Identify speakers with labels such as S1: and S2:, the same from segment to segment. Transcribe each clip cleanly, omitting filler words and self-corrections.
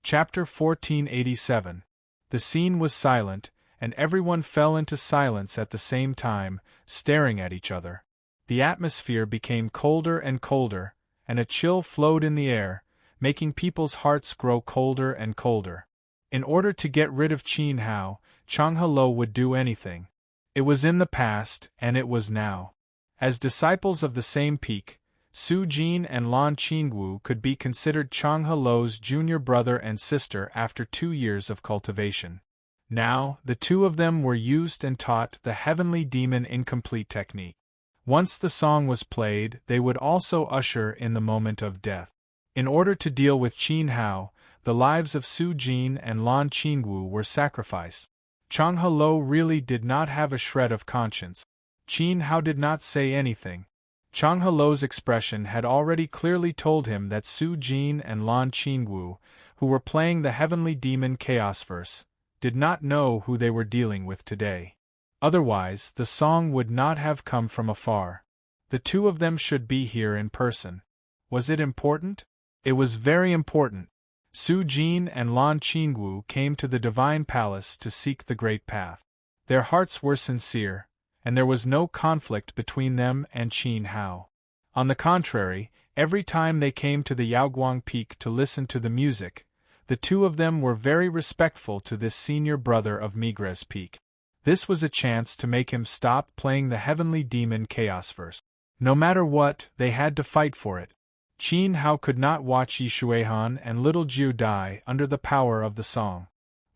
S1: Chapter 1487. The scene was silent, and everyone fell into silence at the same time, staring at each other. The atmosphere became colder and colder, and a chill flowed in the air, making people's hearts grow colder and colder. In order to get rid of Qin Hao, Chang He-lo would do anything. It was in the past, and it was now. As disciples of the same peak, Su Jin and Lan Qingwu could be considered Chang He-lo's junior brother and sister after 2 years of cultivation. Now, the two of them were used and taught the heavenly demon incomplete technique. Once the song was played, they would also usher in the moment of death. In order to deal with Qin Hao, the lives of Su Jin and Lan Qingwu were sacrificed. Chang He-lo really did not have a shred of conscience. Qin Hao did not say anything. Chang He-lo's expression had already clearly told him that Su Jin and Lan Qingwu, who were playing the heavenly demon chaos verse, did not know who they were dealing with today. Otherwise, the song would not have come from afar. The two of them should be here in person. Was it important? It was very important. Su Jin and Lan Qingwu came to the divine palace to seek the great path. Their hearts were sincere, and there was no conflict between them and Qin Hao. On the contrary, every time they came to the Yaoguang Peak to listen to the music, the two of them were very respectful to this senior brother of Migres Peak. This was a chance to make him stop playing the heavenly demon chaos verse. No matter what, they had to fight for it. Qin Hao could not watch Yi Shuihan and little Jiu die under the power of the song.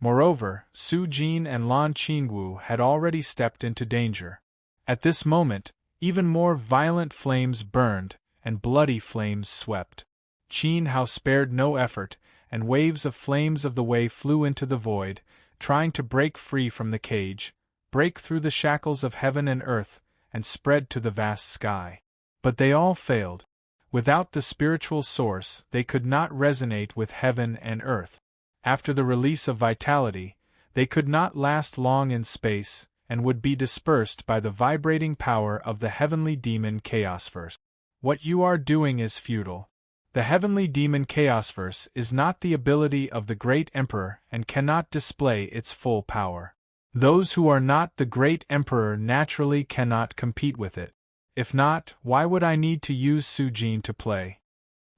S1: Moreover, Su Jin and Lan Qingwu had already stepped into danger. At this moment, even more violent flames burned, and bloody flames swept. Qin Hao spared no effort, and waves of flames of the way flew into the void, trying to break free from the cage, break through the shackles of heaven and earth, and spread to the vast sky. But they all failed. Without the spiritual source, they could not resonate with heaven and earth. After the release of vitality, they could not last long in space, and would be dispersed by the vibrating power of the heavenly demon chaos verse. What you are doing is futile. The heavenly demon chaos verse is not the ability of the great emperor and cannot display its full power. Those who are not the great emperor naturally cannot compete with it. If not, why would I need to use Su Jin to play?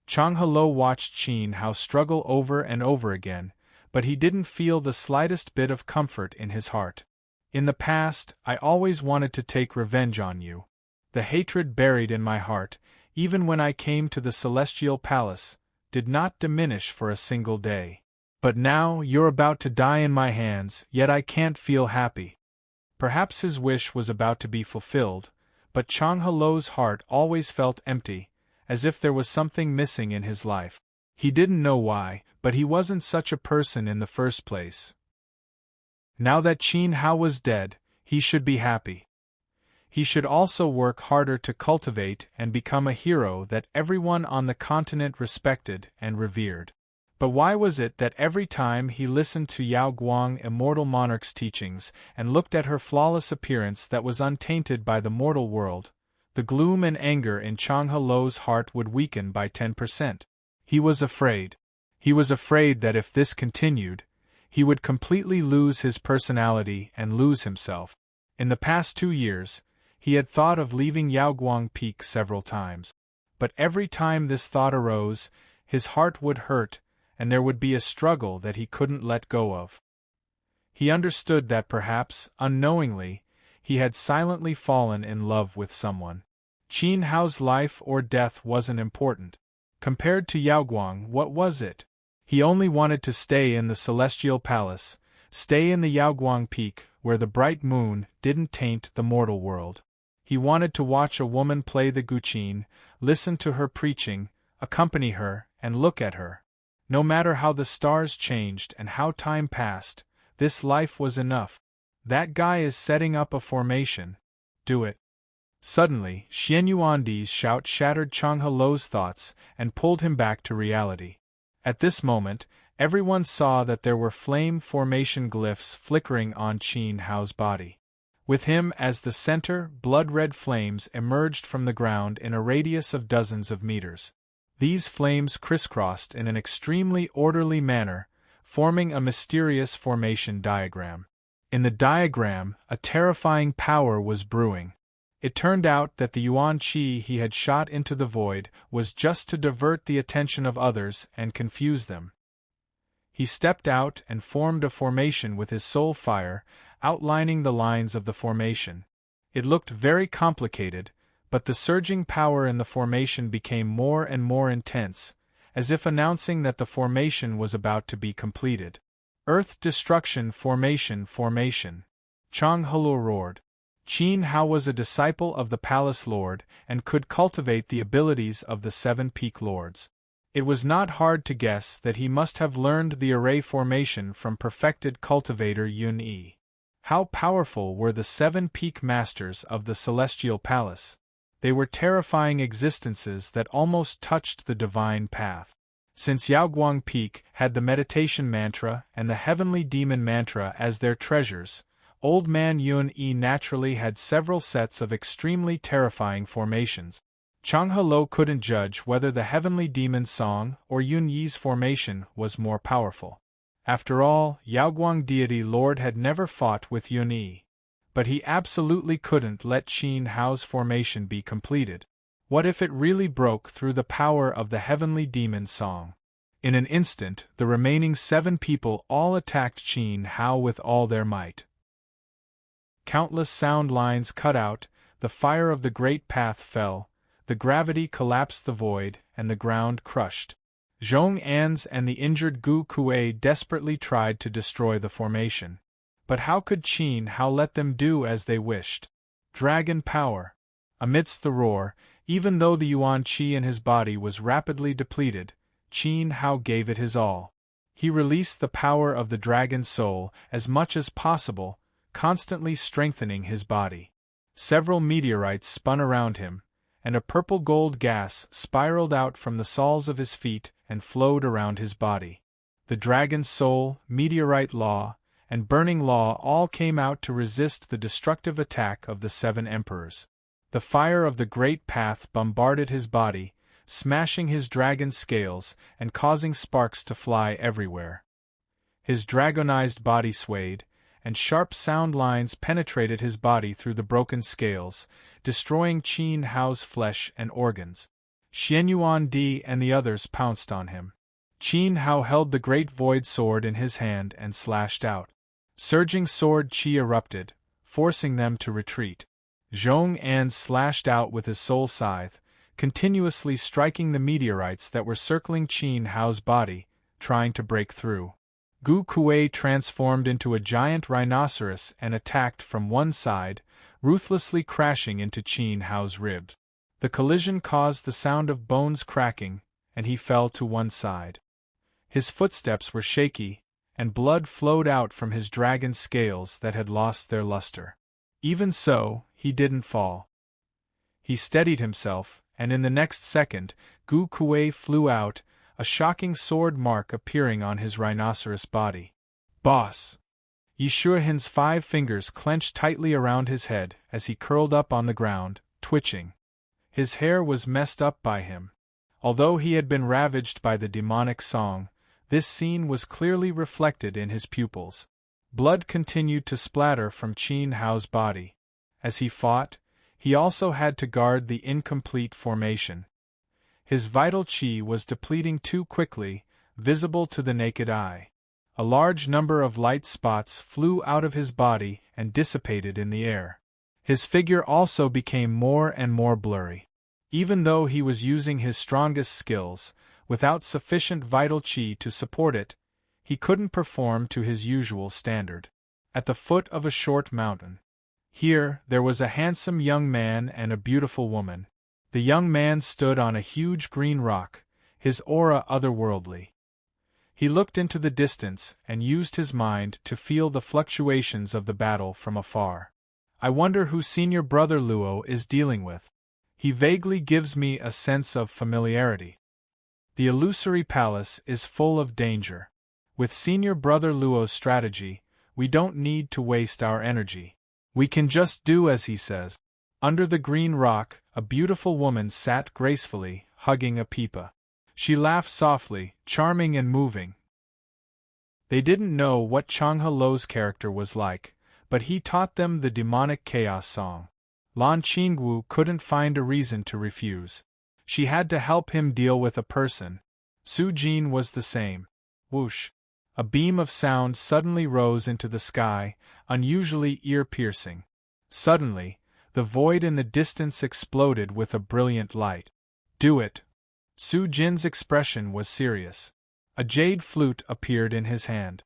S1: Chang He-lo watched Qin Hao struggle over and over again, but he didn't feel the slightest bit of comfort in his heart. In the past, I always wanted to take revenge on you. The hatred buried in my heart, even when I came to the celestial palace, did not diminish for a single day. But now you're about to die in my hands, yet I can't feel happy. Perhaps his wish was about to be fulfilled, but Chang He-lo's heart always felt empty, as if there was something missing in his life. He didn't know why, but he wasn't such a person in the first place. Now that Qin Hao was dead, he should be happy. He should also work harder to cultivate and become a hero that everyone on the continent respected and revered. But why was it that every time he listened to Yao Guang Immortal Monarch's teachings and looked at her flawless appearance that was untainted by the mortal world, the gloom and anger in Chang He-lo's heart would weaken by 10%? He was afraid. He was afraid that if this continued, he would completely lose his personality and lose himself. In the past 2 years, he had thought of leaving Yaoguang Peak several times. But every time this thought arose, his heart would hurt, and there would be a struggle that he couldn't let go of. He understood that perhaps, unknowingly, he had silently fallen in love with someone. Qin Hao's life or death wasn't important. Compared to Yaoguang, what was it? He only wanted to stay in the celestial palace, stay in the Yaoguang Peak, where the bright moon didn't taint the mortal world. He wanted to watch a woman play the guqin, listen to her preaching, accompany her, and look at her. No matter how the stars changed and how time passed, this life was enough. That guy is setting up a formation. Do it. Suddenly, Xian Yuandi's shout shattered Chang He-lo's thoughts and pulled him back to reality. At this moment, everyone saw that there were flame formation glyphs flickering on Qin Hao's body. With him as the center, blood-red flames emerged from the ground in a radius of dozens of meters. These flames crisscrossed in an extremely orderly manner, forming a mysterious formation diagram. In the diagram, a terrifying power was brewing. It turned out that the yuan qi he had shot into the void was just to divert the attention of others and confuse them. He stepped out and formed a formation with his soul fire, outlining the lines of the formation. It looked very complicated, but the surging power in the formation became more and more intense, as if announcing that the formation was about to be completed. Earth destruction formation. Chang Helu roared. Qin Hao was a disciple of the Palace Lord and could cultivate the abilities of the Seven Peak Lords. It was not hard to guess that he must have learned the array formation from perfected cultivator Yun Yi. How powerful were the Seven Peak Masters of the Celestial Palace! They were terrifying existences that almost touched the divine path. Since Yaoguang Peak had the meditation mantra and the heavenly demon mantra as their treasures, Old Man Yun Yi naturally had several sets of extremely terrifying formations. Chang Helo couldn't judge whether the heavenly demon song or Yun Yi's formation was more powerful. After all, Yaoguang deity lord had never fought with Yun Yi. But he absolutely couldn't let Qin Hao's formation be completed. What if it really broke through the power of the heavenly demon song? In an instant, the remaining 7 people all attacked Qin Hao with all their might. Countless sound lines cut out, the fire of the great path fell, the gravity collapsed the void, and the ground crushed. Zhong An's and the injured Gu Kuei desperately tried to destroy the formation. But how could Qin Hao let them do as they wished? Dragon power! Amidst the roar, even though the yuan qi in his body was rapidly depleted, Qin Hao gave it his all. He released the power of the dragon soul as much as possible, constantly strengthening his body. Several meteorites spun around him, and a purple-gold gas spiraled out from the soles of his feet and flowed around his body. The dragon soul, meteorite law, and burning law all came out to resist the destructive attack of the 7 emperors. The fire of the great path bombarded his body, smashing his dragon scales and causing sparks to fly everywhere. His dragonized body swayed, and sharp sound lines penetrated his body through the broken scales, destroying Qin Hao's flesh and organs. Xianyuan Di and the others pounced on him. Qin Hao held the great void sword in his hand and slashed out. Surging sword qi erupted, forcing them to retreat. Zhong An slashed out with his soul scythe, continuously striking the meteorites that were circling Qin Hao's body, trying to break through. Gu Kuei transformed into a giant rhinoceros and attacked from one side, ruthlessly crashing into Qin Hao's ribs. The collision caused the sound of bones cracking, and he fell to one side. His footsteps were shaky, and blood flowed out from his dragon scales that had lost their luster. Even so, he didn't fall. He steadied himself, and in the next second, Gu Kuei flew out, a shocking sword mark appearing on his rhinoceros body. Boss! Yi Shuihin's 5 fingers clenched tightly around his head as he curled up on the ground, twitching. His hair was messed up by him. Although he had been ravaged by the demonic song, this scene was clearly reflected in his pupils. Blood continued to splatter from Qin Hao's body. As he fought, he also had to guard the incomplete formation. His vital qi was depleting too quickly, visible to the naked eye. A large number of light spots flew out of his body and dissipated in the air. His figure also became more and more blurry. Even though he was using his strongest skills, without sufficient vital qi to support it, he couldn't perform to his usual standard. At the foot of a short mountain. Here, there was a handsome young man and a beautiful woman. The young man stood on a huge green rock, his aura otherworldly. He looked into the distance and used his mind to feel the fluctuations of the battle from afar. I wonder who Senior Brother Luo is dealing with. He vaguely gives me a sense of familiarity. The illusory palace is full of danger. With Senior Brother Luo's strategy, we don't need to waste our energy. We can just do as he says. Under the green rock, a beautiful woman sat gracefully, hugging a pipa. She laughed softly, charming and moving. They didn't know what Changhe Lo's character was like, but he taught them the demonic chaos song. Lan Qingwu couldn't find a reason to refuse. She had to help him deal with a person. Su Jin was the same. Whoosh! A beam of sound suddenly rose into the sky, unusually ear-piercing. Suddenly, the void in the distance exploded with a brilliant light. Do it! Su Jin's expression was serious. A jade flute appeared in his hand.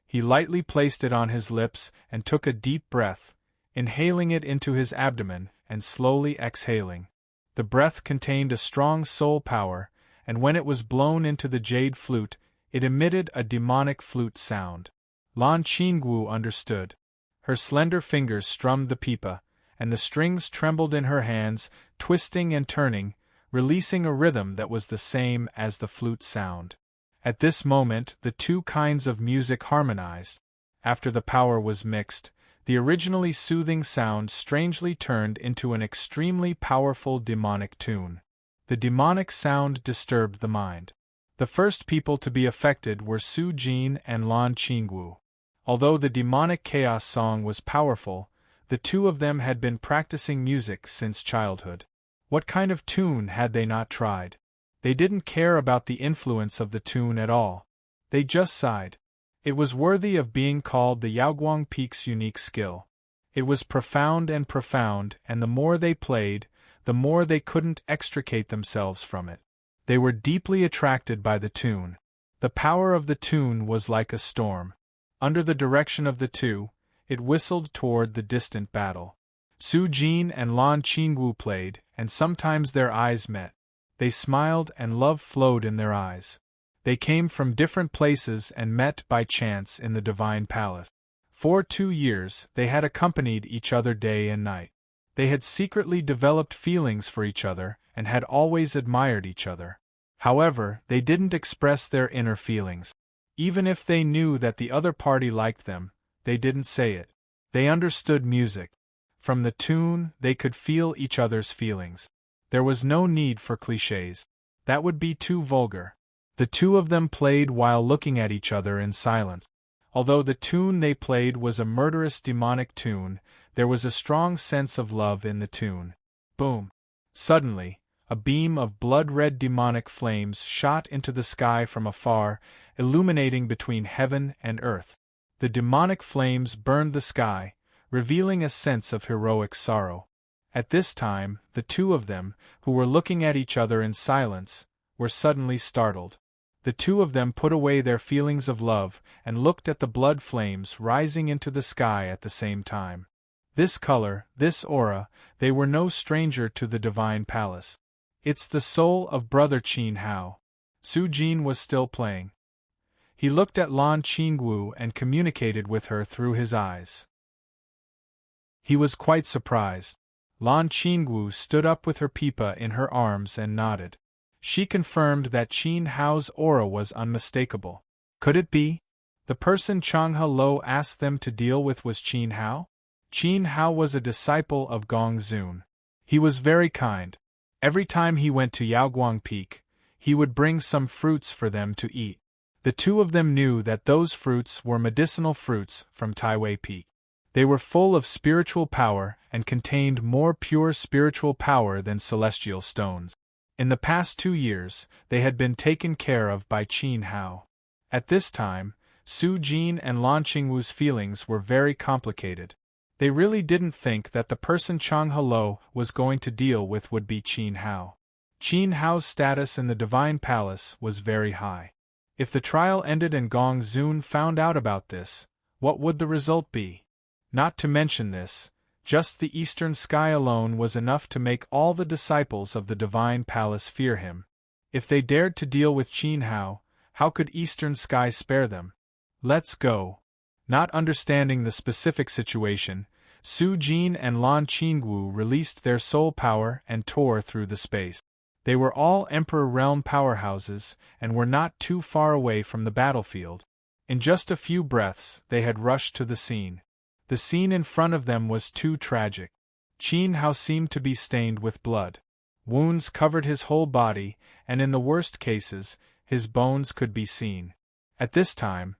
S1: He lightly placed it on his lips and took a deep breath, inhaling it into his abdomen and slowly exhaling. The breath contained a strong soul power, and when it was blown into the jade flute, it emitted a demonic flute sound. Lan Qingwu understood. Her slender fingers strummed the pipa, and the strings trembled in her hands, twisting and turning, releasing a rhythm that was the same as the flute sound. At this moment, the two kinds of music harmonized. After the power was mixed, the originally soothing sound strangely turned into an extremely powerful demonic tune. The demonic sound disturbed the mind. The first people to be affected were Su Jin and Lan Qingwu. Although the demonic chaos song was powerful, the two of them had been practicing music since childhood. What kind of tune had they not tried? They didn't care about the influence of the tune at all. They just sighed. It was worthy of being called the Yaoguang Peak's unique skill. It was profound, and the more they played, the more they couldn't extricate themselves from it. They were deeply attracted by the tune. The power of the tune was like a storm. Under the direction of the two, it whistled toward the distant battle. Su Jin and Lan Qingwu played, and sometimes their eyes met. They smiled and love flowed in their eyes. They came from different places and met by chance in the divine palace. For 2 years they had accompanied each other day and night. They had secretly developed feelings for each other and had always admired each other. However, they didn't express their inner feelings. Even if they knew that the other party liked them, they didn't say it. They understood music. From the tune, they could feel each other's feelings. There was no need for clichés. That would be too vulgar. The two of them played while looking at each other in silence. Although the tune they played was a murderous demonic tune, there was a strong sense of love in the tune. Boom! Suddenly, a beam of blood-red demonic flames shot into the sky from afar, illuminating between heaven and earth. The demonic flames burned the sky, revealing a sense of heroic sorrow. At this time, the two of them, who were looking at each other in silence, were suddenly startled. The two of them put away their feelings of love and looked at the blood flames rising into the sky at the same time. This color, this aura, they were no stranger to the divine palace. It's the soul of Brother Qin Hao. Su Jin was still playing. He looked at Lan Qingwu and communicated with her through his eyes. He was quite surprised. Lan Qingwu stood up with her pipa in her arms and nodded. She confirmed that Qin Hao's aura was unmistakable. Could it be? The person Changhe Lo asked them to deal with was Qin Hao? Qin Hao was a disciple of Gong Xun. He was very kind. Every time he went to Yaoguang Peak, he would bring some fruits for them to eat. The two of them knew that those fruits were medicinal fruits from Taiwei Peak. They were full of spiritual power and contained more pure spiritual power than celestial stones. In the past 2 years, they had been taken care of by Qin Hao. At this time, Su Jin and Lan Qingwu's feelings were very complicated. They really didn't think that the person Changhe Lo was going to deal with would be Qin Hao. Qin Hao's status in the Divine Palace was very high. If the trial ended and Gong Xun found out about this, what would the result be? Not to mention this, just the eastern sky alone was enough to make all the disciples of the Divine Palace fear him. If they dared to deal with Qin Hao, how could eastern sky spare them? Let's go. Not understanding the specific situation, Su Jin and Lan Qingwu released their soul power and tore through the space. They were all Emperor Realm powerhouses and were not too far away from the battlefield. In just a few breaths, they had rushed to the scene. The scene in front of them was too tragic. Qin Hao seemed to be stained with blood. Wounds covered his whole body, and in the worst cases, his bones could be seen. At this time,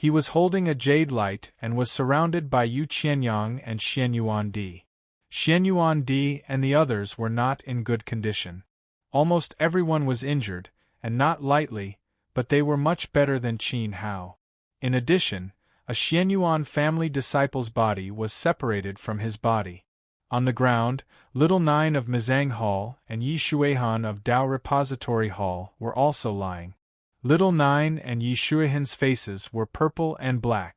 S1: He was holding a jade light and was surrounded by Yu Qianyang and Xianyuan Di. Xianyuan Di and the others were not in good condition. Almost everyone was injured, and not lightly, but they were much better than Qin Hao. In addition, a Xianyuan family disciple's body was separated from his body. On the ground, Little Nine of Mizang Hall and Yi Shuihan of Dao Repository Hall were also lying. Little Nine and Yi Shuihan's faces were purple and black.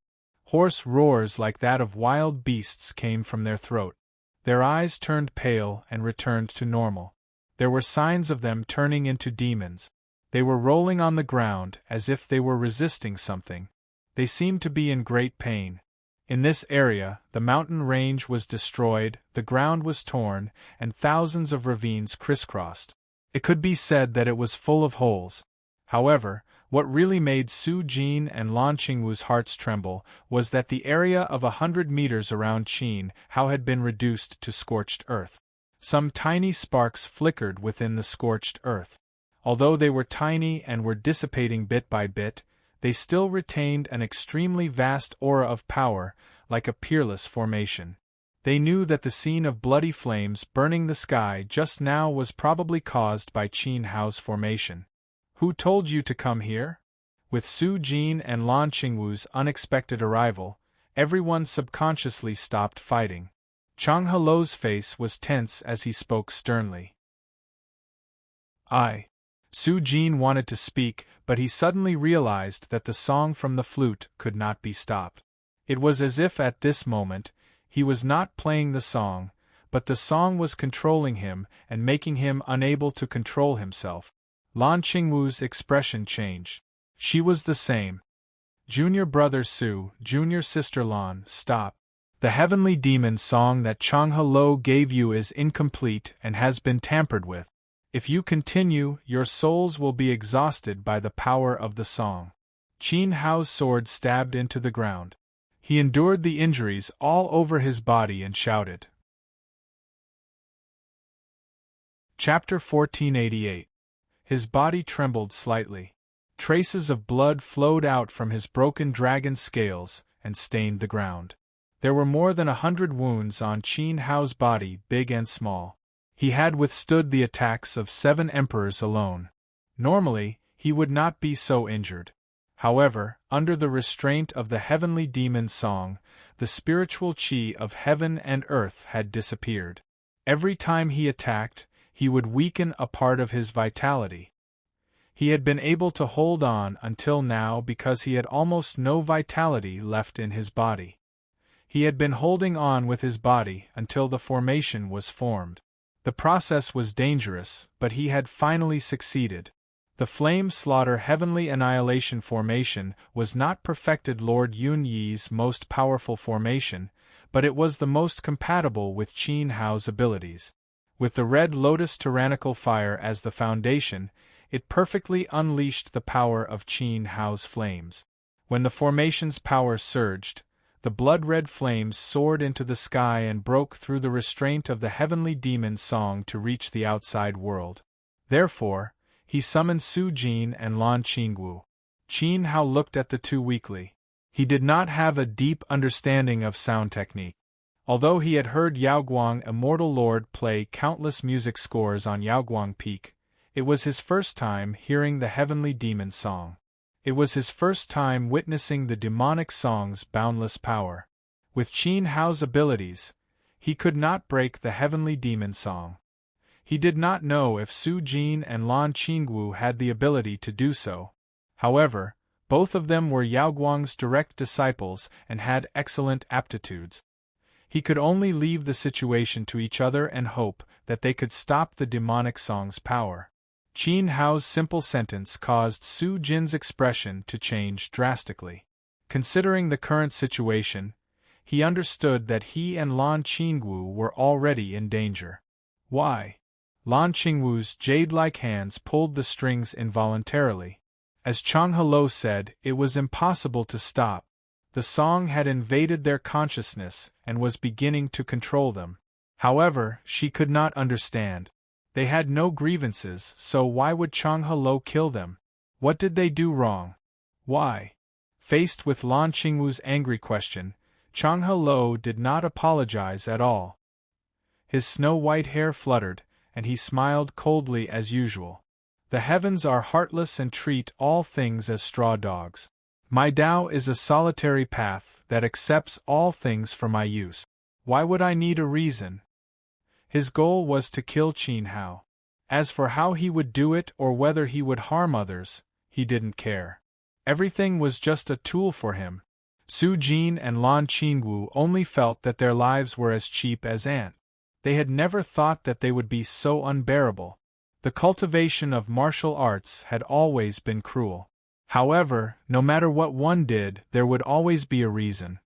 S1: Hoarse roars like that of wild beasts came from their throat. Their eyes turned pale and returned to normal. There were signs of them turning into demons. They were rolling on the ground as if they were resisting something. They seemed to be in great pain. In this area, the mountain range was destroyed, the ground was torn, and thousands of ravines crisscrossed. It could be said that it was full of holes. However, what really made Su Jin and Lan Qingwu's hearts tremble was that the area of 100 meters around Qin Hao had been reduced to scorched earth. Some tiny sparks flickered within the scorched earth. Although they were tiny and were dissipating bit by bit, they still retained an extremely vast aura of power, like a peerless formation. They knew that the scene of bloody flames burning the sky just now was probably caused by Qin Hao's formation. Who told you to come here? With Su Jin and Lan Qingwu's unexpected arrival, everyone subconsciously stopped fighting. Chang Helou's face was tense as he spoke sternly. Su Jin wanted to speak, but he suddenly realized that the song from the flute could not be stopped. It was as if at this moment, he was not playing the song, but the song was controlling him and making him unable to control himself. Lan Qingwu's expression changed. She was the same. Junior brother Su, junior sister Lan, stop. The heavenly demon song that Chang Helou gave you is incomplete and has been tampered with. If you continue, your souls will be exhausted by the power of the song. Qin Hao's sword stabbed into the ground. He endured the injuries all over his body and shouted. Chapter 1488. His body trembled slightly. Traces of blood flowed out from his broken dragon scales and stained the ground. There were more than 100 wounds on Qin Hao's body, big and small. He had withstood the attacks of 7 emperors alone. Normally, he would not be so injured. However, under the restraint of the heavenly demon song, the spiritual qi of heaven and earth had disappeared. Every time he attacked, he would weaken a part of his vitality. He had been able to hold on until now because he had almost no vitality left in his body. He had been holding on with his body until the formation was formed. The process was dangerous, but he had finally succeeded. The Flame Slaughter Heavenly Annihilation formation was not perfected Lord Yun Yi's most powerful formation, but it was the most compatible with Qin Hao's abilities. With the Red Lotus Tyrannical Fire as the foundation, it perfectly unleashed the power of Qin Hao's flames. When the formation's power surged, the blood-red flames soared into the sky and broke through the restraint of the heavenly demon song to reach the outside world. Therefore, he summoned Su Jin and Lan Qingwu. Qin Hao looked at the two weakly. He did not have a deep understanding of sound technique. Although he had heard Yaoguang Immortal Lord play countless music scores on Yaoguang Peak, it was his first time hearing the heavenly demon song. It was his first time witnessing the demonic song's boundless power. With Qin Hao's abilities, he could not break the heavenly demon song. He did not know if Su Jin and Lan Qingwu had the ability to do so. However, both of them were Yaoguang's direct disciples and had excellent aptitudes. He could only leave the situation to each other and hope that they could stop the demonic song's power. Qin Hao's simple sentence caused Su Jin's expression to change drastically. Considering the current situation, he understood that he and Lan Qingwu were already in danger. Why? Lan Qingwu's jade-like hands pulled the strings involuntarily. As Chang Helou said, it was impossible to stop. The song had invaded their consciousness and was beginning to control them. However, she could not understand. They had no grievances, so why would Chang Helou kill them? What did they do wrong? Why? Faced with Lan Qingwu's angry question, Chang He did not apologize at all. His snow-white hair fluttered, and he smiled coldly as usual. The heavens are heartless and treat all things as straw dogs. My Tao is a solitary path that accepts all things for my use. Why would I need a reason? His goal was to kill Qin Hao. As for how he would do it or whether he would harm others, he didn't care. Everything was just a tool for him. Su Jin and Lan Qingwu only felt that their lives were as cheap as ants. They had never thought that they would be so unbearable. The cultivation of martial arts had always been cruel. However, no matter what one did, there would always be a reason.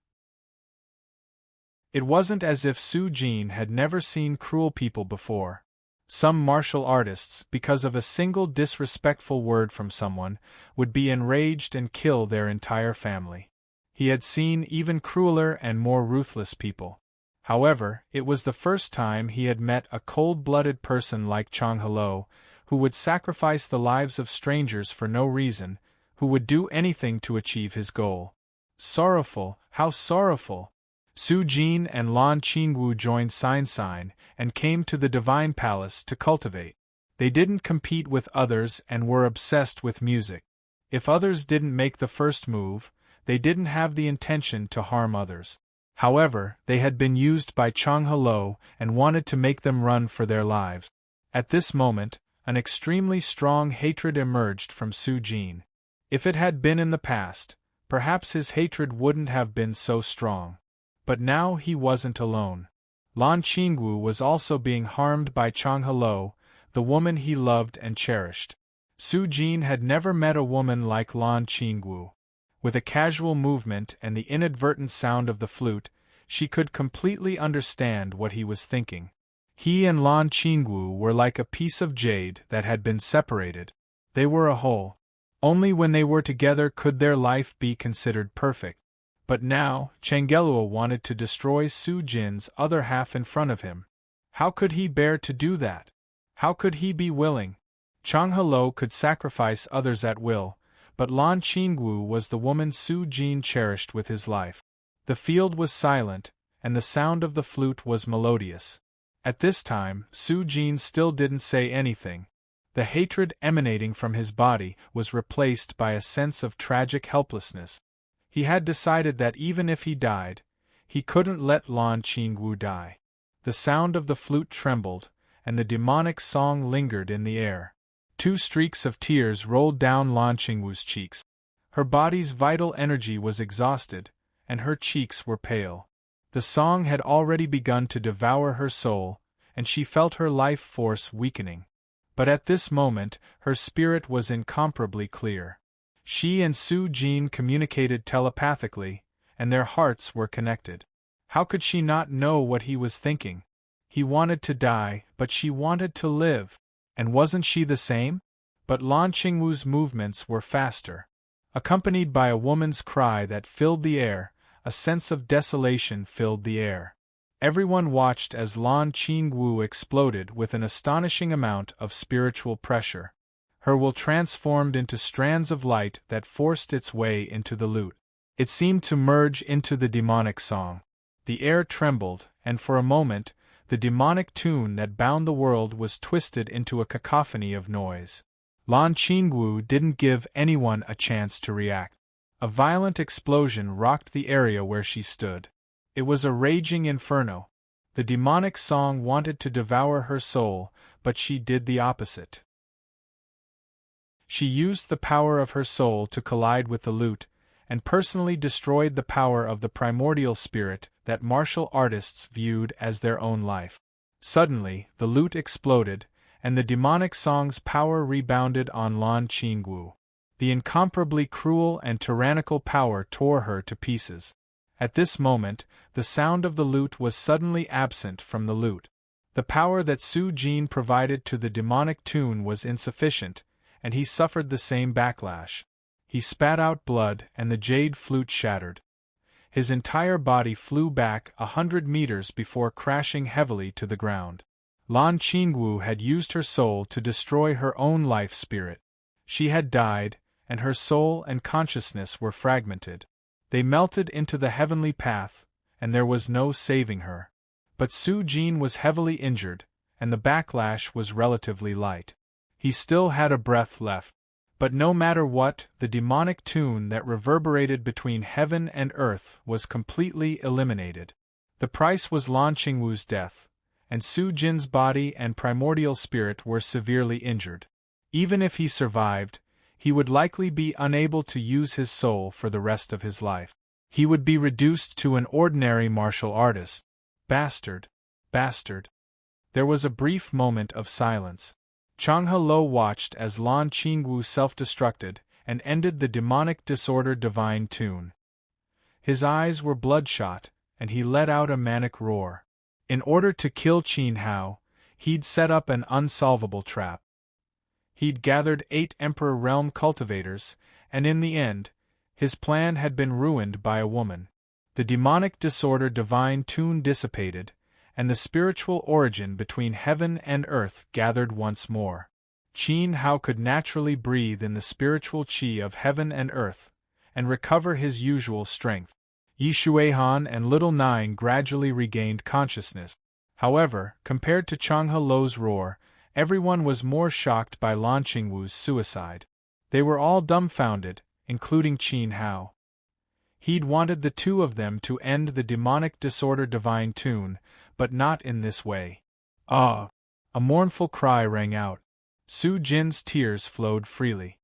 S1: It wasn't as if Su Jin had never seen cruel people before. Some martial artists, because of a single disrespectful word from someone, would be enraged and kill their entire family. He had seen even crueler and more ruthless people. However, it was the first time he had met a cold-blooded person like Chang He, who would sacrifice the lives of strangers for no reason, who would do anything to achieve his goal. Sorrowful, how sorrowful! Su Jin and Lan Qingwu joined Sign and came to the Divine Palace to cultivate. They didn't compete with others and were obsessed with music. If others didn't make the first move, they didn't have the intention to harm others. However, they had been used by Chang He and wanted to make them run for their lives. At this moment, an extremely strong hatred emerged from Su Jin. If it had been in the past, perhaps his hatred wouldn't have been so strong. But now he wasn't alone. Lan Qingwu was also being harmed by Chang He, the woman he loved and cherished. Su Jin had never met a woman like Lan Qingwu. With a casual movement and the inadvertent sound of the flute, she could completely understand what he was thinking. He and Lan Qingwu were like a piece of jade that had been separated. They were a whole. Only when they were together could their life be considered perfect. But now, Chang Gelua wanted to destroy Su Jin's other half in front of him. How could he bear to do that? How could he be willing? Chang He could sacrifice others at will, but Lan Qingwu was the woman Su Jin cherished with his life. The field was silent, and the sound of the flute was melodious. At this time, Su Jin still didn't say anything. The hatred emanating from his body was replaced by a sense of tragic helplessness. He had decided that even if he died, he couldn't let Lan Qingwu die. The sound of the flute trembled, and the demonic song lingered in the air. 2 streaks of tears rolled down Lan Qingwu's cheeks. Her body's vital energy was exhausted, and her cheeks were pale. The song had already begun to devour her soul, and she felt her life force weakening. But at this moment, her spirit was incomparably clear. She and Su Jin communicated telepathically, and their hearts were connected. How could she not know what he was thinking? He wanted to die, but she wanted to live. And wasn't she the same? But Lan Qingwu's movements were faster. Accompanied by a woman's cry that filled the air, a sense of desolation filled the air. Everyone watched as Lan Qingwu exploded with an astonishing amount of spiritual pressure. Her will transformed into strands of light that forced its way into the lute. It seemed to merge into the demonic song. The air trembled, and for a moment, the demonic tune that bound the world was twisted into a cacophony of noise. Lan Qingwu didn't give anyone a chance to react. A violent explosion rocked the area where she stood. It was a raging inferno. The demonic song wanted to devour her soul, but she did the opposite. She used the power of her soul to collide with the lute, and personally destroyed the power of the primordial spirit that martial artists viewed as their own life. Suddenly, the lute exploded, and the demonic song's power rebounded on Lan Qingwu. The incomparably cruel and tyrannical power tore her to pieces. At this moment, the sound of the lute was suddenly absent from the lute. The power that Su Jin provided to the demonic tune was insufficient, and he suffered the same backlash. He spat out blood, and the jade flute shattered. His entire body flew back 100 meters before crashing heavily to the ground. Lan Qingwu had used her soul to destroy her own life spirit. She had died, and her soul and consciousness were fragmented. They melted into the heavenly path, and there was no saving her. But Su Jin was heavily injured, and the backlash was relatively light. He still had a breath left. But no matter what, the demonic tune that reverberated between heaven and earth was completely eliminated. The price was Lan Qingwu's death, and Su Jin's body and primordial spirit were severely injured. Even if he survived, he would likely be unable to use his soul for the rest of his life. He would be reduced to an ordinary martial artist. Bastard. Bastard. There was a brief moment of silence. Chang He-lo watched as Lan Qingwu self-destructed and ended the demonic disorder divine tune. His eyes were bloodshot, and he let out a manic roar. In order to kill Qin Hao, he'd set up an unsolvable trap. He'd gathered 8 Emperor Realm cultivators, and in the end, his plan had been ruined by a woman. The demonic disorder divine tune dissipated, and the spiritual origin between heaven and earth gathered once more. Qin Hao could naturally breathe in the spiritual qi of heaven and earth, and recover his usual strength. Yi Xuehan and Little Nine gradually regained consciousness. However, compared to Chang He-lo's roar, everyone was more shocked by Lan Qingwu's suicide. They were all dumbfounded, including Qin Hao. He'd wanted the two of them to end the demonic disorder divine tune, but not in this way. Ah! A mournful cry rang out. Su Jin's tears flowed freely.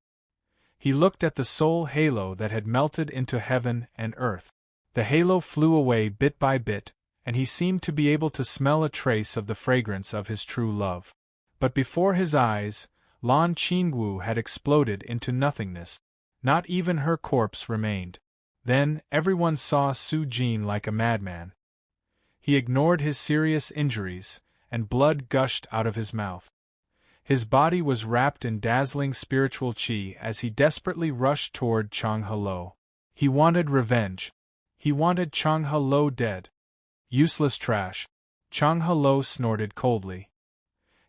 S1: He looked at the soul halo that had melted into heaven and earth. The halo flew away bit by bit, and he seemed to be able to smell a trace of the fragrance of his true love. But before his eyes, Lan Qingwu had exploded into nothingness. Not even her corpse remained. Then, everyone saw Su Jin like a madman. He ignored his serious injuries, and blood gushed out of his mouth. His body was wrapped in dazzling spiritual qi as he desperately rushed toward Chang He-lo. He wanted revenge. He wanted Chang He-lo dead. Useless trash. Chang He-lo snorted coldly.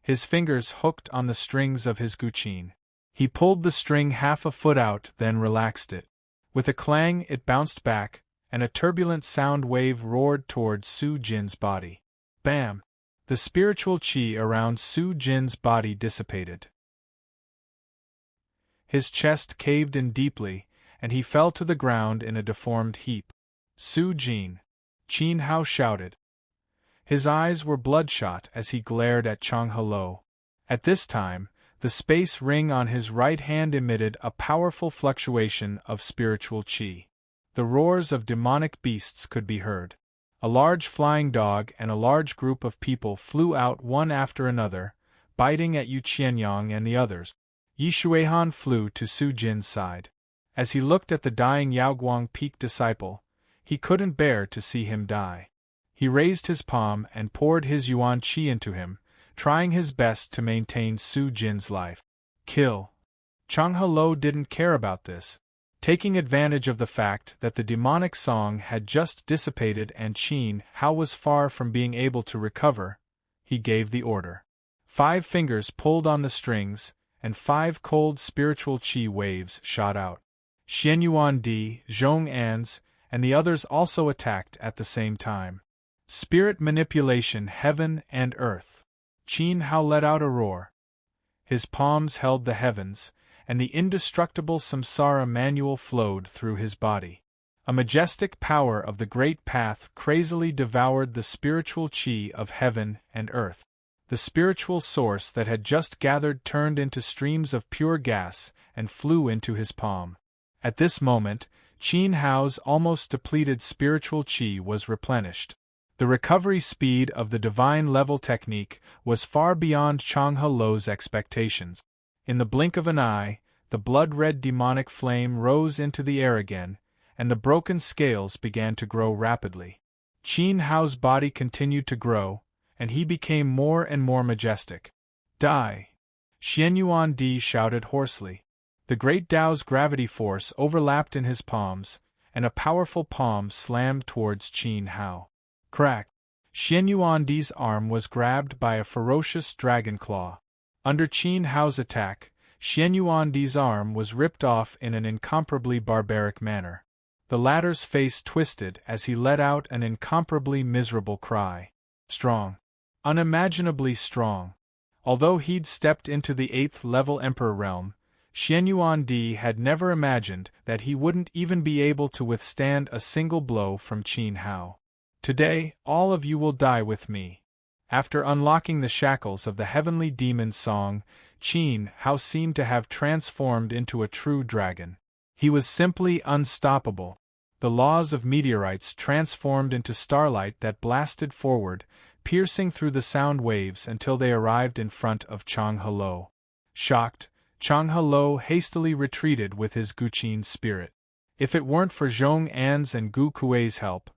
S1: His fingers hooked on the strings of his guqin. He pulled the string half a foot out, then relaxed it. With a clang, it bounced back, and a turbulent sound wave roared toward Su Jin's body. Bam! The spiritual qi around Su Jin's body dissipated. His chest caved in deeply, and he fell to the ground in a deformed heap. Su Jin! Qin Hao shouted. His eyes were bloodshot as he glared at Chang He-lo. At this time, the space ring on his right hand emitted a powerful fluctuation of spiritual qi. The roars of demonic beasts could be heard. A large flying dog and a large group of people flew out one after another, biting at Yu Qianyang and the others. Yi Xuehan flew to Su Jin's side. As he looked at the dying Yaoguang peak disciple, he couldn't bear to see him die. He raised his palm and poured his yuan qi into him, trying his best to maintain Su Jin's life. Kill. Chang He-lo didn't care about this. Taking advantage of the fact that the demonic song had just dissipated and Qin Hao was far from being able to recover, he gave the order. 5 fingers pulled on the strings, and 5 cold spiritual qi waves shot out. Xianyuan Di, Zhong An's, and the others also attacked at the same time. Spirit manipulation heaven and earth. Qin Hao let out a roar. His palms held the heavens, and the indestructible samsara manual flowed through his body. A majestic power of the great path crazily devoured the spiritual qi of heaven and earth. The spiritual source that had just gathered turned into streams of pure gas and flew into his palm. At this moment, Qin Hao's almost depleted spiritual qi was replenished. The recovery speed of the divine level technique was far beyond Chang He-lo's expectations. In the blink of an eye, the blood-red demonic flame rose into the air again, and the broken scales began to grow rapidly. Qin Hao's body continued to grow, and he became more and more majestic. Die! Xianyuan Di shouted hoarsely. The great Tao's gravity force overlapped in his palms, and a powerful palm slammed towards Qin Hao. Crack! Xianyuan Di's arm was grabbed by a ferocious dragon claw. Under Qin Hao's attack, Xianyuandi's arm was ripped off in an incomparably barbaric manner. The latter's face twisted as he let out an incomparably miserable cry. Strong. Unimaginably strong. Although he'd stepped into the 8th level Emperor realm, Xianyuandi had never imagined that he wouldn't even be able to withstand a single blow from Qin Hao. Today, all of you will die with me. After unlocking the shackles of the heavenly demon's song, Qin Hao seemed to have transformed into a true dragon. He was simply unstoppable. The laws of meteorites transformed into starlight that blasted forward, piercing through the sound waves until they arrived in front of Chang Helo. Shocked, Chang Helo hastily retreated with his Guqin spirit. If it weren't for Zhong An's and Gu Kuei's help,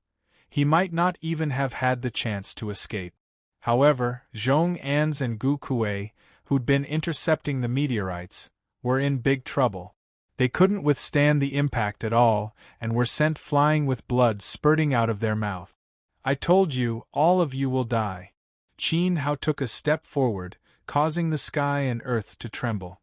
S1: he might not even have had the chance to escape. However, Zhong An's and Gu Kuei, who'd been intercepting the meteorites, were in big trouble. They couldn't withstand the impact at all, and were sent flying with blood spurting out of their mouth. I told you, all of you will die. Qin Hao took a step forward, causing the sky and earth to tremble.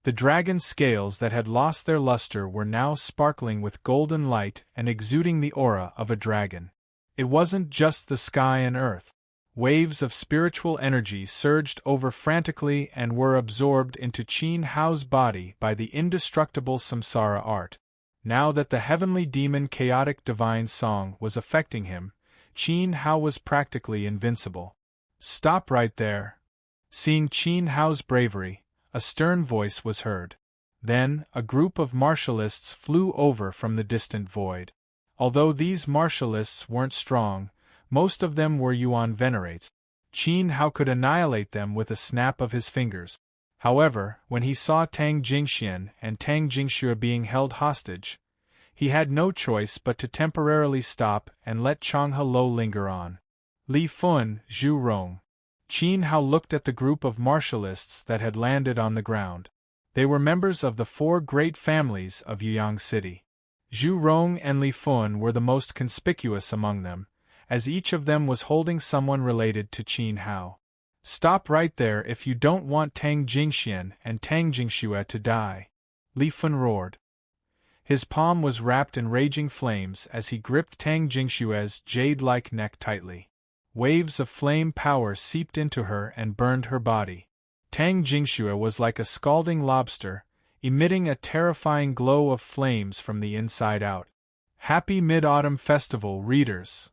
S1: The dragon's scales that had lost their luster were now sparkling with golden light and exuding the aura of a dragon. It wasn't just the sky and earth. Waves of spiritual energy surged over frantically and were absorbed into Qin Hao's body by the indestructible samsara art. Now that the heavenly demon chaotic divine song was affecting him, Qin Hao was practically invincible. Stop right there. Seeing Qin Hao's bravery, a stern voice was heard. Then, a group of martialists flew over from the distant void. Although these martialists weren't strong, most of them were Yuan venerates. Qin Hao could annihilate them with a snap of his fingers. However, when he saw Tang Jingxian and Tang Jingxue being held hostage, he had no choice but to temporarily stop and let Chang Helo linger on. Li Fun, Zhu Rong. Qin Hao looked at the group of martialists that had landed on the ground. They were members of the 4 great families of Yuyang City. Zhu Rong and Li Fun were the most conspicuous among them, as each of them was holding someone related to Qin Hao. Stop right there if you don't want Tang Jingxian and Tang Jingxue to die. Li Fun roared. His palm was wrapped in raging flames as he gripped Tang Jingshue's jade-like neck tightly. Waves of flame power seeped into her and burned her body. Tang Jingxue was like a scalding lobster, emitting a terrifying glow of flames from the inside out. Happy Mid-Autumn Festival, readers!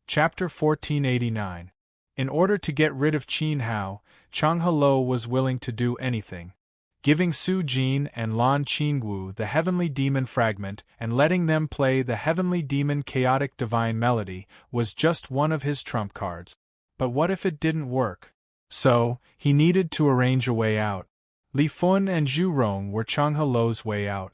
S1: Chapter 1489. In order to get rid of Qin Hao, Chang Helo was willing to do anything. Giving Su Jin and Lan Qingwu the heavenly demon fragment and letting them play the heavenly demon chaotic divine melody was just one of his trump cards. But what if it didn't work? So, he needed to arrange a way out. Li Fun and Zhu Rong were Chang Helo's way out.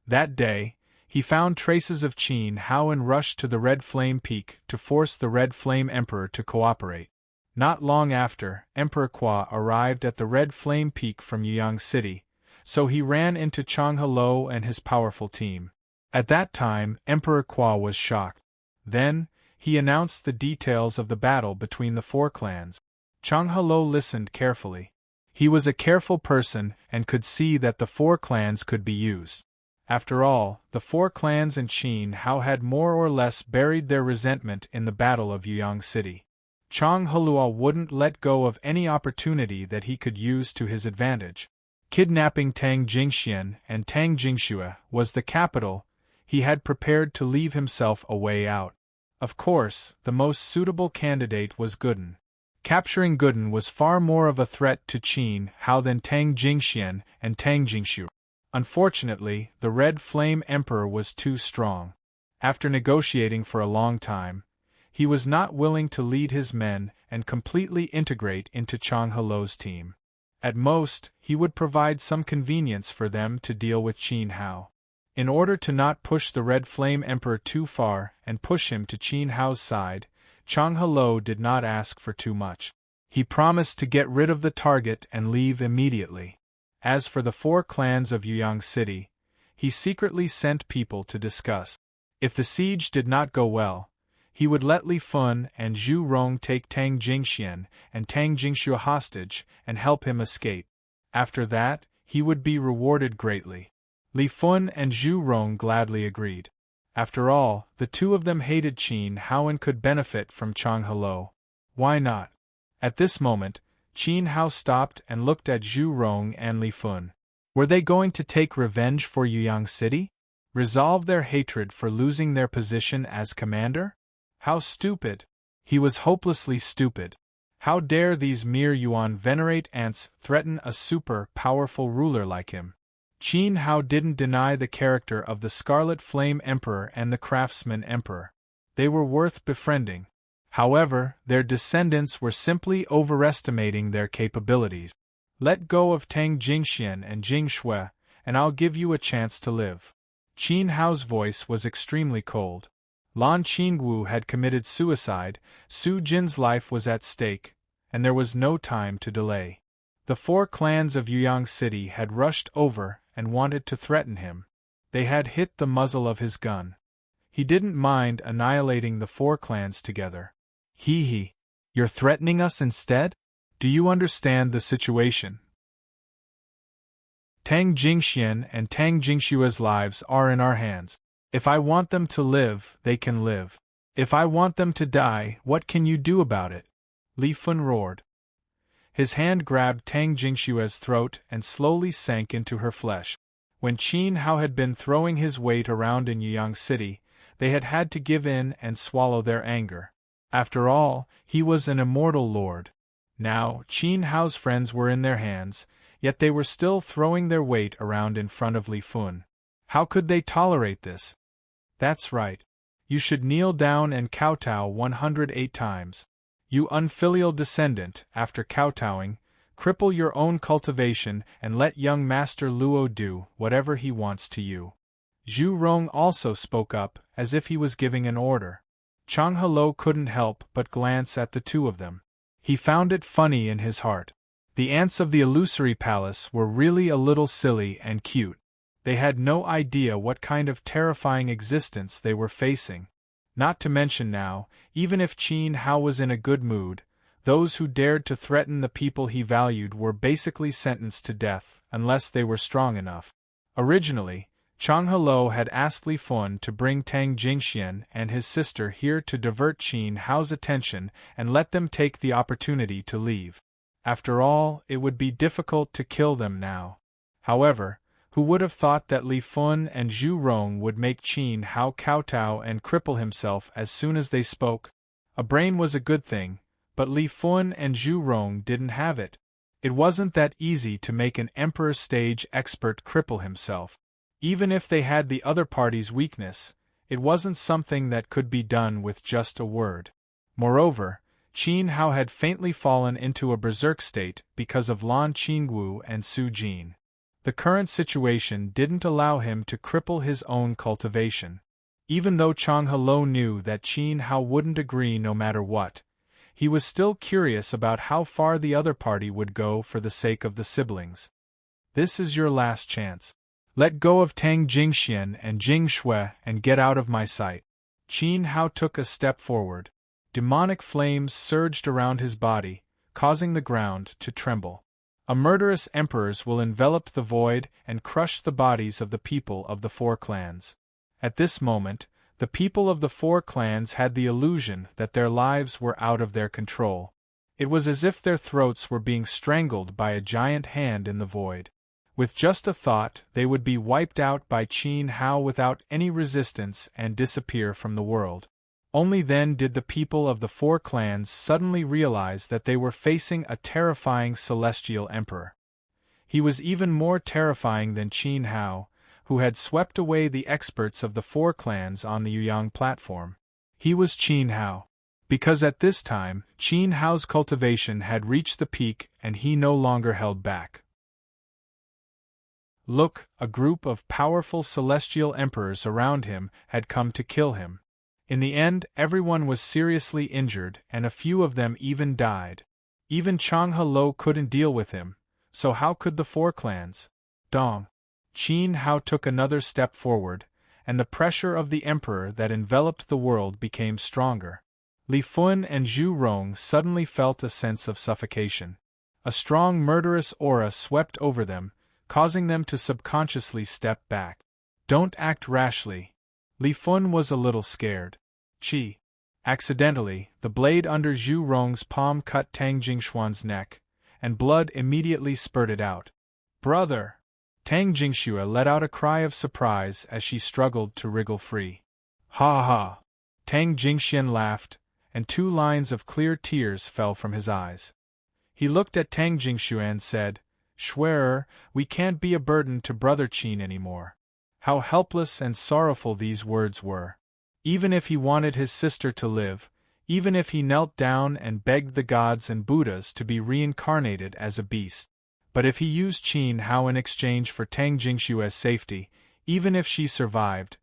S1: That day, he found traces of Qin Hao and rushed to the Red Flame Peak to force the Red Flame Emperor to cooperate. Not long after, Emperor Qua arrived at the Red Flame Peak from Yuyang City, so he ran into Chang Helo and his powerful team. At that time, Emperor Qua was shocked. Then, he announced the details of the battle between the 4 clans. Chang Helo listened carefully. He was a careful person and could see that the 4 clans could be used. After all, the 4 clans and Qin Hao had more or less buried their resentment in the Battle of Yuyang City. Chang Helo wouldn't let go of any opportunity that he could use to his advantage. Kidnapping Tang Jingxian and Tang Jingxue was the capital. He had prepared to leave himself a way out. Of course, the most suitable candidate was Guden. Capturing Guden was far more of a threat to Qin Hao than Tang Jingxian and Tang Jingxue. Unfortunately, the Red Flame Emperor was too strong. After negotiating for a long time, he was not willing to lead his men and completely integrate into Chang Helo's team. At most, he would provide some convenience for them to deal with Qin Hao. In order to not push the Red Flame Emperor too far and push him to Qin Hao's side, Chang Helo did not ask for too much. He promised to get rid of the target and leave immediately. As for the 4 clans of Yuyang City, he secretly sent people to discuss. If the siege did not go well, He would let Li Fun and Zhu Rong take Tang Jingxian and Tang Jingxue hostage and help him escape. After that, he would be rewarded greatly. Li Fun and Zhu Rong gladly agreed. After all, the two of them hated Qin Hao and could benefit from Chang Hello. Why not? At this moment, Qin Hao stopped and looked at Zhu Rong and Li Fun. Were they going to take revenge for Yuyang City? Resolve their hatred for losing their position as commander? How stupid! He was hopelessly stupid. How dare these mere Yuan venerate ants threaten a super-powerful ruler like him? Qin Hao didn't deny the character of the Scarlet Flame Emperor and the Craftsman Emperor. They were worth befriending. However, their descendants were simply overestimating their capabilities. Let go of Tang Jingxian and Jing Shui, and I'll give you a chance to live. Qin Hao's voice was extremely cold. Lan Qingwu had committed suicide, Su Jin's life was at stake, and there was no time to delay. The 4 clans of Yuyang City had rushed over and wanted to threaten him. They had hit the muzzle of his gun. He didn't mind annihilating the 4 clans together. Hee. You're threatening us instead? Do you understand the situation? Tang Jingxian and Tang Jingshue's lives are in our hands. If I want them to live, they can live. If I want them to die, what can you do about it? Li Fun roared. His hand grabbed Tang Jingshue's throat and slowly sank into her flesh. When Qin Hao had been throwing his weight around in Yuyang City, they had had to give in and swallow their anger. After all, he was an immortal lord. Now, Qin Hao's friends were in their hands, yet they were still throwing their weight around in front of Li Fun. How could they tolerate this? That's right. You should kneel down and kowtow 108 times. You unfilial descendant, after kowtowing, cripple your own cultivation and let young Master Luo do whatever he wants to you. Zhu Rong also spoke up, as if he was giving an order. Chang Hello couldn't help but glance at the two of them. He found it funny in his heart. The ants of the illusory palace were really a little silly and cute. They had no idea what kind of terrifying existence they were facing. Not to mention now, even if Qin Hao was in a good mood, those who dared to threaten the people he valued were basically sentenced to death, unless they were strong enough. Originally, Chang Hello had asked Li Fun to bring Tang Jingxian and his sister here to divert Qin Hao's attention and let them take the opportunity to leave. After all, it would be difficult to kill them now. However, who would have thought that Li Fun and Zhu Rong would make Qin Hao kowtow and cripple himself as soon as they spoke? A brain was a good thing, but Li Fun and Zhu Rong didn't have it. It wasn't that easy to make an emperor stage expert cripple himself. Even if they had the other party's weakness, it wasn't something that could be done with just a word. Moreover, Qin Hao had faintly fallen into a berserk state because of Lan Qingwu and Su Jin. The current situation didn't allow him to cripple his own cultivation. Even though Chang Hello knew that Qin Hao wouldn't agree no matter what, he was still curious about how far the other party would go for the sake of the siblings. This is your last chance. Let go of Tang Jingxian and Jing Shui and get out of my sight. Qin Hao took a step forward. Demonic flames surged around his body, causing the ground to tremble. A murderous emperors will envelop the void and crush the bodies of the people of the 4 clans. At this moment, the people of the 4 clans had the illusion that their lives were out of their control. It was as if their throats were being strangled by a giant hand in the void. With just a thought, they would be wiped out by Qin Hao without any resistance and disappear from the world. Only then did the people of the 4 clans suddenly realize that they were facing a terrifying celestial emperor. He was even more terrifying than Qin Hao, who had swept away the experts of the 4 clans on the Yuyang platform. He was Qin Hao. Because at this time, Qin Hao's cultivation had reached the peak and he no longer held back. Look, a group of powerful celestial emperors around him had come to kill him. In the end, everyone was seriously injured and a few of them even died. Even Chang Hello couldn't deal with him, so how could the 4 clans? Dong. Qin Hao took another step forward, and the pressure of the emperor that enveloped the world became stronger. Li Fun and Zhu Rong suddenly felt a sense of suffocation. A strong murderous aura swept over them, causing them to subconsciously step back. Don't act rashly. Li Fun was a little scared. Qi. Accidentally, the blade under Zhu Rong's palm cut Tang Jingxuan's neck, and blood immediately spurted out. Brother! Tang Jingxue let out a cry of surprise as she struggled to wriggle free. Ha ha! Tang Jingxian laughed, and 2 lines of clear tears fell from his eyes. He looked at Tang Jingxue and said, "Schwerer, we can't be a burden to Brother Qin anymore." How helpless and sorrowful these words were. Even if he wanted his sister to live, even if he knelt down and begged the gods and Buddhas to be reincarnated as a beast. But if he used Qin Hao in exchange for Tang Jingxue's safety, even if she survived,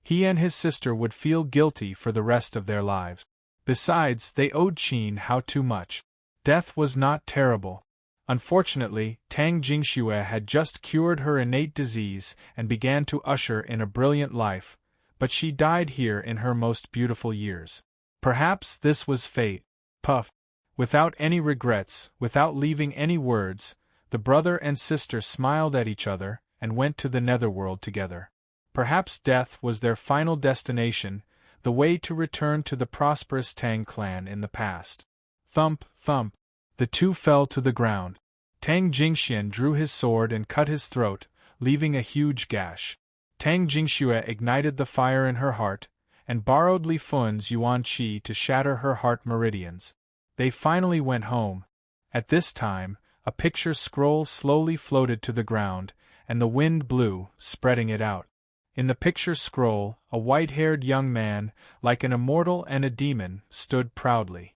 S1: he and his sister would feel guilty for the rest of their lives. Besides, they owed Qin Hao too much. Death was not terrible. Unfortunately, Tang Jingxue had just cured her innate disease and began to usher in a brilliant life, but she died here in her most beautiful years. Perhaps this was fate. Puff. Without any regrets, without leaving any words, the brother and sister smiled at each other and went to the netherworld together. Perhaps death was their final destination, the way to return to the prosperous Tang clan in the past. Thump, thump. The 2 fell to the ground. Tang Jingxian drew his sword and cut his throat, leaving a huge gash. Tang Jingxue ignited the fire in her heart, and borrowed Li Fun's Yuan Qi to shatter her heart meridians. They finally went home. At this time, a picture scroll slowly floated to the ground, and the wind blew, spreading it out. In the picture scroll, a white-haired young man, like an immortal and a demon, stood proudly.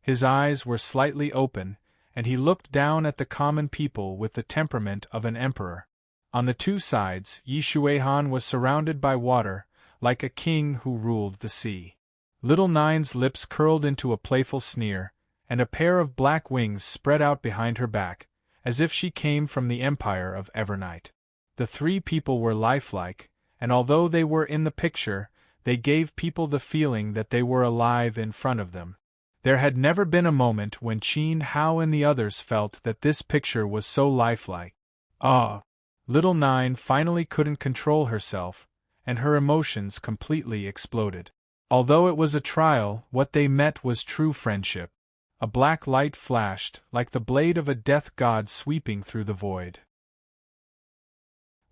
S1: His eyes were slightly open, and he looked down at the common people with the temperament of an emperor. On the 2 sides, Yi Shuihan was surrounded by water, like a king who ruled the sea. Little Nine's lips curled into a playful sneer, and a pair of black wings spread out behind her back, as if she came from the empire of Evernight. The 3 people were lifelike, and although they were in the picture, they gave people the feeling that they were alive in front of them. There had never been a moment when Qin Hao and the others felt that this picture was so lifelike. Ah! Little Nine finally couldn't control herself, and her emotions completely exploded. Although it was a trial, what they met was true friendship. A black light flashed, like the blade of a death god sweeping through the void.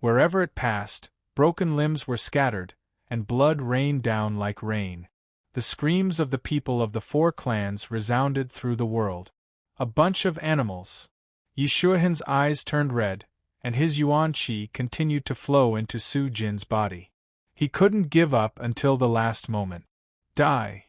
S1: Wherever it passed, broken limbs were scattered, and blood rained down like rain. The screams of the people of the 4 clans resounded through the world. A bunch of animals. Yi Shuihan's eyes turned red, and his Yuan Qi continued to flow into Su Jin's body. He couldn't give up until the last moment. Die!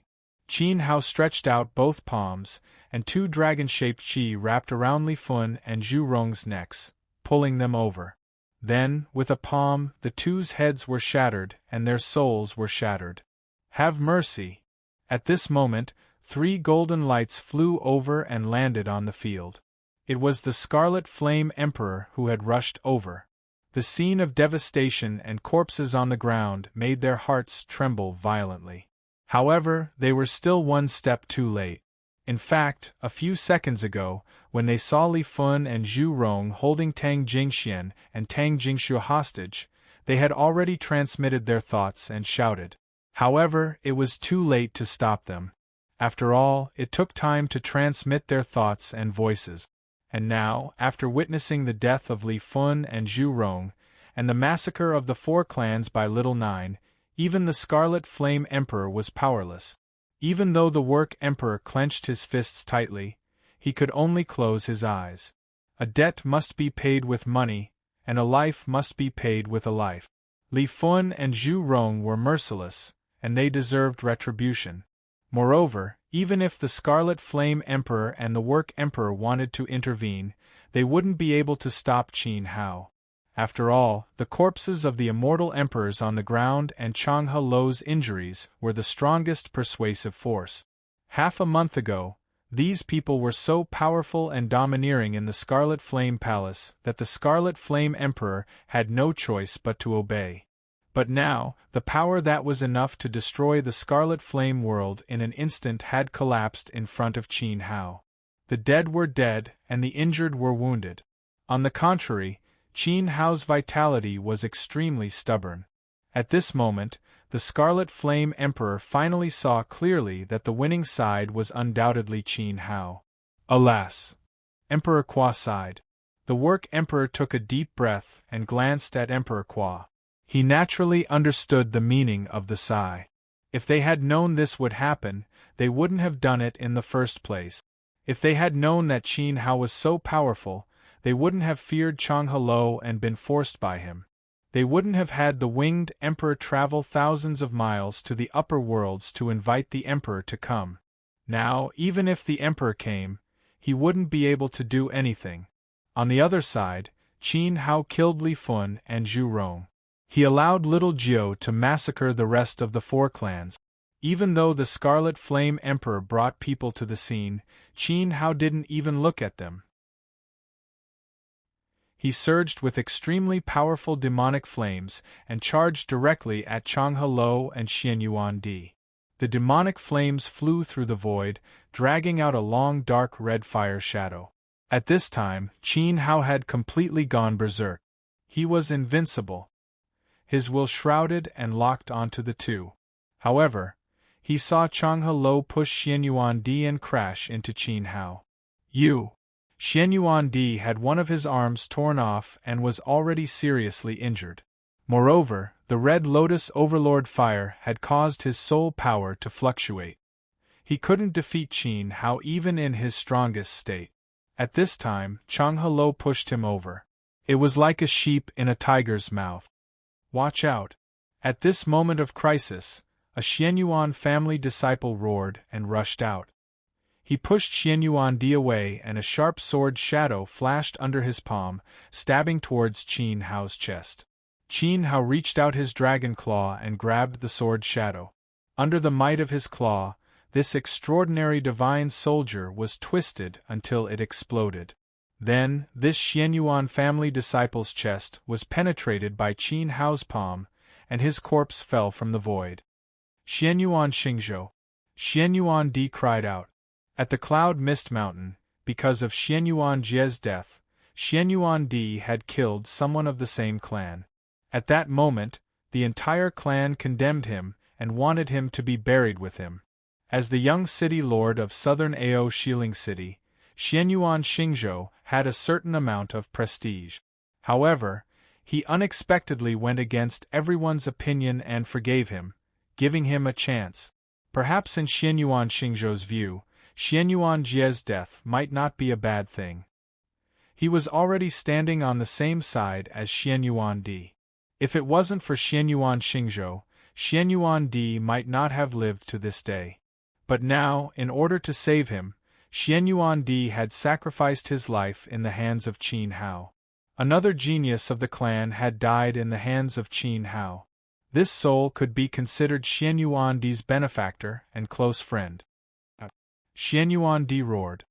S1: Qin Hao stretched out both palms, and 2 dragon-shaped Qi wrapped around Li Fun and Zhu Rong's necks, pulling them over. Then, with a palm, the 2's heads were shattered and their souls were shattered. Have mercy! At this moment, 3 golden lights flew over and landed on the field. It was the Scarlet Flame Emperor who had rushed over. The scene of devastation and corpses on the ground made their hearts tremble violently. However, they were still 1 step too late. In fact, a few seconds ago, when they saw Li Fun and Zhu Rong holding Tang Jingxian and Tang Jingxue hostage, they had already transmitted their thoughts and shouted. However, it was too late to stop them. After all, it took time to transmit their thoughts and voices. And now, after witnessing the death of Li Fun and Zhu Rong, and the massacre of the 4 clans by Little Nine, even the Scarlet Flame Emperor was powerless. Even though the Work Emperor clenched his fists tightly, he could only close his eyes. A debt must be paid with money, and a life must be paid with a life. Li Fun and Zhu Rong were merciless, and they deserved retribution. Moreover, even if the Scarlet Flame Emperor and the Work Emperor wanted to intervene, they wouldn't be able to stop Qin Hao. After all, the corpses of the immortal emperors on the ground and Changhe Lo's injuries were the strongest persuasive force. Half a month ago, these people were so powerful and domineering in the Scarlet Flame Palace that the Scarlet Flame Emperor had no choice but to obey. But now, the power that was enough to destroy the Scarlet Flame world in an instant had collapsed in front of Qin Hao. The dead were dead, and the injured were wounded. On the contrary, Qin Hao's vitality was extremely stubborn. At this moment, the Scarlet Flame Emperor finally saw clearly that the winning side was undoubtedly Qin Hao. Alas! Emperor Kwa sighed. The Work Emperor took a deep breath and glanced at Emperor Kwa. He naturally understood the meaning of the sigh. If they had known this would happen, they wouldn't have done it in the first place. If they had known that Qin Hao was so powerful, they wouldn't have feared Chang Hello and been forced by him. They wouldn't have had the winged emperor travel thousands of miles to the upper worlds to invite the emperor to come. Now, even if the emperor came, he wouldn't be able to do anything. On the other side, Qin Hao killed Li Fun and Zhu Rong. He allowed Little Jiu to massacre the rest of the 4 clans. Even though the Scarlet Flame Emperor brought people to the scene, Qin Hao didn't even look at them. He surged with extremely powerful demonic flames and charged directly at Chang Hello and Xian Yuan Di. The demonic flames flew through the void, dragging out a long dark red fire shadow. At this time, Qin Hao had completely gone berserk. He was invincible. His will shrouded and locked onto the two. However, he saw Chang Hello push Xian Yuan Di and crash into Qin Hao. Xian Yuan Di had one of his arms torn off and was already seriously injured. Moreover, the Red Lotus Overlord fire had caused his soul power to fluctuate. He couldn't defeat Qin Hao even in his strongest state. At this time, Chang Hello pushed him over. It was like a sheep in a tiger's mouth. Watch out! At this moment of crisis, a Xianyuan family disciple roared and rushed out. He pushed Xianyuan Di away and a sharp sword shadow flashed under his palm, stabbing towards Qin Hao's chest. Qin Hao reached out his dragon claw and grabbed the sword shadow. Under the might of his claw, this extraordinary divine soldier was twisted until it exploded. Then, this Xianyuan family disciple's chest was penetrated by Qin Hao's palm, and his corpse fell from the void. Xianyuan Xingzhou. Xianyuan Di cried out. At the Cloud Mist Mountain, because of Xianyuan Jie's death, Xianyuan Di had killed someone of the same clan. At that moment, the entire clan condemned him and wanted him to be buried with him. As the young city lord of southern Ao Shiling City, Xianyuan Xingzhou had a certain amount of prestige. However, he unexpectedly went against everyone's opinion and forgave him, giving him a chance. Perhaps in Xianyuan Xingzhou's view, Xianyuan Jie's death might not be a bad thing. He was already standing on the same side as Xianyuan Di. If it wasn't for Xianyuan Xingzhou, Xianyuan Di might not have lived to this day. But now, in order to save him, Xianyuan Di had sacrificed his life in the hands of Qin Hao. Another genius of the clan had died in the hands of Qin Hao. This soul could be considered Xianyuan Di's benefactor and close friend. Xianyuan Di roared.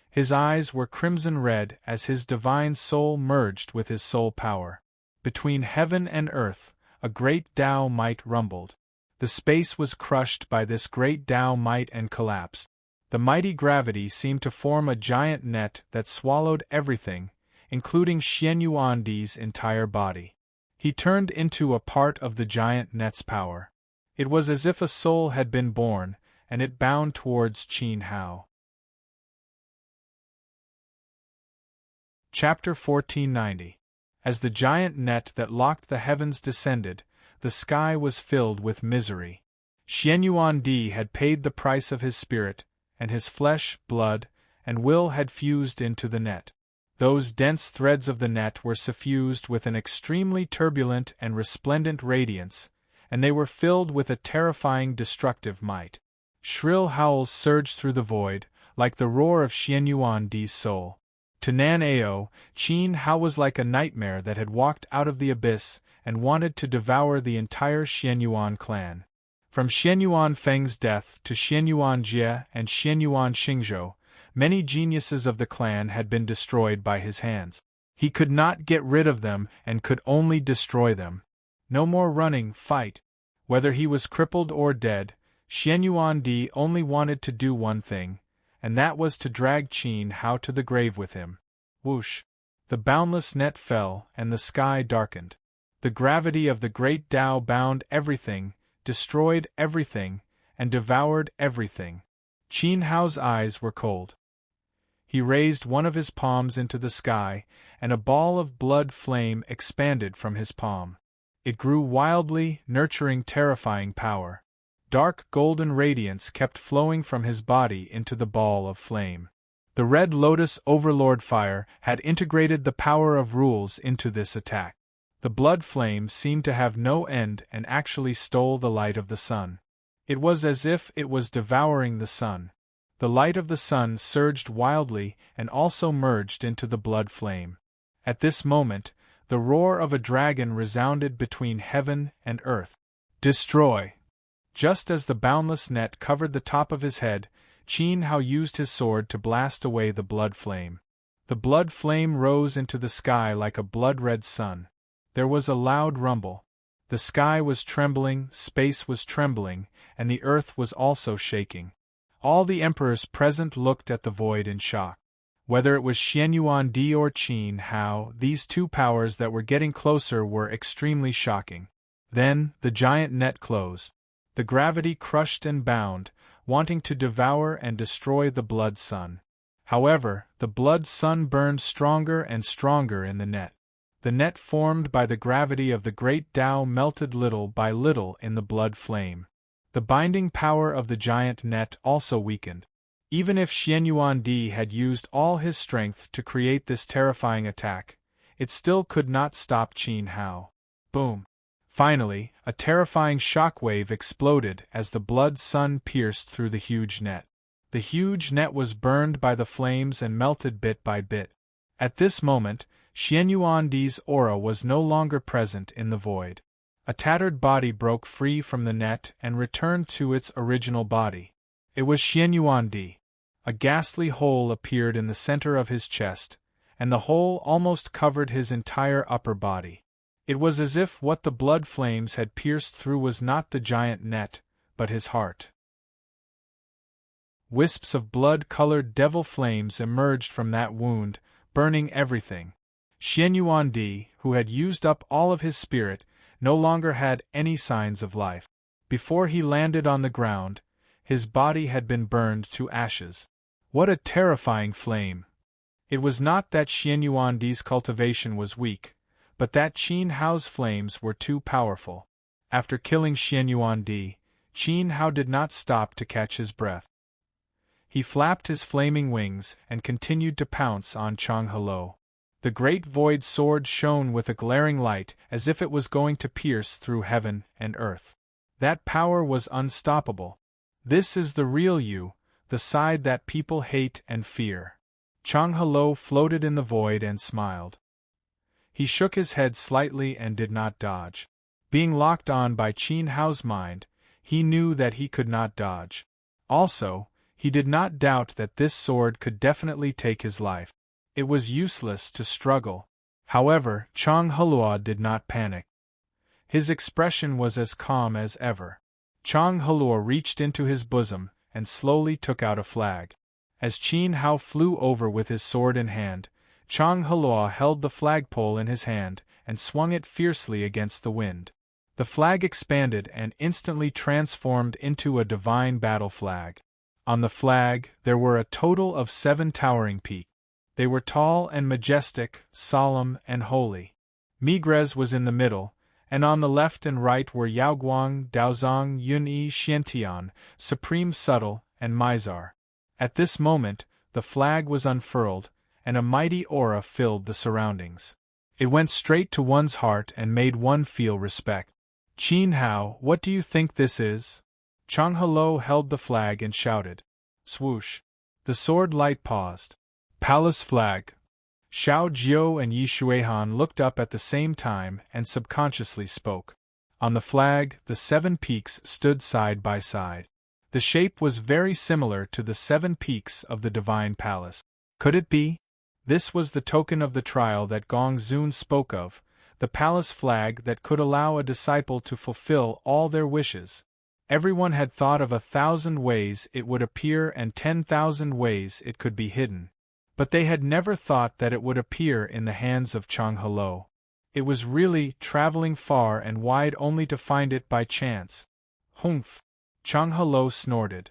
S1: His eyes were crimson red as his divine soul merged with his soul power. Between heaven and earth, a great Tao might rumbled. The space was crushed by this great Tao might and collapsed. The mighty gravity seemed to form a giant net that swallowed everything, including Xianyuan Di's entire body. He turned into a part of the giant net's power. It was as if a soul had been born, and it bound towards Qin Hao. Chapter 1490. As the giant net that locked the heavens descended, the sky was filled with misery. Xianyuan Di had paid the price of his spirit, and his flesh, blood, and will had fused into the net. Those dense threads of the net were suffused with an extremely turbulent and resplendent radiance, and they were filled with a terrifying destructive might. Shrill howls surged through the void, like the roar of Xianyuan Di's soul. To Nan Ao, Qin Hao was like a nightmare that had walked out of the abyss and wanted to devour the entire Xianyuan clan. From Xianyuan Feng's death to Xianyuan Jie and Xianyuan Xingzhou, many geniuses of the clan had been destroyed by his hands. He could not get rid of them and could only destroy them. No more running, fight. Whether he was crippled or dead, Xianyuan only wanted to do one thing, and that was to drag Qin Hao to the grave with him. Whoosh! The boundless net fell, and the sky darkened. The gravity of the great Tao bound everything, destroyed everything, and devoured everything. Qin Hao's eyes were cold. He raised one of his palms into the sky, and a ball of blood flame expanded from his palm. It grew wildly, nurturing terrifying power. Dark golden radiance kept flowing from his body into the ball of flame. The Red Lotus Overlord Fire had integrated the power of rules into this attack. The blood flame seemed to have no end and actually stole the light of the sun. It was as if it was devouring the sun. The light of the sun surged wildly and also merged into the blood flame. At this moment, the roar of a dragon resounded between heaven and earth. Destroy! Just as the boundless net covered the top of his head, Qin Hao used his sword to blast away the blood flame. The blood flame rose into the sky like a blood-red sun. There was a loud rumble. The sky was trembling, space was trembling, and the earth was also shaking. All the emperors present looked at the void in shock. Whether it was Xianyuan or Qin Hao, these two powers that were getting closer were extremely shocking. Then, the giant net closed. The gravity crushed and bound, wanting to devour and destroy the blood sun. However, the blood sun burned stronger and stronger in the net. The net formed by the gravity of the great Tao melted little by little in the blood flame. The binding power of the giant net also weakened. Even if Xianyuan had used all his strength to create this terrifying attack, it still could not stop Qin Hao. Boom! Finally, a terrifying shockwave exploded as the blood sun pierced through the huge net. The huge net was burned by the flames and melted bit by bit. At this moment, Xianyuan's aura was no longer present in the void. A tattered body broke free from the net and returned to its original body. It was Xianyuan. A ghastly hole appeared in the center of his chest, and the hole almost covered his entire upper body. It was as if what the blood flames had pierced through was not the giant net, but his heart. Wisps of blood-colored devil flames emerged from that wound, burning everything. Xianyuan, who had used up all of his spirit, no longer had any signs of life. Before he landed on the ground, his body had been burned to ashes. What a terrifying flame! It was not that Xianyuan's cultivation was weak, but that Qin Hao's flames were too powerful. After killing Xianyuan, Qin Hao did not stop to catch his breath. He flapped his flaming wings and continued to pounce on Changhalo. The great void sword shone with a glaring light as if it was going to pierce through heaven and earth. That power was unstoppable. This is the real you, the side that people hate and fear. Changhalo floated in the void and smiled. He shook his head slightly and did not dodge. Being locked on by Qin Hao's mind, he knew that he could not dodge. Also, he did not doubt that this sword could definitely take his life. It was useless to struggle. However, Changhalo did not panic. His expression was as calm as ever. Changhalo reached into his bosom and slowly took out a flag. As Qin Hao flew over with his sword in hand, Changhalo held the flagpole in his hand and swung it fiercely against the wind. The flag expanded and instantly transformed into a divine battle flag. On the flag, there were a total of 7 towering peaks. They were tall and majestic, solemn and holy. Migres was in the middle, and on the left and right were Yaoguang, Daozong, Yunyi, Xiantian, Supreme Subtle, and Mizar. At this moment, the flag was unfurled, and a mighty aura filled the surroundings. It went straight to one's heart and made one feel respect. Qin Hao, what do you think this is? Changhalo held the flag and shouted. Swoosh! The sword light paused. Palace flag. Xiao Jiao and Yi Shuihan looked up at the same time and subconsciously spoke. On the flag, the 7 peaks stood side by side. The shape was very similar to the 7 peaks of the Divine Palace. Could it be? This was the token of the trial that Gong Xun spoke of, the palace flag that could allow a disciple to fulfill all their wishes. Everyone had thought of 1,000 ways it would appear and 10,000 ways it could be hidden. But they had never thought that it would appear in the hands of Chang-Helo. It was really traveling far and wide only to find it by chance. Humph! Chang-Helo snorted.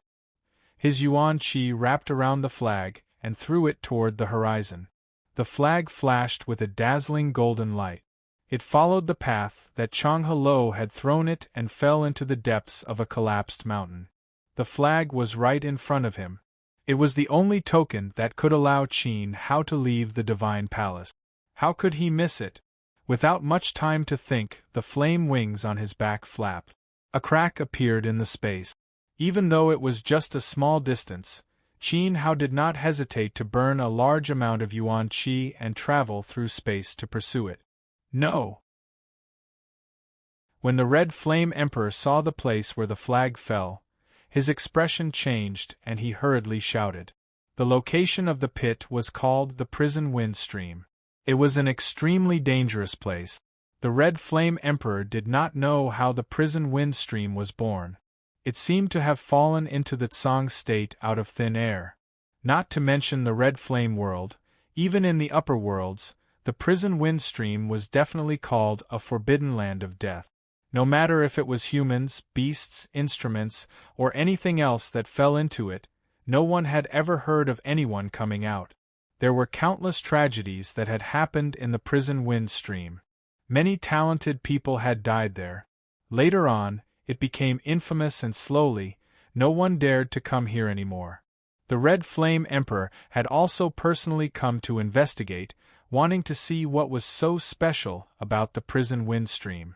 S1: His yuan qi wrapped around the flag and threw it toward the horizon. The flag flashed with a dazzling golden light. It followed the path that Chang-Helo had thrown it and fell into the depths of a collapsed mountain. The flag was right in front of him. It was the only token that could allow Qin Hao to leave the divine palace. How could he miss it? Without much time to think, the flame wings on his back flapped. A crack appeared in the space. Even though it was just a small distance, Qin Hao did not hesitate to burn a large amount of yuan qi and travel through space to pursue it. No! When the Red Flame Emperor saw the place where the flag fell, his expression changed and he hurriedly shouted. The location of the pit was called the Prison Wind Stream. It was an extremely dangerous place. The Red Flame Emperor did not know how the Prison Wind Stream was born. It seemed to have fallen into the Tsang state out of thin air. Not to mention the Red Flame world, even in the upper worlds, the Prison Wind Stream was definitely called a forbidden land of death. No matter if it was humans, beasts, instruments, or anything else that fell into it, no one had ever heard of anyone coming out. There were countless tragedies that had happened in the Prison Wind Stream. Many talented people had died there. Later on, it became infamous and slowly, no one dared to come here anymore. The Red Flame Emperor had also personally come to investigate, wanting to see what was so special about the Prison Wind Stream.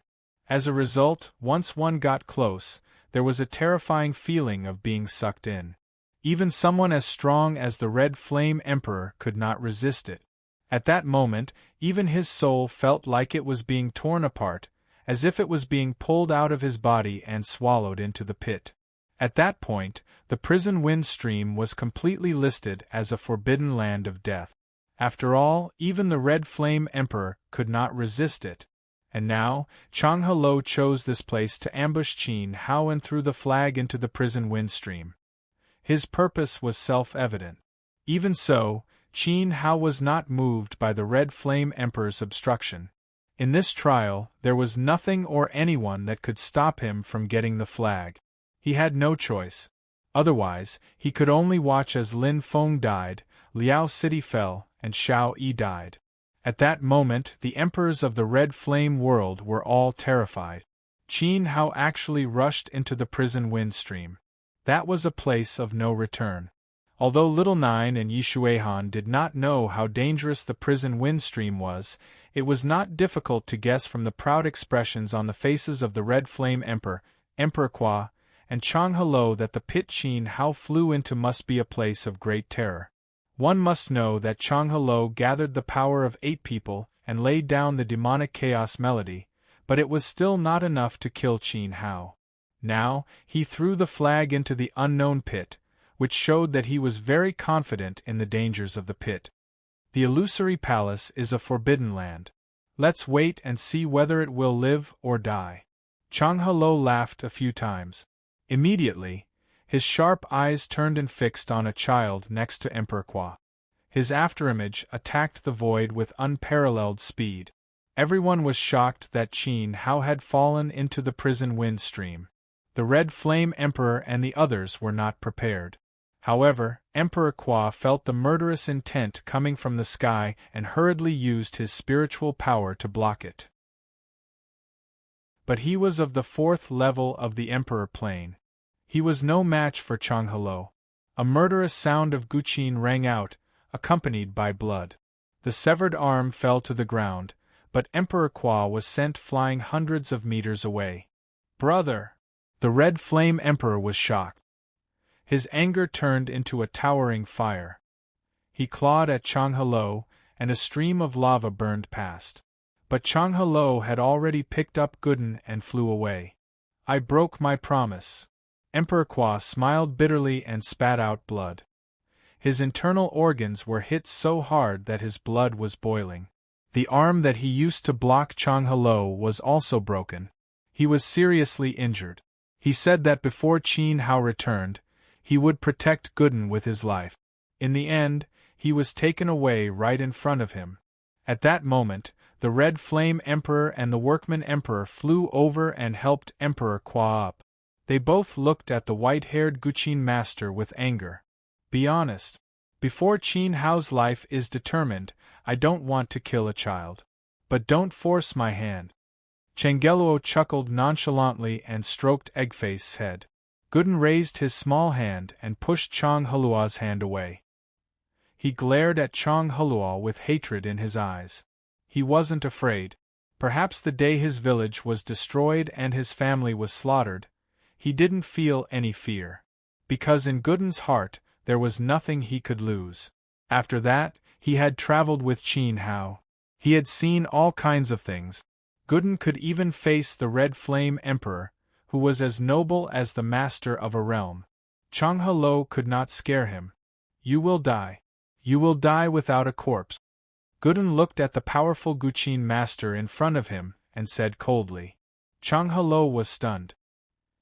S1: As a result, once one got close, there was a terrifying feeling of being sucked in. Even someone as strong as the Red Flame Emperor could not resist it. At that moment, even his soul felt like it was being torn apart, as if it was being pulled out of his body and swallowed into the pit. At that point, the Prison Wind Stream was completely listed as a forbidden land of death. After all, even the Red Flame Emperor could not resist it. And now, Chang-Helo chose this place to ambush Qin Hao and threw the flag into the Prison Wind Stream. His purpose was self-evident. Even so, Qin Hao was not moved by the Red Flame Emperor's obstruction. In this trial, there was nothing or anyone that could stop him from getting the flag. He had no choice. Otherwise, he could only watch as Lin Feng died, Liao City fell, and Xiao Yi died. At that moment, the emperors of the Red Flame world were all terrified. Qin Hao actually rushed into the Prison Wind Stream. That was a place of no return. Although Little Nine and Yi Xuehan did not know how dangerous the Prison Wind Stream was, it was not difficult to guess from the proud expressions on the faces of the Red Flame Emperor, Emperor Kwa, and Chang-Helo that the pit Qin Hao flew into must be a place of great terror. One must know that Chang-Helo gathered the power of 8 people and laid down the demonic chaos melody, but it was still not enough to kill Qin Hao. Now, he threw the flag into the unknown pit, which showed that he was very confident in the dangers of the pit. The illusory palace is a forbidden land. Let's wait and see whether it will live or die. Chang-Helo laughed a few times. Immediately, his sharp eyes turned and fixed on a child next to Emperor Kwa. His afterimage attacked the void with unparalleled speed. Everyone was shocked that Qin Hao had fallen into the Prison Wind Stream. The Red Flame Emperor and the others were not prepared. However, Emperor Kwa felt the murderous intent coming from the sky and hurriedly used his spiritual power to block it. But he was of the 4th level of the Emperor plane. He was no match for Chang-Helo. A murderous sound of guqin rang out, accompanied by blood. The severed arm fell to the ground, but Emperor Kwa was sent flying hundreds of meters away. Brother! The Red Flame Emperor was shocked. His anger turned into a towering fire. He clawed at Chang-Helo, and a stream of lava burned past. But Chang-Helo had already picked up Guden and flew away. I broke my promise. Emperor Kwa smiled bitterly and spat out blood. His internal organs were hit so hard that his blood was boiling. The arm that he used to block Chang Hello was also broken. He was seriously injured. He said that before Qin Hao returned, he would protect Gooden with his life. In the end, he was taken away right in front of him. At that moment, the Red Flame Emperor and the Workman Emperor flew over and helped Emperor Qua up. They both looked at the white-haired Guqin master with anger. Be honest. Before Qin Hao's life is determined, I don't want to kill a child. But don't force my hand. Changgeluo chuckled nonchalantly and stroked Eggface's head. Gooden raised his small hand and pushed Chang Helua's hand away. He glared at Chang Helua with hatred in his eyes. He wasn't afraid. Perhaps the day his village was destroyed and his family was slaughtered, he didn't feel any fear. Because in Gooden's heart, there was nothing he could lose. After that, he had traveled with Qin Hao. He had seen all kinds of things. Gooden could even face the Red Flame Emperor, who was as noble as the master of a realm. Chang Helou could not scare him. You will die. You will die without a corpse. Gooden looked at the powerful Guqin master in front of him, and said coldly. Chang Helou was stunned.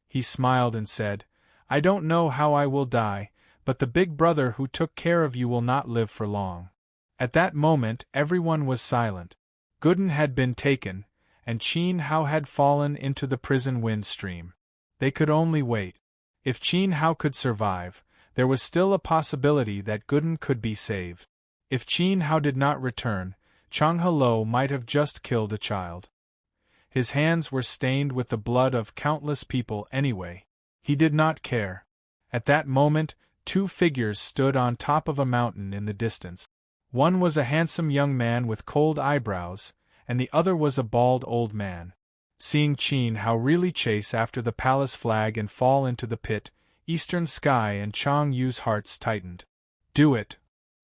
S1: He smiled and said, I don't know how I will die, but the big brother who took care of you will not live for long. At that moment everyone was silent. Gooden had been taken, and Qin Hao had fallen into the prison wind stream. They could only wait. If Qin Hao could survive, there was still a possibility that Gooden could be saved. If Qin Hao did not return, Chang Helou might have just killed a child. His hands were stained with the blood of countless people anyway. He did not care. At that moment, two figures stood on top of a mountain in the distance. One was a handsome young man with cold eyebrows, and the other was a bald old man. Seeing Qin Hao really chase after the palace flag and fall into the pit, Eastern Sky and Chang Yu's hearts tightened. Do it.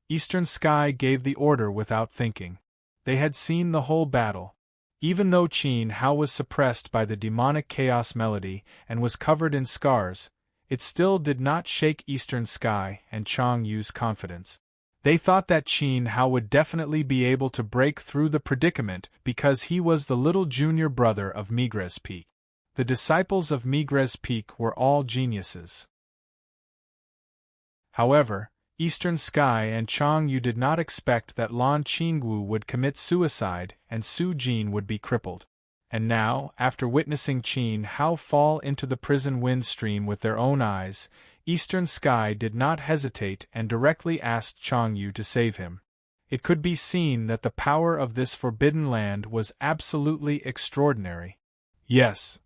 S1: Eastern Sky gave the order without thinking. They had seen the whole battle. Even though Qin Hao was suppressed by the demonic chaos melody and was covered in scars, it still did not shake Eastern Sky and Chang Yu's confidence. They thought that Qin Hao would definitely be able to break through the predicament because he was the little junior brother of Migres Peak. The disciples of Migres Peak were all geniuses. However, Eastern Sky and Chang Yu did not expect that Lan Qingwu would commit suicide and Su Jin would be crippled. And now, after witnessing Qin Hao fall into the prison wind stream with their own eyes, Eastern Sky did not hesitate and directly asked Chang Yu to save him. It could be seen that the power of this forbidden land was absolutely extraordinary. Yes.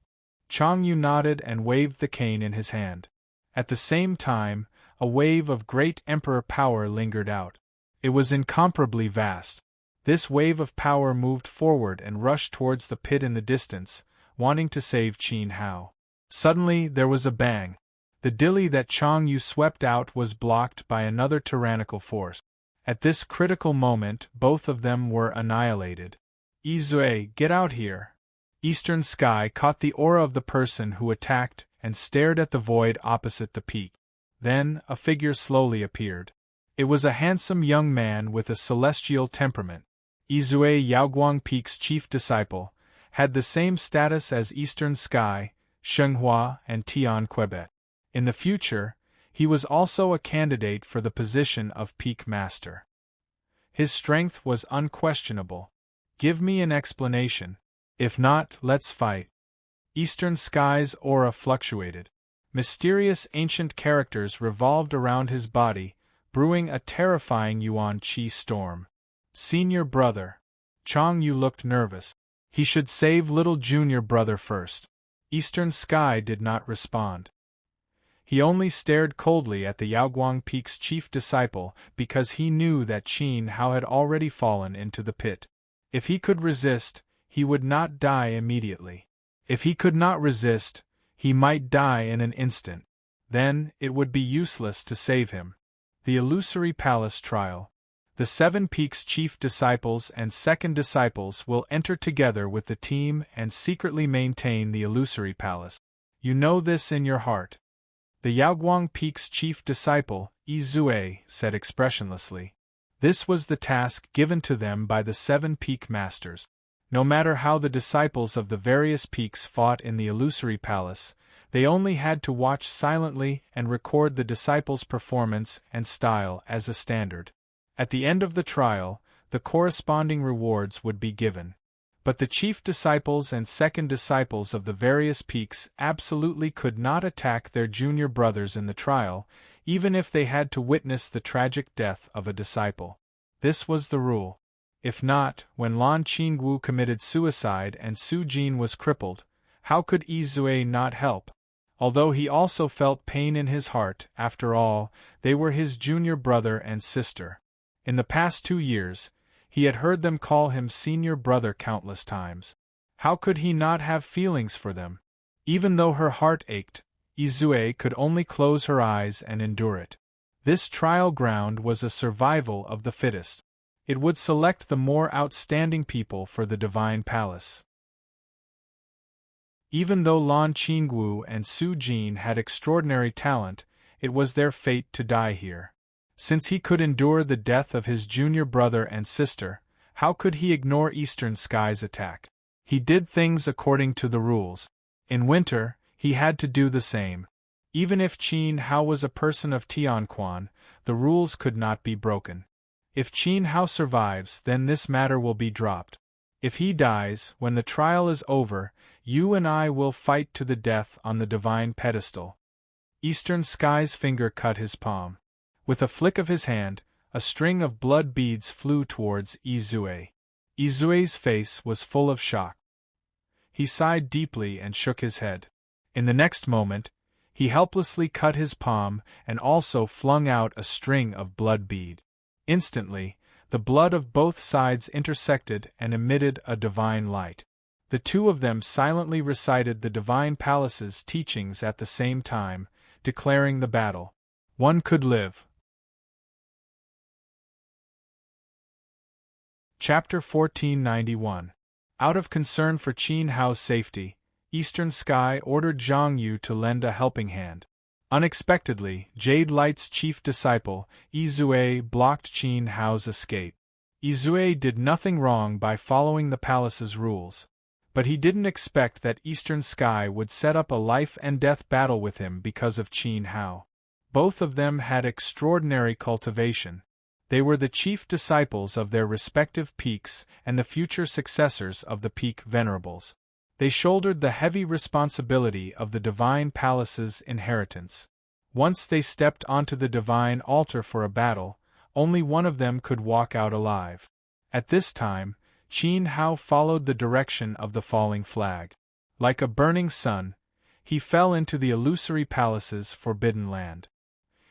S1: Chang Yu nodded and waved the cane in his hand. At the same time, a wave of great emperor power lingered out. It was incomparably vast. This wave of power moved forward and rushed towards the pit in the distance, wanting to save Qin Hao. Suddenly there was a bang. The dilly that Chang Yu swept out was blocked by another tyrannical force. At this critical moment both of them were annihilated. Izue, get out here! Eastern Sky caught the aura of the person who attacked and stared at the void opposite the peak. Then, a figure slowly appeared. It was a handsome young man with a celestial temperament. Izue, Yaoguang Peak's chief disciple, had the same status as Eastern Sky, Shenghua, and Tian Quebet. In the future, he was also a candidate for the position of Peak Master. His strength was unquestionable. Give me an explanation. If not, let's fight. Eastern Sky's aura fluctuated. Mysterious ancient characters revolved around his body, brewing a terrifying Yuan Qi storm. Senior brother. Chang Yu looked nervous. He should save little junior brother first. Eastern Sky did not respond. He only stared coldly at the Yaoguang Peak's chief disciple because he knew that Qin Hao had already fallen into the pit. If he could resist, he would not die immediately. If he could not resist, he might die in an instant. Then, it would be useless to save him. The Illusory Palace Trial. The 7 Peaks' chief disciples and second disciples will enter together with the team and secretly maintain the Illusory Palace. You know this in your heart. The Yaoguang Peak's chief disciple, Izue, said expressionlessly. This was the task given to them by the 7 peak masters. No matter how the disciples of the various peaks fought in the illusory palace, they only had to watch silently and record the disciples' performance and style as a standard. At the end of the trial, the corresponding rewards would be given. But the chief disciples and second disciples of the various peaks absolutely could not attack their junior brothers in the trial, even if they had to witness the tragic death of a disciple. This was the rule. If not, when Lan Qingwu committed suicide and Su Jin was crippled, how could Izue not help? Although he also felt pain in his heart, after all, they were his junior brother and sister. In the past 2 years, he had heard them call him senior brother countless times. How could he not have feelings for them? Even though her heart ached, Izue could only close her eyes and endure it. This trial ground was a survival of the fittest. It would select the more outstanding people for the divine palace. Even though Lan Qingwu and Su Jin had extraordinary talent, it was their fate to die here. Since he could endure the death of his junior brother and sister, how could he ignore Eastern Sky's attack? He did things according to the rules. In winter, he had to do the same. Even if Qin Hao was a person of Tianquan, the rules could not be broken. If Qin Hao survives, then this matter will be dropped. If he dies, when the trial is over, you and I will fight to the death on the divine pedestal. Eastern Sky's finger cut his palm. With a flick of his hand, a string of blood beads flew towards Izue. Izue's face was full of shock. He sighed deeply and shook his head. In the next moment, he helplessly cut his palm and also flung out a string of blood bead. Instantly, the blood of both sides intersected and emitted a divine light. The two of them silently recited the divine palace's teachings at the same time, declaring the battle. One could live. Chapter 1491. Out of concern for Qin Hao's safety, Eastern Sky ordered Zhang Yu to lend a helping hand. Unexpectedly, Jade Light's chief disciple, Izue, blocked Qin Hao's escape. Izue did nothing wrong by following the palace's rules. But he didn't expect that Eastern Sky would set up a life-and-death battle with him because of Qin Hao. Both of them had extraordinary cultivation. They were the chief disciples of their respective peaks and the future successors of the peak venerables. They shouldered the heavy responsibility of the divine palace's inheritance. Once they stepped onto the divine altar for a battle, only one of them could walk out alive. At this time, Qin Hao followed the direction of the falling flag. Like a burning sun, he fell into the illusory palace's forbidden land.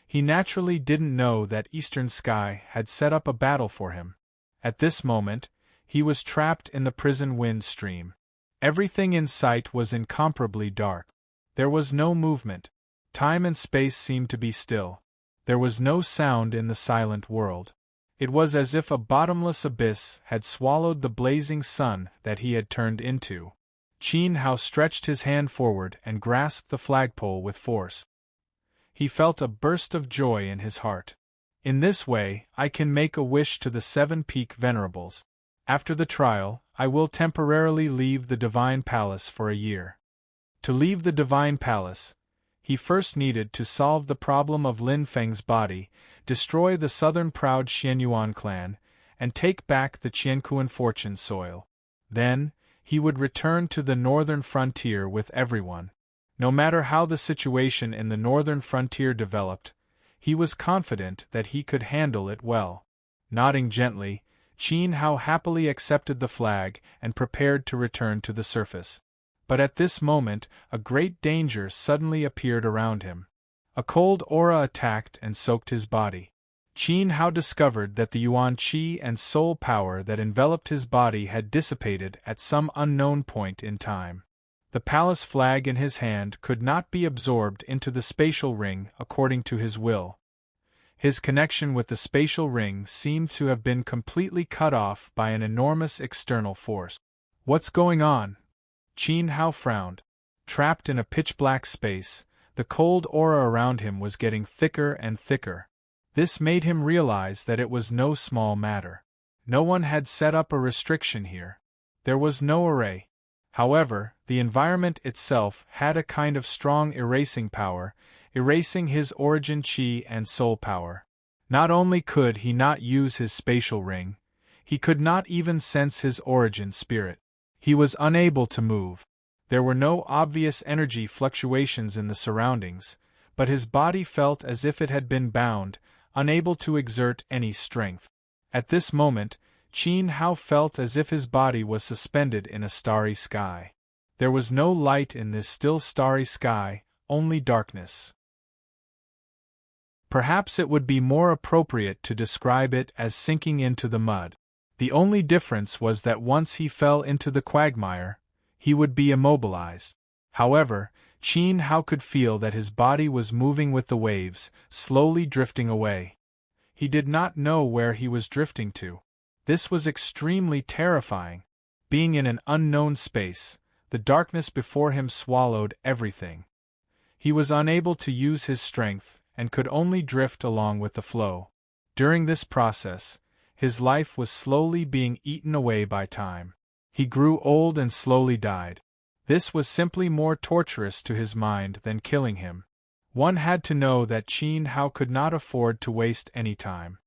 S1: He naturally didn't know that Eastern Sky had set up a battle for him. At this moment, he was trapped in the prison wind stream. Everything in sight was incomparably dark. There was no movement. Time and space seemed to be still. There was no sound in the silent world. It was as if a bottomless abyss had swallowed the blazing sun that he had turned into. Qin Hao stretched his hand forward and grasped the flagpole with force. He felt a burst of joy in his heart. In this way, I can make a wish to the 7 peak venerables. After the trial, I will temporarily leave the divine palace for a year. To leave the divine palace, he first needed to solve the problem of Lin Feng's body, destroy the southern proud Xianyuan clan, and take back the Qianquan fortune soil. Then, he would return to the northern frontier with everyone. No matter how the situation in the northern frontier developed, he was confident that he could handle it well. Nodding gently, Qin Hao happily accepted the flag and prepared to return to the surface. But at this moment, a great danger suddenly appeared around him. A cold aura attacked and soaked his body. Qin Hao discovered that the yuan qi and soul power that enveloped his body had dissipated at some unknown point in time. The palace flag in his hand could not be absorbed into the spatial ring according to his will. His connection with the spatial ring seemed to have been completely cut off by an enormous external force. What's going on? Qin Hao frowned. Trapped in a pitch-black space, the cold aura around him was getting thicker and thicker. This made him realize that it was no small matter. No one had set up a restriction here. There was no array. However, the environment itself had a kind of strong erasing power, erasing his origin chi and soul power. Not only could he not use his spatial ring, he could not even sense his origin spirit. He was unable to move. There were no obvious energy fluctuations in the surroundings, but his body felt as if it had been bound, unable to exert any strength. At this moment, Qin Hao felt as if his body was suspended in a starry sky. There was no light in this still starry sky, only darkness. Perhaps it would be more appropriate to describe it as sinking into the mud. The only difference was that once he fell into the quagmire, he would be immobilized. However, Qin Hao could feel that his body was moving with the waves, slowly drifting away. He did not know where he was drifting to. This was extremely terrifying. Being in an unknown space, the darkness before him swallowed everything. He was unable to use his strength, and could only drift along with the flow. During this process, his life was slowly being eaten away by time. He grew old and slowly died. This was simply more torturous to his mind than killing him. One had to know that Qin Hao could not afford to waste any time.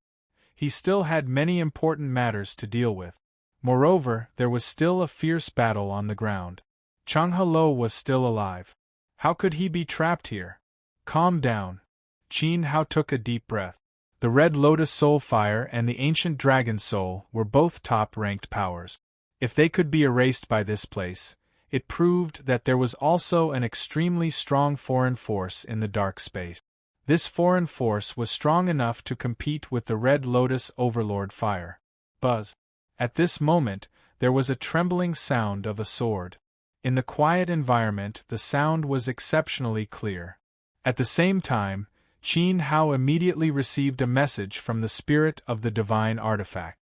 S1: He still had many important matters to deal with. Moreover, there was still a fierce battle on the ground. Chang Helo was still alive. How could he be trapped here? Calm down. Qin Hao took a deep breath. The Red Lotus Soul Fire and the Ancient Dragon Soul were both top-ranked powers. If they could be erased by this place, it proved that there was also an extremely strong foreign force in the dark space. This foreign force was strong enough to compete with the Red Lotus Overlord Fire. Buzz. At this moment, there was a trembling sound of a sword. In the quiet environment, the sound was exceptionally clear. At the same time, Qin Hao immediately received a message from the spirit of the divine artifact.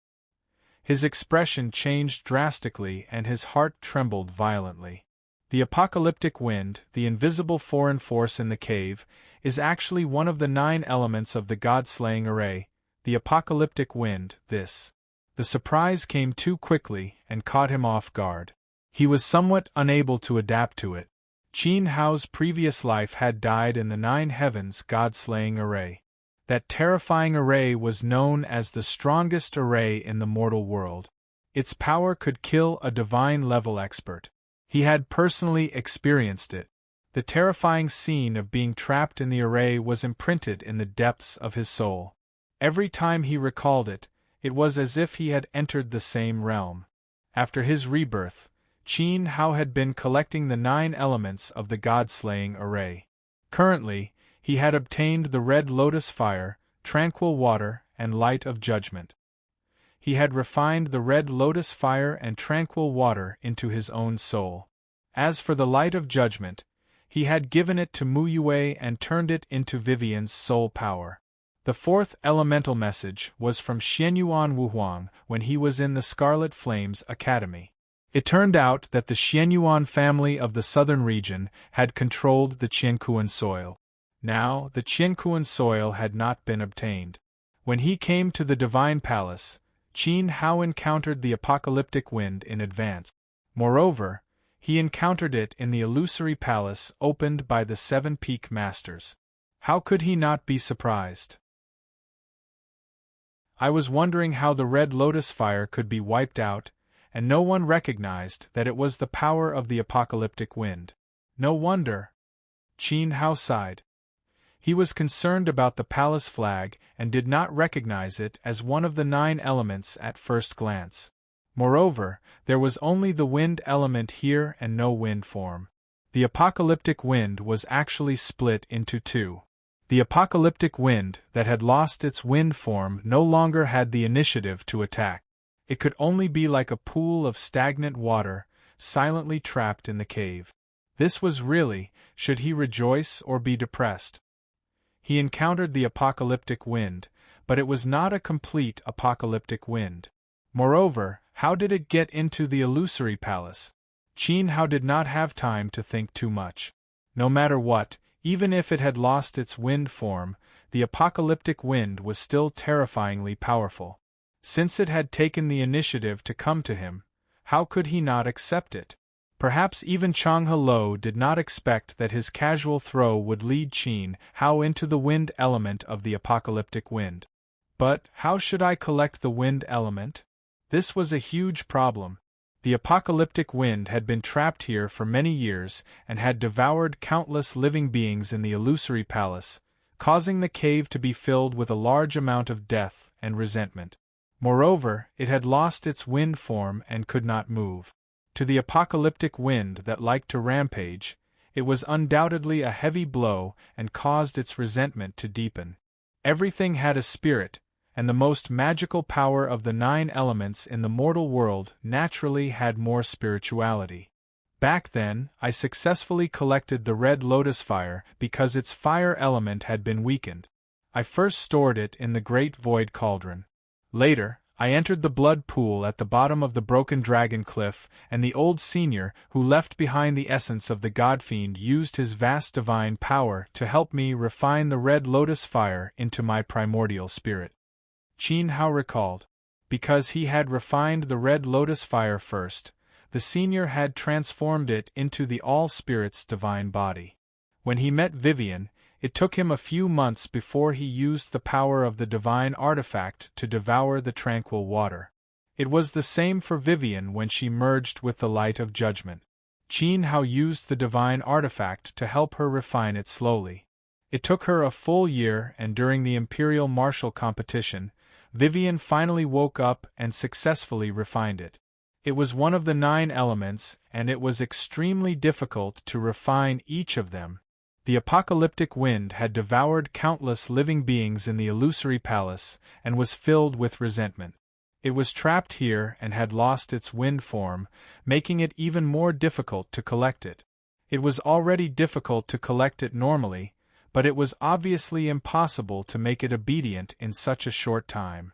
S1: His expression changed drastically and his heart trembled violently. The apocalyptic wind, the invisible foreign force in the cave, is actually one of the 9 elements of the god-slaying array, the apocalyptic wind, this. The surprise came too quickly and caught him off guard. He was somewhat unable to adapt to it. Qin Hao's previous life had died in the 9 heavens god-slaying array. That terrifying array was known as the strongest array in the mortal world. Its power could kill a divine-level expert. He had personally experienced it. The terrifying scene of being trapped in the array was imprinted in the depths of his soul. Every time he recalled it, it was as if he had entered the same realm. After his rebirth, Qin Hao had been collecting the 9 elements of the god-slaying array. Currently, he had obtained the Red Lotus Fire, Tranquil Water, and Light of Judgment. He had refined the Red Lotus Fire and Tranquil Water into his own soul. As for the Light of Judgment, he had given it to Mu Yue and turned it into Vivian's soul power. The 4th elemental message was from Xianyuan Wuhuang when he was in the Scarlet Flames Academy. It turned out that the Xianyuan family of the southern region had controlled the Qiankuan soil. Now, the Qiankuan soil had not been obtained. When he came to the Divine Palace, Qin Hao encountered the apocalyptic wind in advance. Moreover, he encountered it in the illusory palace opened by the 7 Peak Masters. How could he not be surprised? I was wondering how the Red Lotus Fire could be wiped out, and no one recognized that it was the power of the apocalyptic wind. No wonder. Qin Hao sighed. He was concerned about the palace flag and did not recognize it as one of the 9 elements at first glance. Moreover, there was only the wind element here and no wind form. The apocalyptic wind was actually split into 2. The apocalyptic wind that had lost its wind form no longer had the initiative to attack. It could only be like a pool of stagnant water, silently trapped in the cave. This was really, should he rejoice or be depressed? He encountered the apocalyptic wind, but it was not a complete apocalyptic wind. Moreover, how did it get into the illusory palace? Qin Hao did not have time to think too much. No matter what, even if it had lost its wind form, the apocalyptic wind was still terrifyingly powerful. Since it had taken the initiative to come to him, how could he not accept it? Perhaps even Chang He did not expect that his casual throw would lead Qin Hao into the wind element of the apocalyptic wind. But how should I collect the wind element? This was a huge problem. The apocalyptic wind had been trapped here for many years and had devoured countless living beings in the illusory palace, causing the cave to be filled with a large amount of death and resentment. Moreover, it had lost its wind form and could not move. To the apocalyptic wind that liked to rampage, it was undoubtedly a heavy blow and caused its resentment to deepen. Everything had a spirit, and the most magical power of the 9 elements in the mortal world naturally had more spirituality. Back then, I successfully collected the red lotus fire because its fire element had been weakened. I first stored it in the great void cauldron. Later, I entered the blood pool at the bottom of the broken dragon cliff, and the old senior who left behind the essence of the godfiend used his vast divine power to help me refine the red lotus fire into my primordial spirit. Qin Hao recalled. Because he had refined the red lotus fire first, the senior had transformed it into the all-spirit's divine body. When he met Vivian, it took him a few months before he used the power of the divine artifact to devour the tranquil water. It was the same for Vivian when she merged with the light of judgment. Qin Hao used the divine artifact to help her refine it slowly. It took her a full year, and during the Imperial Martial Competition, Vivian finally woke up and successfully refined it. It was one of the 9 elements, and it was extremely difficult to refine each of them. The apocalyptic wind had devoured countless living beings in the illusory palace, and was filled with resentment. It was trapped here and had lost its wind form, making it even more difficult to collect it. It was already difficult to collect it normally, but it was obviously impossible to make it obedient in such a short time.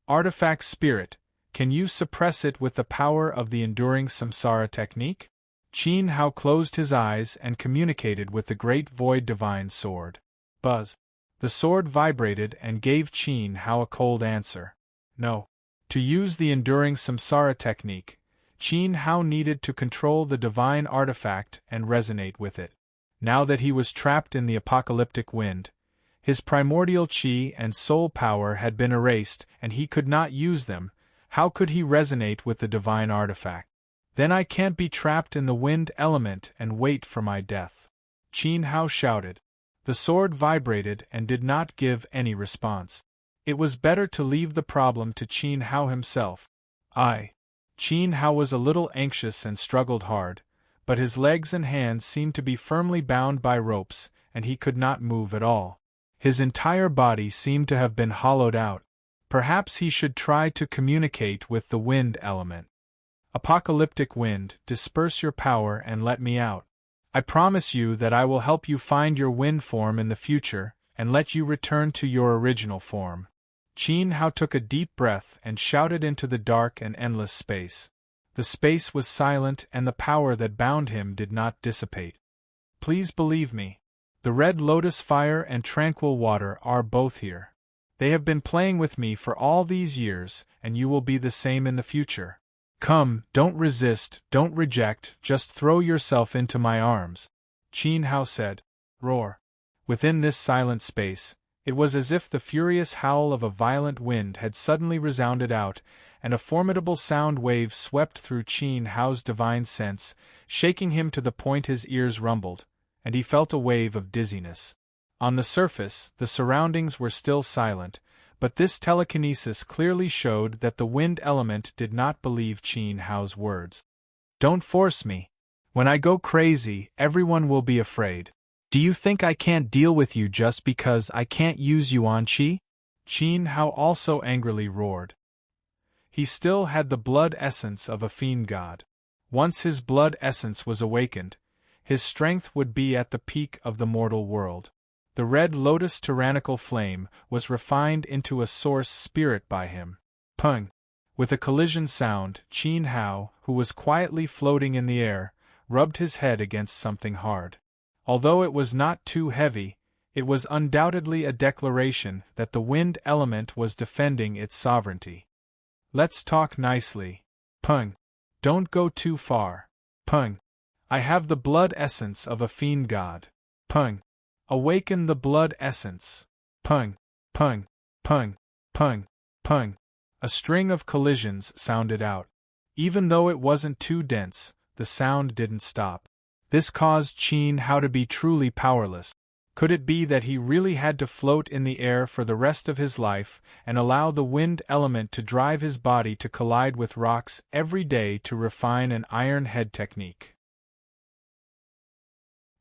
S1: Artifact Spirit, can you suppress it with the power of the enduring samsara technique? Qin Hao closed his eyes and communicated with the great void divine sword. Buzz. The sword vibrated and gave Qin Hao a cold answer. No. To use the enduring samsara technique, Qin Hao needed to control the divine artifact and resonate with it. Now that he was trapped in the apocalyptic wind, his primordial qi and soul power had been erased and he could not use them. How could he resonate with the divine artifact? Then I can't be trapped in the wind element and wait for my death. Qin Hao shouted. The sword vibrated and did not give any response. It was better to leave the problem to Qin Hao himself. Qin Hao was a little anxious and struggled hard, but his legs and hands seemed to be firmly bound by ropes, and he could not move at all. His entire body seemed to have been hollowed out. Perhaps he should try to communicate with the wind element. Apocalyptic wind, disperse your power and let me out. I promise you that I will help you find your wind form in the future, and let you return to your original form. Qin Hao took a deep breath and shouted into the dark and endless space. The space was silent and the power that bound him did not dissipate. Please believe me. The red lotus fire and tranquil water are both here. They have been playing with me for all these years, and you will be the same in the future. Come, don't resist, don't reject, just throw yourself into my arms. Qin Hao said. Roar. Within this silent space, it was as if the furious howl of a violent wind had suddenly resounded out, and a formidable sound wave swept through Qin Hao's divine sense, shaking him to the point his ears rumbled, and he felt a wave of dizziness. On the surface, the surroundings were still silent, but this telekinesis clearly showed that the wind element did not believe Qin Hao's words. Don't force me. When I go crazy, everyone will be afraid. Do you think I can't deal with you just because I can't use you on Qi? Qin Hao also angrily roared. He still had the blood essence of a fiend god. Once his blood essence was awakened, his strength would be at the peak of the mortal world. The red lotus tyrannical flame was refined into a source spirit by him. Pung! With a collision sound, Qin Hao, who was quietly floating in the air, rubbed his head against something hard. Although it was not too heavy, It was undoubtedly a declaration that the wind element was defending its sovereignty. Let's talk nicely. Pung. Don't go too far. Pung. I have the blood essence of a fiend god. Pung. Awaken the blood essence. Pung. Pung. Pung. Pung. Pung. A string of collisions sounded out. Even though it wasn't too dense, the sound didn't stop. This caused Qin Hao to be truly powerless. Could it be that he really had to float in the air for the rest of his life and allow the wind element to drive his body to collide with rocks every day to refine an iron head technique?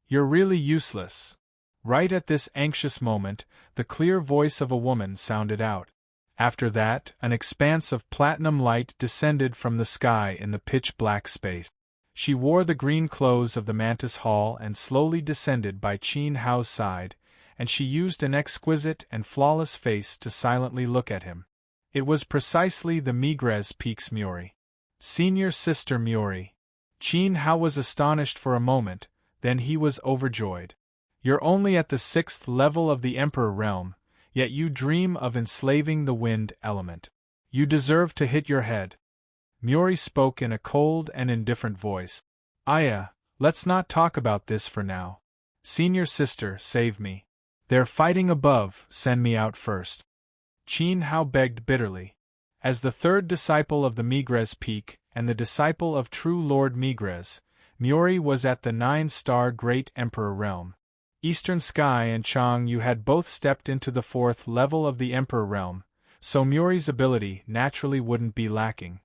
S1: You're really useless. Right at this anxious moment, the clear voice of a woman sounded out. After that, an expanse of platinum light descended from the sky in the pitch-black space. She wore the green clothes of the Mantis Hall and slowly descended by Qin Hao's side, and she used an exquisite and flawless face to silently look at him. It was precisely the Migres Peaks Muri. Senior Sister Muri. Qin Hao was astonished for a moment, then he was overjoyed. You're only at the 6th level of the Emperor realm, yet you dream of enslaving the wind element. You deserve to hit your head. Muri spoke in a cold and indifferent voice. Aya, let's not talk about this for now. Senior sister, save me. They're fighting above, send me out first. Qin Hao begged bitterly. As the third disciple of the Migres Peak and the disciple of true Lord Migres, Muri was at the 9-star Great Emperor realm. Eastern Sky and Chang Yu had both stepped into the 4th level of the Emperor realm, so Muri's ability naturally wouldn't be lacking.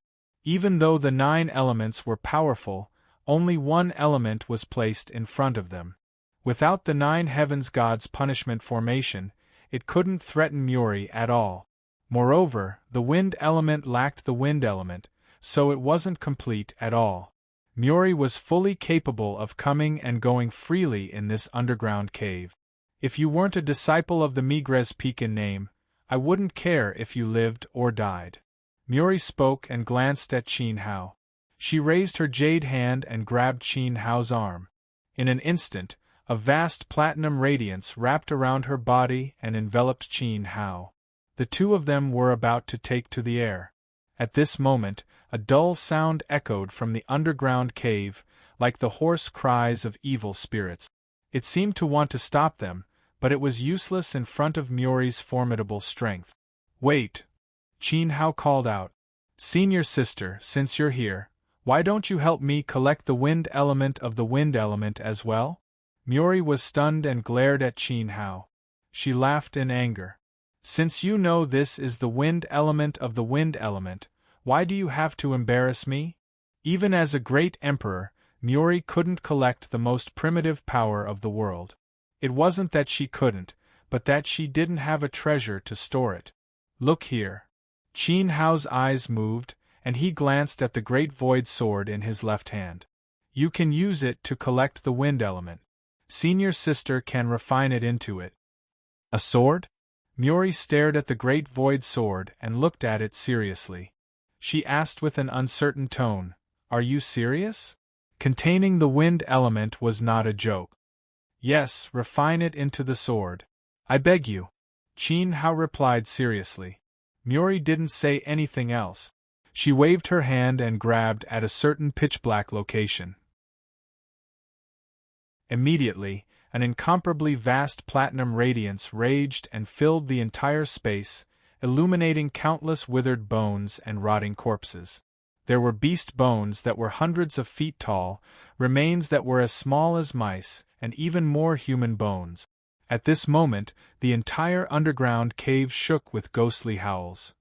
S1: Even though the 9 elements were powerful, only one element was placed in front of them. Without the 9 heavens gods' punishment formation, it couldn't threaten Muri at all. Moreover, the wind element lacked the wind element, so it wasn't complete at all. Muri was fully capable of coming and going freely in this underground cave. If you weren't a disciple of the Migres Peak in name, I wouldn't care if you lived or died. Muri spoke and glanced at Qin Hao. She raised her jade hand and grabbed Qin Hao's arm. In an instant, a vast platinum radiance wrapped around her body and enveloped Qin Hao. The two of them were about to take to the air. At this moment, a dull sound echoed from the underground cave, like the hoarse cries of evil spirits. It seemed to want to stop them, but it was useless in front of Muri's formidable strength. Wait! Qin Hao called out. Senior sister, since you're here, why don't you help me collect the wind element of the wind element as well? Muri was stunned and glared at Qin Hao. She laughed in anger. Since you know this is the wind element of the wind element, why do you have to embarrass me? Even as a great emperor, Muri couldn't collect the most primitive power of the world. It wasn't that she couldn't, but that she didn't have a treasure to store it. Look here. Qin Hao's eyes moved, and he glanced at the great void sword in his left hand. You can use it to collect the wind element. Senior sister can refine it into it. A sword? Muri stared at the great void sword and looked at it seriously. She asked with an uncertain tone, Are you serious? Containing the wind element was not a joke. Yes, refine it into the sword. I beg you. Qin Hao replied seriously. Muri didn't say anything else. She waved her hand and grabbed at a certain pitch-black location. Immediately, an incomparably vast platinum radiance raged and filled the entire space, illuminating countless withered bones and rotting corpses. There were beast bones that were hundreds of feet tall, remains that were as small as mice, and even more human bones. At this moment, the entire underground cave shook with ghostly howls.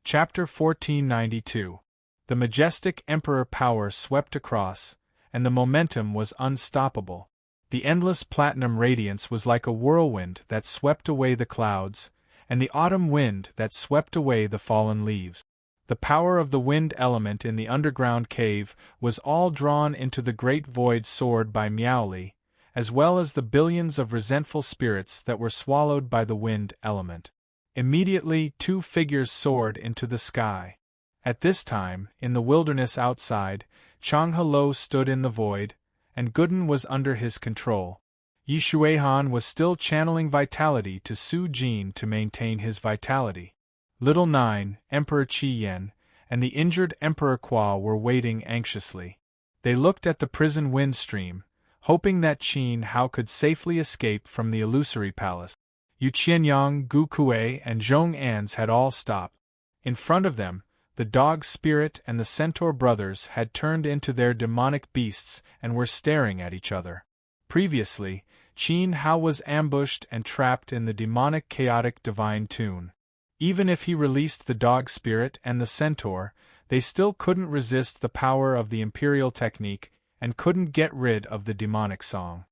S1: Chapter 1492. The majestic emperor power swept across, and the momentum was unstoppable. The endless platinum radiance was like a whirlwind that swept away the clouds, and the autumn wind that swept away the fallen leaves. The power of the wind element in the underground cave was all drawn into the great void sword by Miaoli, as well as the billions of resentful spirits that were swallowed by the wind element. Immediately 2 figures soared into the sky. At this time, in the wilderness outside, Chang Helo stood in the void, and Gooden was under his control. Yi Shuihan was still channeling vitality to Su Jin to maintain his vitality. Little Nine, Emperor Qi Yen, and the injured Emperor Kwa were waiting anxiously. They looked at the prison wind stream, hoping that Qin Hao could safely escape from the illusory palace. Yu Qianyang, Gu Kuei, and Zhong An's had all stopped. In front of them, the dog spirit and the centaur brothers had turned into their demonic beasts and were staring at each other. Previously, Qin Hao was ambushed and trapped in the demonic chaotic divine tune. Even if he released the dog spirit and the centaur, they still couldn't resist the power of the imperial technique and couldn't get rid of the demonic song.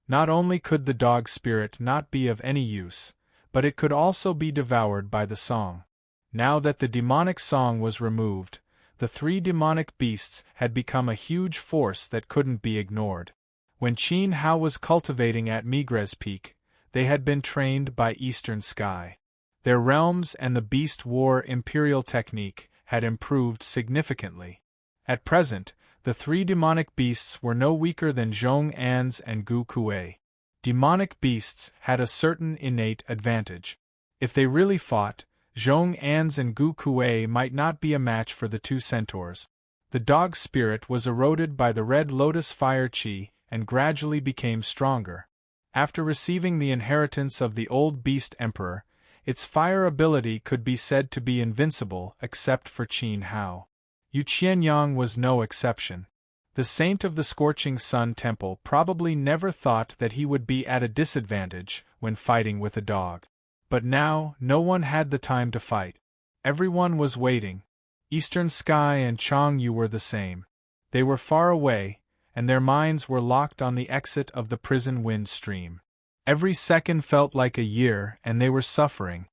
S1: Not only could the dog spirit not be of any use, but it could also be devoured by the song. Now that the demonic song was removed, the three demonic beasts had become a huge force that couldn't be ignored. When Qin Hao was cultivating at Migres Peak, they had been trained by Eastern Sky. Their realms and the beast war imperial technique had improved significantly. At present, the three demonic beasts were no weaker than Zhong An's and Gu Kuei. Demonic beasts had a certain innate advantage. If they really fought, Zhong An's and Gu Kuei might not be a match for the two centaurs. The dog spirit was eroded by the red lotus fire chi and gradually became stronger. After receiving the inheritance of the old beast emperor, its fire ability could be said to be invincible except for Qin Hao. Yu Qianyang was no exception. The saint of the Scorching Sun Temple probably never thought that he would be at a disadvantage when fighting with a dog. But now, no one had the time to fight. Everyone was waiting. Eastern Sky and Chang Yu were the same. They were far away, and their minds were locked on the exit of the prison wind stream. Every second felt like a year, and they were suffering.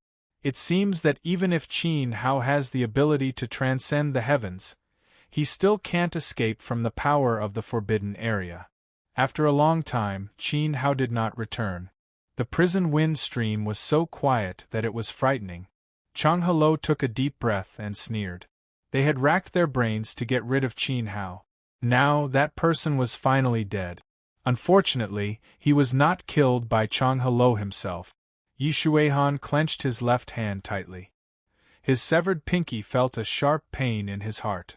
S1: It seems that even if Qin Hao has the ability to transcend the heavens, he still can't escape from the power of the forbidden area. After a long time, Qin Hao did not return. The prison wind stream was so quiet that it was frightening. Chang Helo took a deep breath and sneered. They had racked their brains to get rid of Qin Hao. Now that person was finally dead. Unfortunately, he was not killed by Chang Helo himself. Yi Shuihan clenched his left hand tightly. His severed pinky felt a sharp pain in his heart.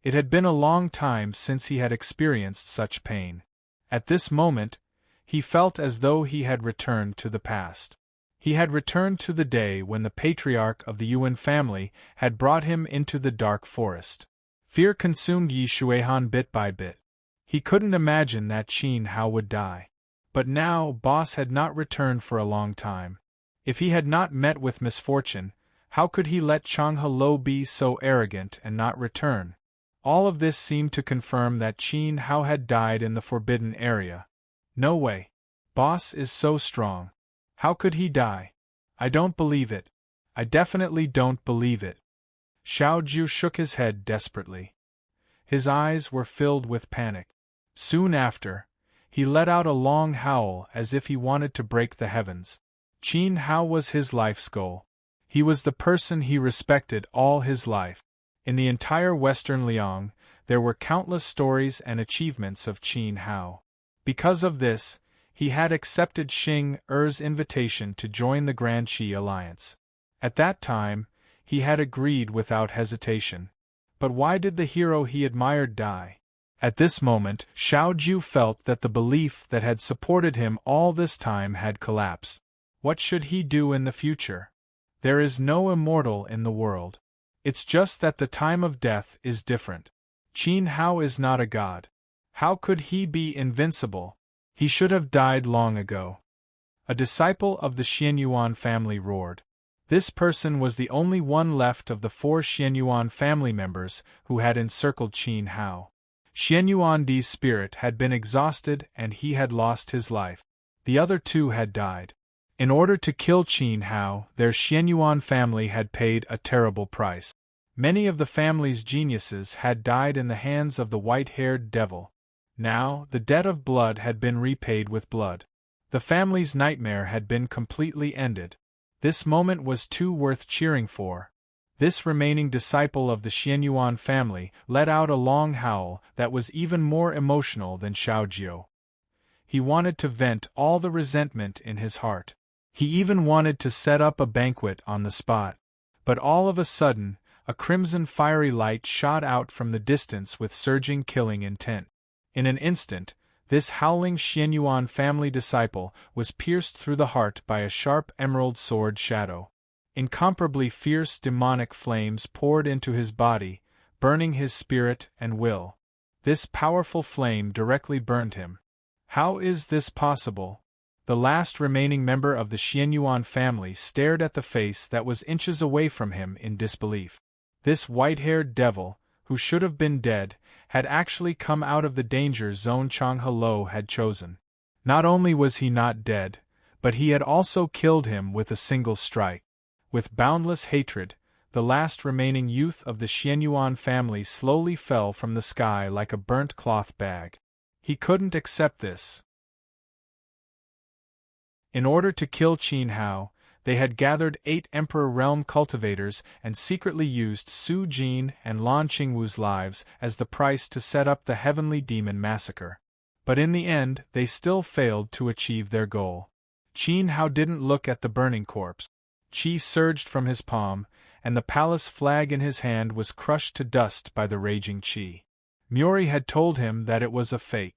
S1: It had been a long time since he had experienced such pain. At this moment, he felt as though he had returned to the past. He had returned to the day when the patriarch of the Yuan family had brought him into the dark forest. Fear consumed Yi Shuihan bit by bit. He couldn't imagine that Qin Hao would die. But now Boss had not returned for a long time. If he had not met with misfortune, how could he let Chang Helo be so arrogant and not return? All of this seemed to confirm that Qin Hao had died in the forbidden area. No way. Boss is so strong. How could he die? I don't believe it. I definitely don't believe it. Xiao Ju shook his head desperately. His eyes were filled with panic. Soon after, he let out a long howl as if he wanted to break the heavens. Qin Hao was his life's goal. He was the person he respected all his life. In the entire Western Liang, there were countless stories and achievements of Qin Hao. Because of this, he had accepted Xing Er's invitation to join the Grand Qi Alliance. At that time, he had agreed without hesitation. But why did the hero he admired die? At this moment, Xiao Ju felt that the belief that had supported him all this time had collapsed. What should he do in the future? There is no immortal in the world. It's just that the time of death is different. Qin Hao is not a god. How could he be invincible? He should have died long ago. A disciple of the Xianyuan family roared. This person was the only one left of the 4 Xianyuan family members who had encircled Qin Hao. Xianyuandi's spirit had been exhausted and he had lost his life. The other 2 had died. In order to kill Qin Hao, their Xianyuan family had paid a terrible price. Many of the family's geniuses had died in the hands of the white-haired devil. Now, the debt of blood had been repaid with blood. The family's nightmare had been completely ended. This moment was too worth cheering for. This remaining disciple of the Xianyuan family let out a long howl that was even more emotional than Xiaojiu. He wanted to vent all the resentment in his heart. He even wanted to set up a banquet on the spot. But all of a sudden, a crimson fiery light shot out from the distance with surging killing intent. In an instant, this howling Xianyuan family disciple was pierced through the heart by a sharp emerald sword shadow. Incomparably fierce demonic flames poured into his body, burning his spirit and will. This powerful flame directly burned him. How is this possible? The last remaining member of the Xianyuan family stared at the face that was inches away from him in disbelief. This white-haired devil, who should have been dead, had actually come out of the danger zone Chang Hello had chosen. Not only was he not dead, but he had also killed him with a single strike. With boundless hatred, the last remaining youth of the Xianyuan family slowly fell from the sky like a burnt cloth bag. He couldn't accept this. In order to kill Qin Hao, they had gathered 8 Emperor Realm cultivators and secretly used Su Jin and Lan Qingwu's lives as the price to set up the Heavenly Demon Massacre. But in the end, they still failed to achieve their goal. Qin Hao didn't look at the burning corpse. Qi surged from his palm, and the palace flag in his hand was crushed to dust by the raging qi. Muri had told him that it was a fake.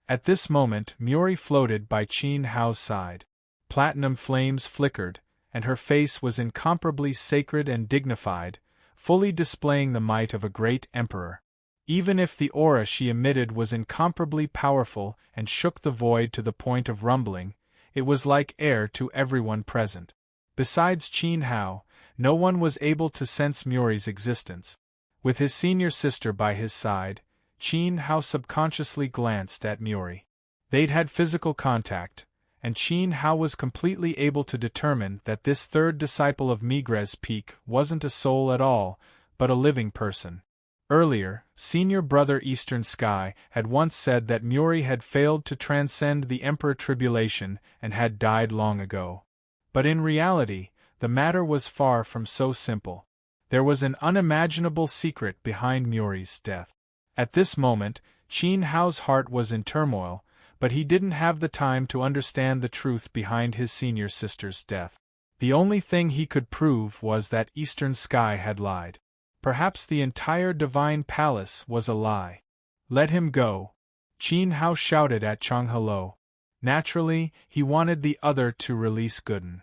S1: At this moment, Muri floated by Qin Hao's side. Platinum flames flickered, and her face was incomparably sacred and dignified, fully displaying the might of a great emperor. Even if the aura she emitted was incomparably powerful and shook the void to the point of rumbling, it was like air to everyone present. Besides Qin Hao, no one was able to sense Muri's existence. With his senior sister by his side, Qin Hao subconsciously glanced at Muri. They'd had physical contact, and Qin Hao was completely able to determine that this third disciple of Migres Peak wasn't a soul at all, but a living person. Earlier, senior brother Eastern Sky had once said that Muri had failed to transcend the Emperor Tribulation and had died long ago. But in reality, the matter was far from so simple. There was an unimaginable secret behind Muri's death. At this moment, Qin Hao's heart was in turmoil, but he didn't have the time to understand the truth behind his senior sister's death. The only thing he could prove was that Eastern Sky had lied. Perhaps the entire Divine Palace was a lie. Let him go. Qin Hao shouted at Chang Hello. Naturally, he wanted the other to release Gooden.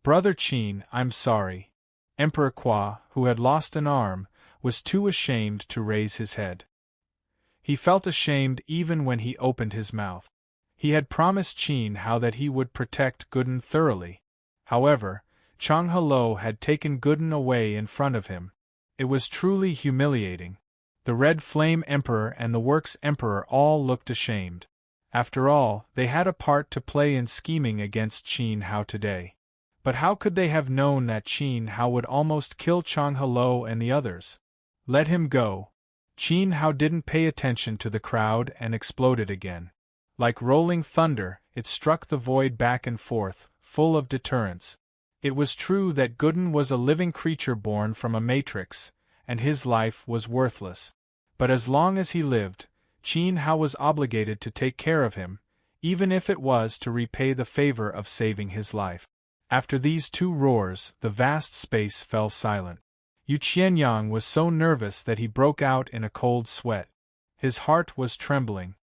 S1: Brother Qin, I'm sorry. Emperor Qua, who had lost an arm, was too ashamed to raise his head. He felt ashamed even when he opened his mouth. He had promised Qin Hao that he would protect Gooden thoroughly. However, Chang Hello had taken Gooden away in front of him. It was truly humiliating. The Red Flame Emperor and the Works Emperor all looked ashamed. After all, they had a part to play in scheming against Qin Hao today. But how could they have known that Qin Hao would almost kill Chang Hello and the others? Let him go. Qin Hao didn't pay attention to the crowd and exploded again. Like rolling thunder, it struck the void back and forth, full of deterrence. It was true that Gooden was a living creature born from a matrix, and his life was worthless. But as long as he lived, Qin Hao was obligated to take care of him, even if it was to repay the favor of saving his life. After these two roars, the vast space fell silent. Yu Qianyang was so nervous that he broke out in a cold sweat. His heart was trembling.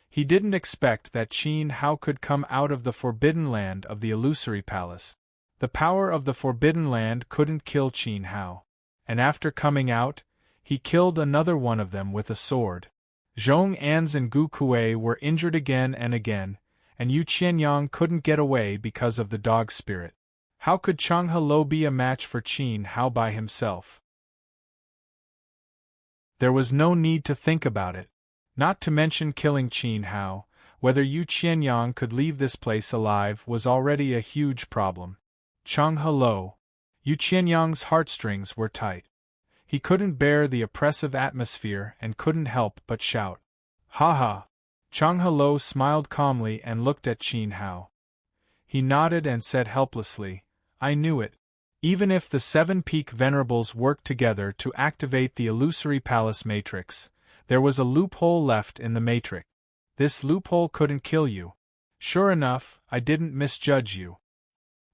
S1: He didn't expect that Qin Hao could come out of the Forbidden Land of the Illusory Palace. The power of the Forbidden Land couldn't kill Qin Hao. And after coming out, he killed another one of them with a sword. Zhong An's and Gu Kuei were injured again and again, and Yu Qianyang couldn't get away because of the dog spirit. How could Chang Hello be a match for Qin Hao by himself? There was no need to think about it. Not to mention killing Qin Hao, whether Yu Qianyang could leave this place alive was already a huge problem. Chang Hello. Yu Qianyang's heartstrings were tight. He couldn't bear the oppressive atmosphere and couldn't help but shout. Ha ha! Chang Hello smiled calmly and looked at Qin Hao. He nodded and said helplessly, I knew it. Even if the 7 peak venerables worked together to activate the illusory palace matrix, there was a loophole left in the matrix. This loophole couldn't kill you. Sure enough, I didn't misjudge you.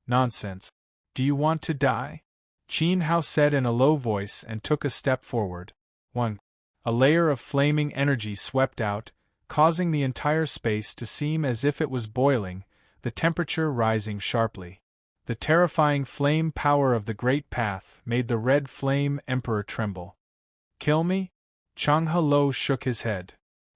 S1: Nonsense. Do you want to die? Qin Hao said in a low voice and took a step forward. 1. A layer of flaming energy swept out, causing the entire space to seem as if it was boiling, the temperature rising sharply. The terrifying flame power of the Great Path made the Red Flame Emperor tremble. Kill me? Chang He shook his head.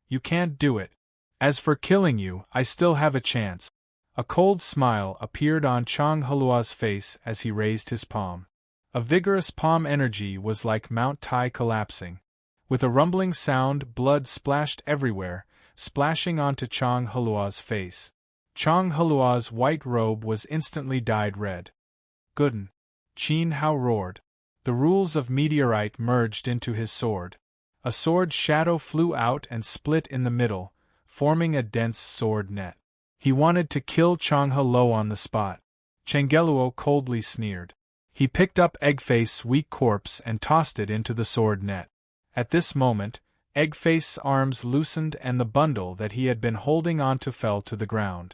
S1: You can't do it. As for killing you, I still have a chance. A cold smile appeared on Chang He's face as he raised his palm. A vigorous palm energy was like Mount Tai collapsing. With a rumbling sound, blood splashed everywhere, splashing onto Chang He's face. Chang He's white robe was instantly dyed red. Gooden! Qin Hao roared. The rules of meteorite merged into his sword. A sword shadow flew out and split in the middle, forming a dense sword net. He wanted to kill Chang He on the spot. Changgeluo coldly sneered. He picked up Eggface's weak corpse and tossed it into the sword net. At this moment, Eggface's arms loosened and the bundle that he had been holding onto fell to the ground.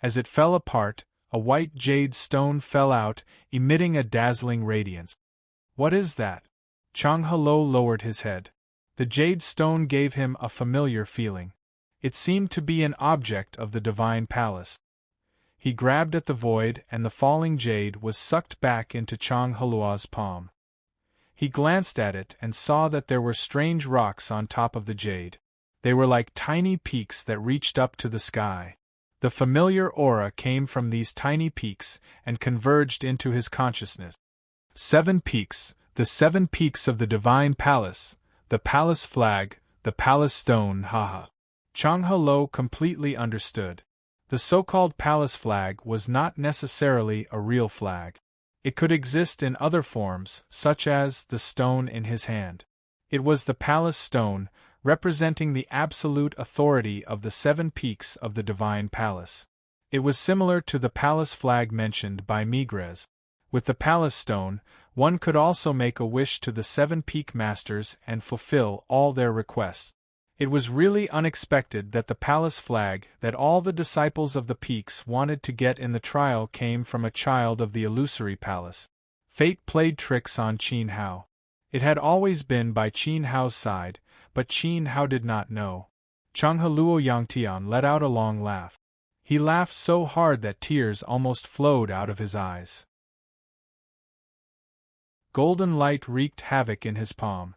S1: As it fell apart, a white jade stone fell out, emitting a dazzling radiance. What is that? Chang He lowered his head. The jade stone gave him a familiar feeling. It seemed to be an object of the divine palace. He grabbed at the void and the falling jade was sucked back into Chang He's palm. He glanced at it and saw that there were strange rocks on top of the jade. They were like tiny peaks that reached up to the sky. The familiar aura came from these tiny peaks and converged into his consciousness. 7 peaks, the 7 peaks of the divine palace, the palace flag, the palace stone, haha. Chang He completely understood. The so-called palace flag was not necessarily a real flag. It could exist in other forms, such as the stone in his hand. It was the palace stone, representing the absolute authority of the 7 peaks of the divine palace. It was similar to the palace flag mentioned by Migres. With the palace stone, one could also make a wish to the 7 peak masters and fulfill all their requests. It was really unexpected that the palace flag that all the disciples of the peaks wanted to get in the trial came from a child of the illusory palace. Fate played tricks on Qin Hao. It had always been by Qin Hao's side, but Qin Hao did not know. Chang He Luo Yangtian let out a long laugh. He laughed so hard that tears almost flowed out of his eyes. Golden light wreaked havoc in his palm.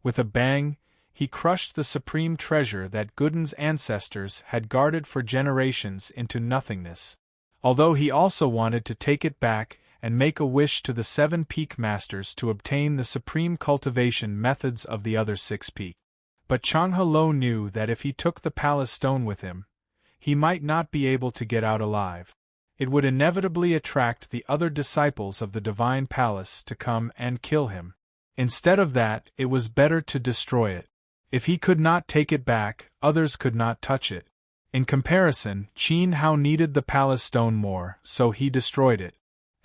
S1: With a bang, he crushed the supreme treasure that Gooden's ancestors had guarded for generations into nothingness. Although he also wanted to take it back and make a wish to the 7 peak masters to obtain the supreme cultivation methods of the other 6 peaks. But Chang He knew that if he took the palace stone with him, he might not be able to get out alive. It would inevitably attract the other disciples of the divine palace to come and kill him. Instead of that, it was better to destroy it. If he could not take it back, others could not touch it. In comparison, Qin Hao needed the palace stone more, so he destroyed it.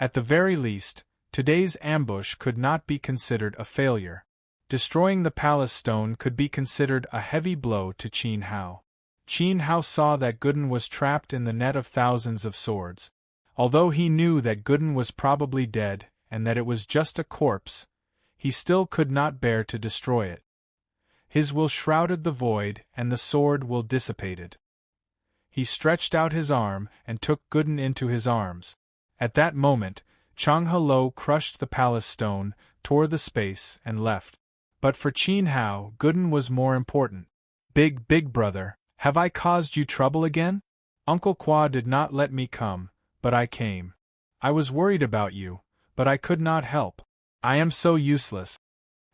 S1: At the very least, today's ambush could not be considered a failure. Destroying the palace stone could be considered a heavy blow to Qin Hao. Qin Hao saw that Gooden was trapped in the net of thousands of swords. Although he knew that Gooden was probably dead and that it was just a corpse, he still could not bear to destroy it. His will shrouded the void and the sword will dissipated. He stretched out his arm and took Gooden into his arms. At that moment, Chang He crushed the palace stone, tore the space, and left. But for Qin Hao, Gooden was more important. Big brother, have I caused you trouble again? Uncle Kwa did not let me come, but I came. I was worried about you, but I could not help. I am so useless.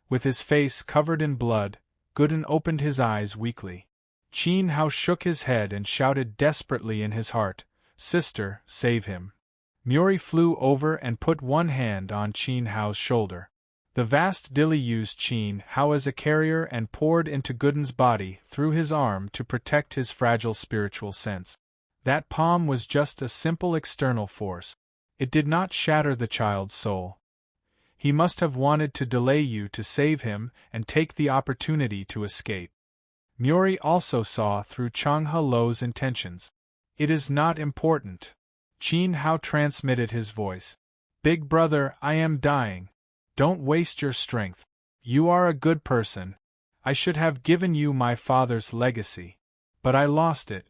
S1: With his face covered in blood, Gooden opened his eyes weakly. Qin Hao shook his head and shouted desperately in his heart, "Sister, save him." Muri flew over and put one hand on Qin Hao's shoulder. The vast Dilly used Qin Hao as a carrier and poured into Gooden's body through his arm to protect his fragile spiritual sense. That palm was just a simple external force. It did not shatter the child's soul. He must have wanted to delay you to save him and take the opportunity to escape. Muri also saw through Chang He-lo's intentions. It is not important. Qin Hao transmitted his voice. Big brother, I am dying. Don't waste your strength. You are a good person. I should have given you my father's legacy. But I lost it.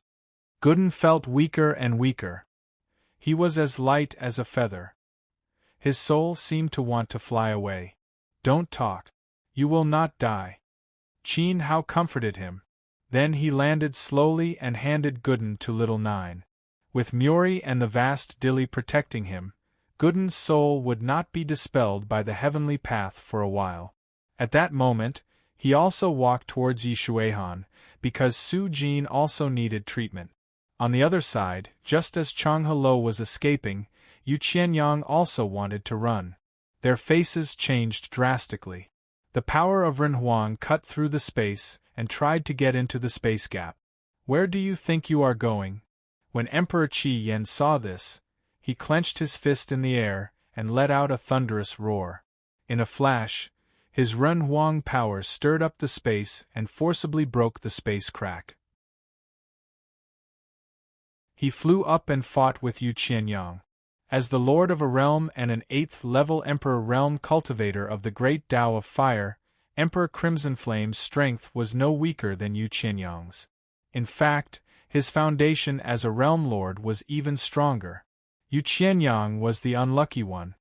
S1: Gooden felt weaker and weaker. He was as light as a feather. His soul seemed to want to fly away. Don't talk. You will not die. Qin Hao comforted him. Then he landed slowly and handed Gooden to Little Nine. With Muri and the vast Dilly protecting him, Gooden's soul would not be dispelled by the heavenly path for a while. At that moment, he also walked towards Yishuehan, because Su Jin also needed treatment. On the other side, just as Chang He-lo was escaping, Yu Qianyang also wanted to run. Their faces changed drastically. The power of Renhuang cut through the space and tried to get into the space gap. Where do you think you are going? When Emperor Qi Yen saw this, he clenched his fist in the air and let out a thunderous roar. In a flash, his Renhuang power stirred up the space and forcibly broke the space crack. He flew up and fought with Yu Qianyang. As the lord of a realm and an 8th-level emperor realm cultivator of the great Tao of Fire, Emperor Crimson Flame's strength was no weaker than Yu Qianyang's. In fact, his foundation as a realm lord was even stronger. Yu Qianyang was the unlucky one.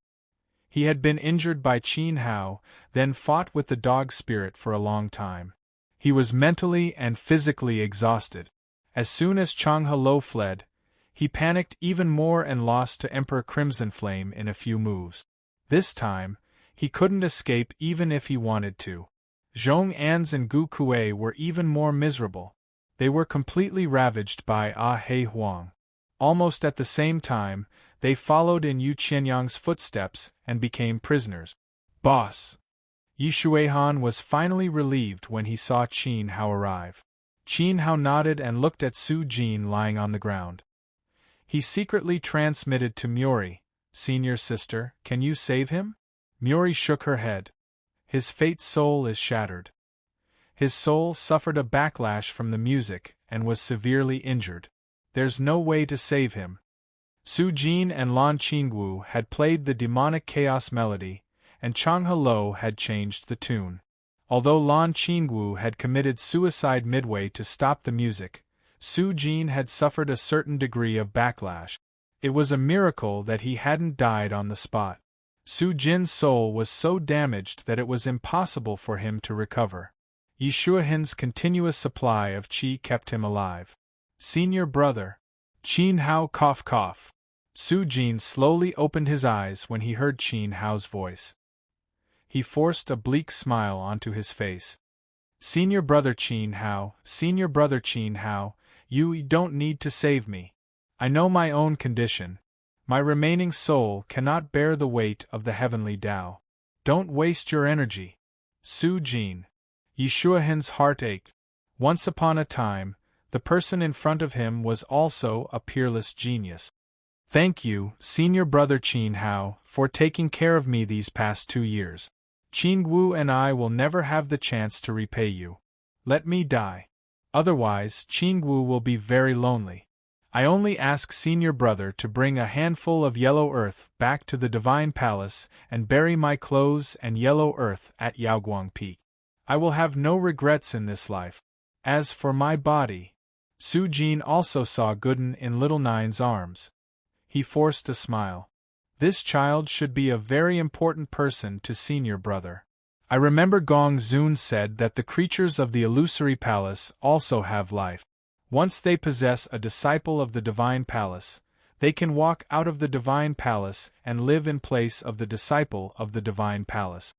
S1: He had been injured by Qin Hao, then fought with the dog spirit for a long time. He was mentally and physically exhausted. As soon as Chang He-lo fled, he panicked even more and lost to Emperor Crimson Flame in a few moves. This time, he couldn't escape even if he wanted to. Zhong An's and Gu Kuei were even more miserable. They were completely ravaged by He Huang. Almost at the same time, they followed in Yu Qianyang's footsteps and became prisoners. Boss! Yishuehan was finally relieved when he saw Qin Hao arrive. Qin Hao nodded and looked at Su Jin lying on the ground. He secretly transmitted to Muri, "Senior sister, can you save him?" Muri shook her head. His fate soul is shattered. His soul suffered a backlash from the music and was severely injured. There's no way to save him. Su Jin and Lan Qingwu had played the demonic chaos melody, and Chang He-lo had changed the tune. Although Lan Qingwu had committed suicide midway to stop the music, Su Jin had suffered a certain degree of backlash. It was a miracle that he hadn't died on the spot. Su Jin's soul was so damaged that it was impossible for him to recover. Yishuahin's continuous supply of qi kept him alive. Senior brother. Qin Hao cough. Su Jin slowly opened his eyes when he heard Qin Hao's voice. He forced a bleak smile onto his face. Senior brother Qin Hao, you don't need to save me. I know my own condition. My remaining soul cannot bear the weight of the heavenly Tao. Don't waste your energy. Su Jin. Yishuahin's heart ached. Once upon a time, the person in front of him was also a peerless genius. Thank you, senior brother Qin Hao, for taking care of me these past 2 years. Qingwu and I will never have the chance to repay you. Let me die. Otherwise, Qingwu will be very lonely. I only ask senior brother to bring a handful of yellow earth back to the divine palace and bury my clothes and yellow earth at Yaoguang Peak. I will have no regrets in this life. As for my body... Su Jin also saw Gooden in Little Nine's arms. He forced a smile. This child should be a very important person to senior brother. I remember Gong Zun said that the creatures of the illusory palace also have life. Once they possess a disciple of the divine palace, they can walk out of the divine palace and live in place of the disciple of the divine palace.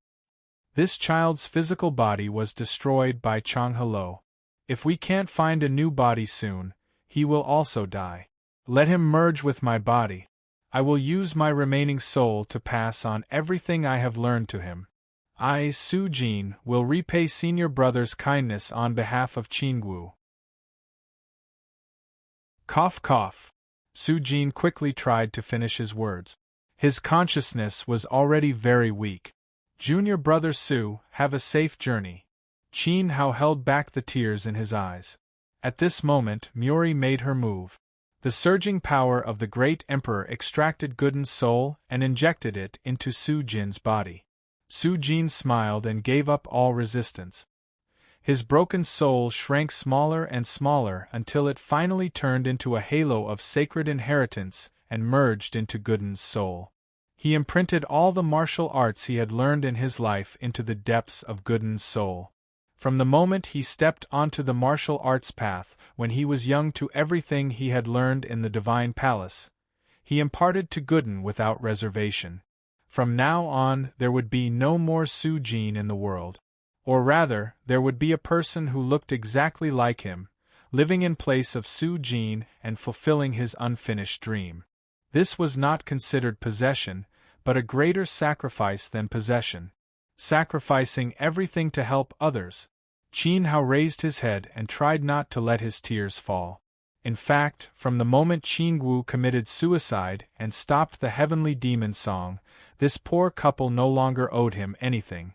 S1: This child's physical body was destroyed by Chang He-lo. If we can't find a new body soon, he will also die. Let him merge with my body. I will use my remaining soul to pass on everything I have learned to him. I, Su Jin, will repay senior brother's kindness on behalf of Qingwu. Cough. Su Jin quickly tried to finish his words. His consciousness was already very weak. Junior brother Su, have a safe journey. Qin Hao held back the tears in his eyes. At this moment, Muri made her move. The surging power of the great emperor extracted Gooden's soul and injected it into Su Jin's body. Su Jin smiled and gave up all resistance. His broken soul shrank smaller and smaller until it finally turned into a halo of sacred inheritance and merged into Gooden's soul. He imprinted all the martial arts he had learned in his life into the depths of Gooden's soul. From the moment he stepped onto the martial arts path, when he was young, to everything he had learned in the Divine Palace, he imparted to Gooden without reservation. From now on, there would be no more Su Jin in the world. Or rather, there would be a person who looked exactly like him, living in place of Su Jin and fulfilling his unfinished dream. This was not considered possession, but a greater sacrifice than possession. Sacrificing everything to help others. Qin Hao raised his head and tried not to let his tears fall. In fact, from the moment Qin Wu committed suicide and stopped the heavenly demon song, this poor couple no longer owed him anything.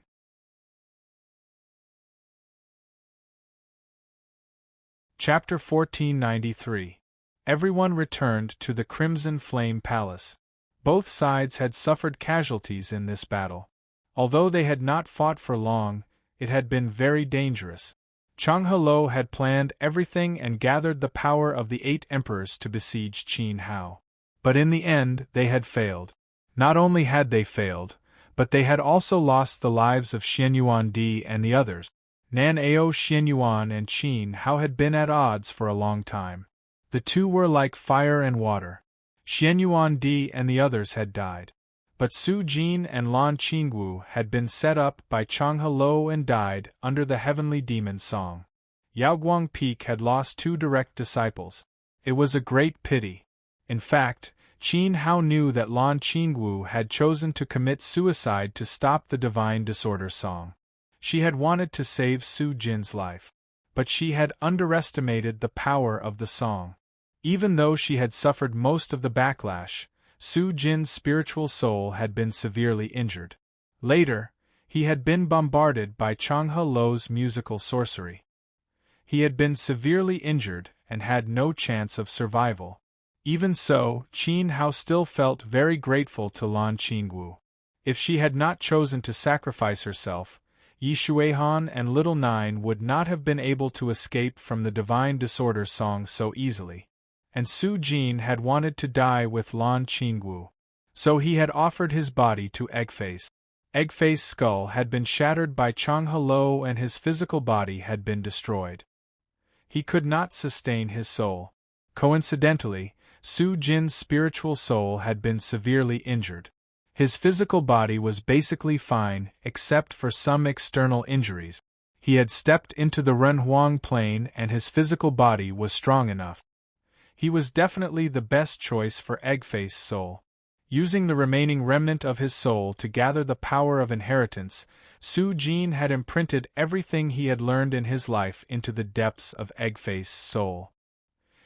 S1: Chapter 1493. Everyone returned to the Crimson Flame Palace. Both sides had suffered casualties in this battle. Although they had not fought for long, it had been very dangerous. Chang Helou had planned everything and gathered the power of the 8 emperors to besiege Qin Hao. But in the end, they had failed. Not only had they failed, but they had also lost the lives of Xianyuan Di and the others. Nan Ao Xianyuan and Qin Hao had been at odds for a long time. The two were like fire and water. Xianyuan Di and the others had died. But Su Jin and Lan Qingwu had been set up by Chang Helou and died under the heavenly demon song. Yaoguang Peak had lost 2 direct disciples. It was a great pity. In fact, Qin Hao knew that Lan Qingwu had chosen to commit suicide to stop the divine disorder song. She had wanted to save Su Jin's life. But she had underestimated the power of the song. Even though she had suffered most of the backlash, Su Jin's spiritual soul had been severely injured. Later, he had been bombarded by Chang Helou's musical sorcery. He had been severely injured and had no chance of survival. Even so, Qin Hao still felt very grateful to Lan Qingwu. If she had not chosen to sacrifice herself, Yi Shuihan and Little Nine would not have been able to escape from the divine disorder song so easily. And Su Jin had wanted to die with Lan Qingwu. So he had offered his body to Eggface. Eggface's skull had been shattered by Chang Helou and his physical body had been destroyed. He could not sustain his soul. Coincidentally, Su Jin's spiritual soul had been severely injured. His physical body was basically fine, except for some external injuries. He had stepped into the Renhuang plane and his physical body was strong enough. He was definitely the best choice for Eggface's soul. Using the remaining remnant of his soul to gather the power of inheritance, Su Jin had imprinted everything he had learned in his life into the depths of Eggface's soul.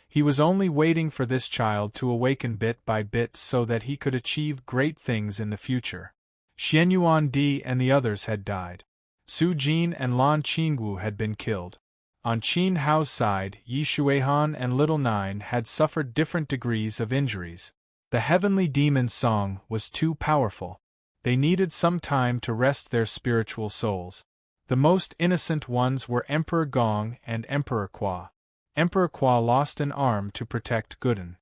S1: He was only waiting for this child to awaken bit by bit so that he could achieve great things in the future. Xianyuan Di and the others had died. Su Jin and Lan Qingwu had been killed. On Qin Hao's side, Yi Shuihan and Little Nine had suffered different degrees of injuries. The heavenly demon song was too powerful. They needed some time to rest their spiritual souls. The most innocent ones were Emperor Gong and Emperor Kwa. Emperor Kwa lost an arm to protect Gooden.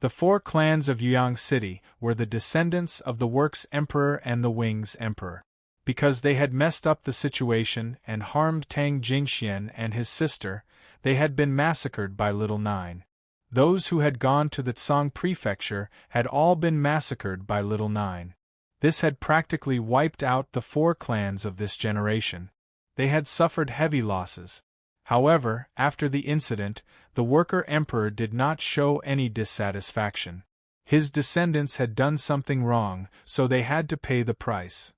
S1: The 4 clans of Yuyang City were the descendants of the Works Emperor and the Wings Emperor. Because they had messed up the situation and harmed Tang Jingxian and his sister, they had been massacred by Little Nine. Those who had gone to the Tsang Prefecture had all been massacred by Little Nine. This had practically wiped out the 4 clans of this generation. They had suffered heavy losses. However, after the incident, the Worker Emperor did not show any dissatisfaction. His descendants had done something wrong, so they had to pay the price.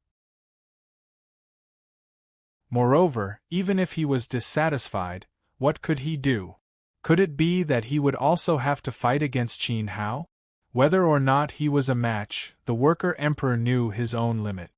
S1: Moreover, even if he was dissatisfied, what could he do? Could it be that he would also have to fight against Qin Hao? Whether or not he was a match, the Worker Emperor knew his own limit.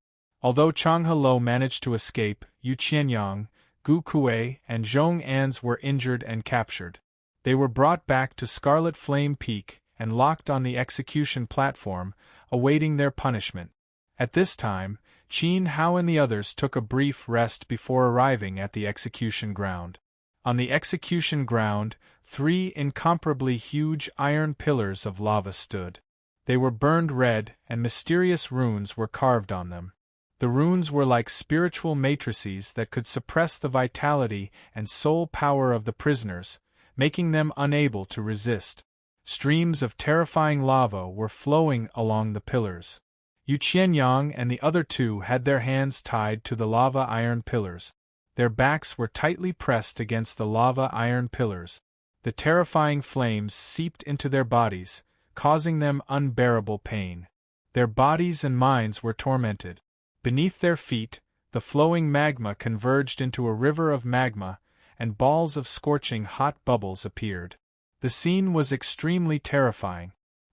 S1: Although Chang He managed to escape, Yu Qianyang, Gu Kuei, and Zhong An's were injured and captured. They were brought back to Scarlet Flame Peak and locked on the execution platform, awaiting their punishment. At this time, Qin Hao and the others took a brief rest before arriving at the execution ground. On the execution ground, 3 incomparably huge iron pillars of lava stood. They were burned red, and mysterious runes were carved on them. The runes were like spiritual matrices that could suppress the vitality and soul power of the prisoners, making them unable to resist. Streams of terrifying lava were flowing along the pillars. Yu Qianyang and the other 2 had their hands tied to the lava iron pillars. Their backs were tightly pressed against the lava iron pillars. The terrifying flames seeped into their bodies, causing them unbearable pain. Their bodies and minds were tormented. Beneath their feet, the flowing magma converged into a river of magma, and balls of scorching hot bubbles appeared. The scene was extremely terrifying.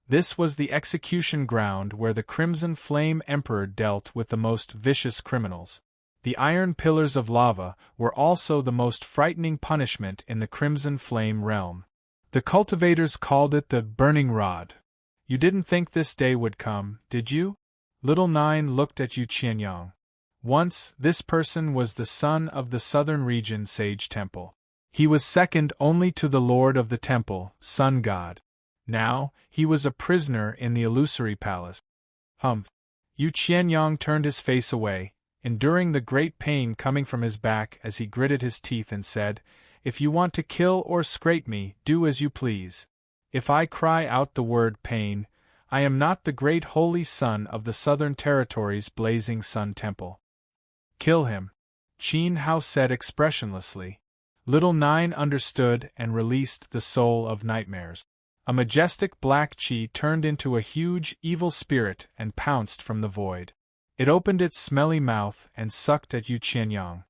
S1: This was the execution ground where the Crimson Flame Emperor dealt with the most vicious criminals. The iron pillars of lava were also the most frightening punishment in the Crimson Flame realm. The cultivators called it the Burning Rod. You didn't think this day would come, did you? Little Nine looked at Yu Qianyang. Once, this person was the son of the southern region sage temple. He was second only to the lord of the temple, sun god. Now, he was a prisoner in the illusory palace. Humph! Yu Qianyang turned his face away, enduring the great pain coming from his back as he gritted his teeth and said, "If you want to kill or scrape me, do as you please. If I cry out the word pain, I am not the great holy son of the Southern Territory's blazing sun temple." "Kill him," Qin Hao said expressionlessly. Little Nine understood and released the soul of nightmares. A majestic black chi turned into a huge, evil spirit and pounced from the void. It opened its smelly mouth and sucked at Yu Qianyang.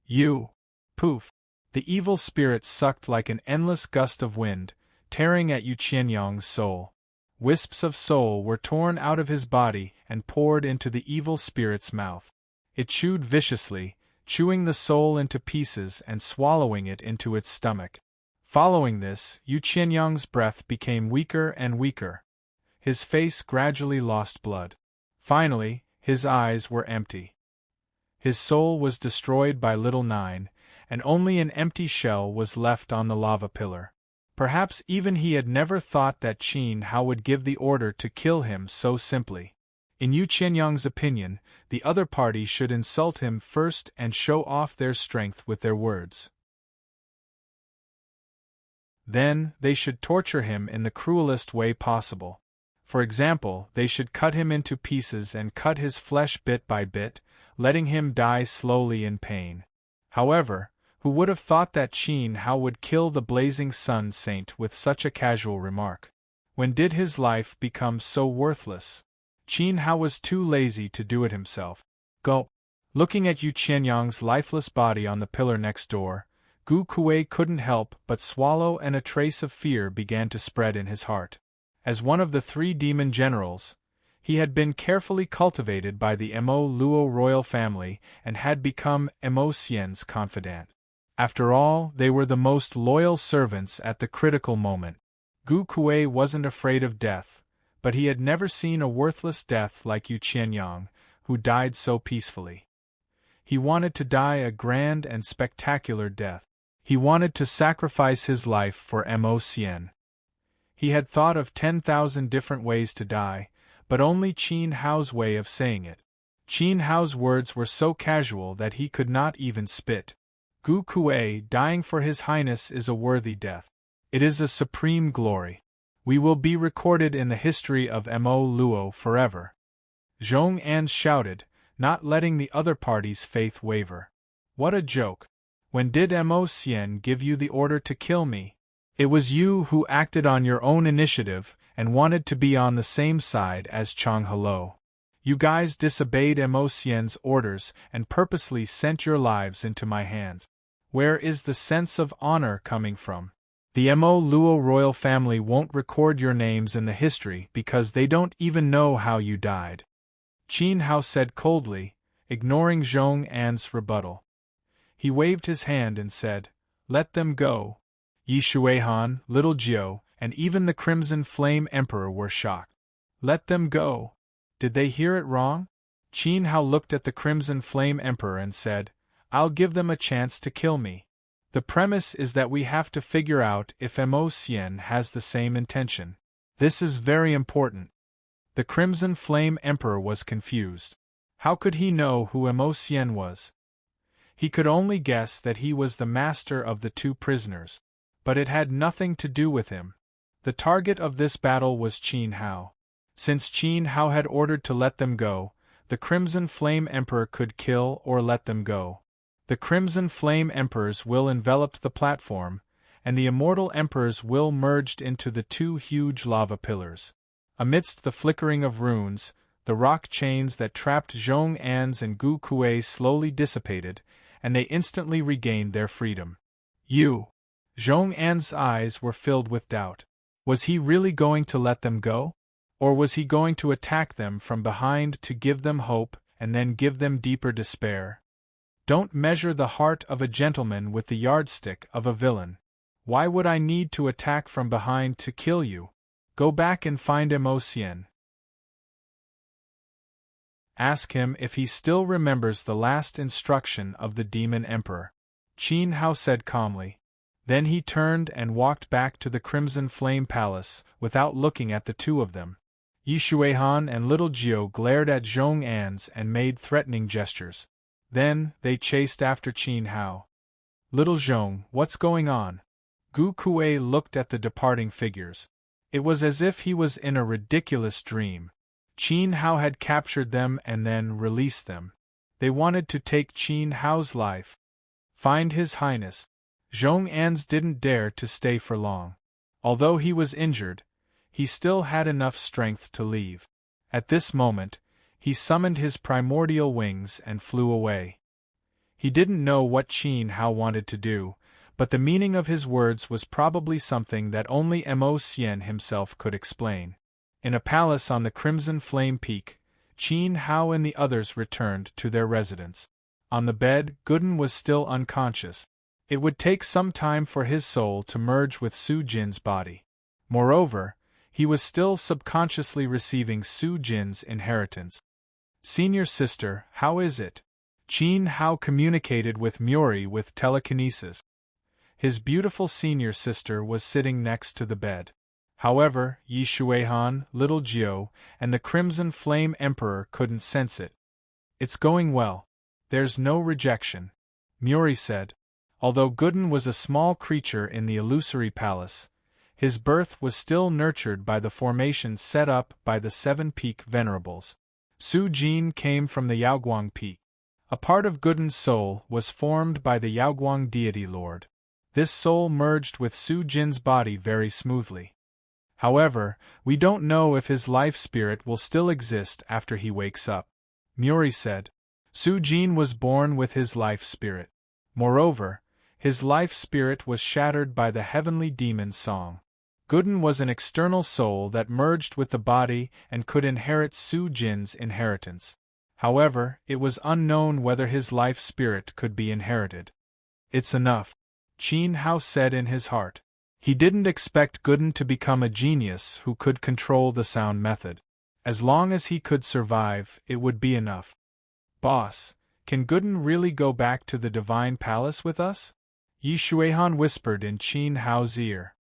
S1: "You!" Poof! The evil spirit sucked like an endless gust of wind, tearing at Yu Qianyang's soul. Wisps of soul were torn out of his body and poured into the evil spirit's mouth. It chewed viciously, chewing the soul into pieces and swallowing it into its stomach. Following this, Yu Qianyang's breath became weaker and weaker. His face gradually lost blood. Finally, his eyes were empty. His soul was destroyed by Little Nine, and only an empty shell was left on the lava pillar. Perhaps even he had never thought that Qin Hao would give the order to kill him so simply. In Yu Qianyang's opinion, the other party should insult him first and show off their strength with their words. Then, they should torture him in the cruelest way possible. For example, they should cut him into pieces and cut his flesh bit by bit, letting him die slowly in pain. However, who would have thought that Qin Hao would kill the blazing sun saint with such a casual remark? When did his life become so worthless? Qin Hao was too lazy to do it himself. Gulp! Looking at Yu Qianyang's lifeless body on the pillar next door, Gu Kuei couldn't help but swallow, and a trace of fear began to spread in his heart. As one of the 3 demon generals, he had been carefully cultivated by the Mo Luo royal family and had become Mo Xian's confidant. After all, they were the most loyal servants at the critical moment. Gu Kuei wasn't afraid of death, but he had never seen a worthless death like Yu Qianyang, who died so peacefully. He wanted to die a grand and spectacular death. He wanted to sacrifice his life for Mo Xian. He had thought of 10,000 different ways to die, but only Qin Hao's way of saying it. Qin Hao's words were so casual that he could not even spit. Gu Kuei, dying for His Highness is a worthy death. It is a supreme glory. We will be recorded in the history of Mo Luo forever. Zhong An shouted, not letting the other party's faith waver. What a joke! When did Mo Xian give you the order to kill me? It was you who acted on your own initiative and wanted to be on the same side as Chang He. You guys disobeyed Mo Xian's orders and purposely sent your lives into my hands. Where is the sense of honor coming from? The Mo Luo royal family won't record your names in the history because they don't even know how you died. Qin Hao said coldly, ignoring Zhong An's rebuttal. He waved his hand and said, "Let them go." Yi Xuehan, Little Jiu, and even the Crimson Flame Emperor were shocked. Let them go. Did they hear it wrong? Qin Hao looked at the Crimson Flame Emperor and said, "I'll give them a chance to kill me. The premise is that we have to figure out if Mo Xian has the same intention. This is very important." The Crimson Flame Emperor was confused. How could he know who Mo Xian was? He could only guess that he was the master of the two prisoners. But it had nothing to do with him. The target of this battle was Qin Hao. Since Qin Hao had ordered to let them go, the Crimson Flame Emperor could kill or let them go. The Crimson Flame Emperor's will enveloped the platform, and the Immortal Emperor's will merged into the two huge lava pillars. Amidst the flickering of runes, the rock chains that trapped Zhong An's and Gu Kuei slowly dissipated, and they instantly regained their freedom. Zhong An's eyes were filled with doubt. Was he really going to let them go? Or was he going to attack them from behind to give them hope and then give them deeper despair? Don't measure the heart of a gentleman with the yardstick of a villain. Why would I need to attack from behind to kill you? Go back and find Mo Xian. Ask him if he still remembers the last instruction of the Demon Emperor. Qin Hao said calmly. Then he turned and walked back to the Crimson Flame Palace, without looking at the two of them. Yi Xuehan and Little Jiu glared at Zhong An's and made threatening gestures. Then, they chased after Qin Hao. Little Zhong, what's going on? Gu Kuei looked at the departing figures. It was as if he was in a ridiculous dream. Qin Hao had captured them and then released them. They wanted to take Qin Hao's life. Find His Highness. Zhong An's didn't dare to stay for long. Although he was injured, he still had enough strength to leave. At this moment, he summoned his primordial wings and flew away. He didn't know what Qin Hao wanted to do, but the meaning of his words was probably something that only Mo Xian himself could explain. In a palace on the Crimson Flame Peak, Qin Hao and the others returned to their residence. On the bed, Guden was still unconscious. It would take some time for his soul to merge with Su Jin's body. Moreover, he was still subconsciously receiving Su Jin's inheritance. Senior sister, how is it? Qin Hao communicated with Muri with telekinesis. His beautiful senior sister was sitting next to the bed. However, Yi Xuehan, Little Jiu, and the Crimson Flame Emperor couldn't sense it. It's going well. There's no rejection, Muri said. Although Guden was a small creature in the illusory palace, his birth was still nurtured by the formation set up by the Seven Peak Venerables. Su Jin came from the Yaoguang Peak. A part of Guden's soul was formed by the Yaoguang deity lord. This soul merged with Su Jin's body very smoothly. However, we don't know if his life spirit will still exist after he wakes up, Muri said. Su Jin was born with his life spirit. Moreover, his life spirit was shattered by the heavenly demon song. Guden was an external soul that merged with the body and could inherit Su Jin's inheritance. However, it was unknown whether his life spirit could be inherited. It's enough, Qin Hao said in his heart. He didn't expect Guden to become a genius who could control the sound method. As long as he could survive, it would be enough. Boss, can Guden really go back to the Divine Palace with us? Yi Xuehan whispered in Qin Hao's ear.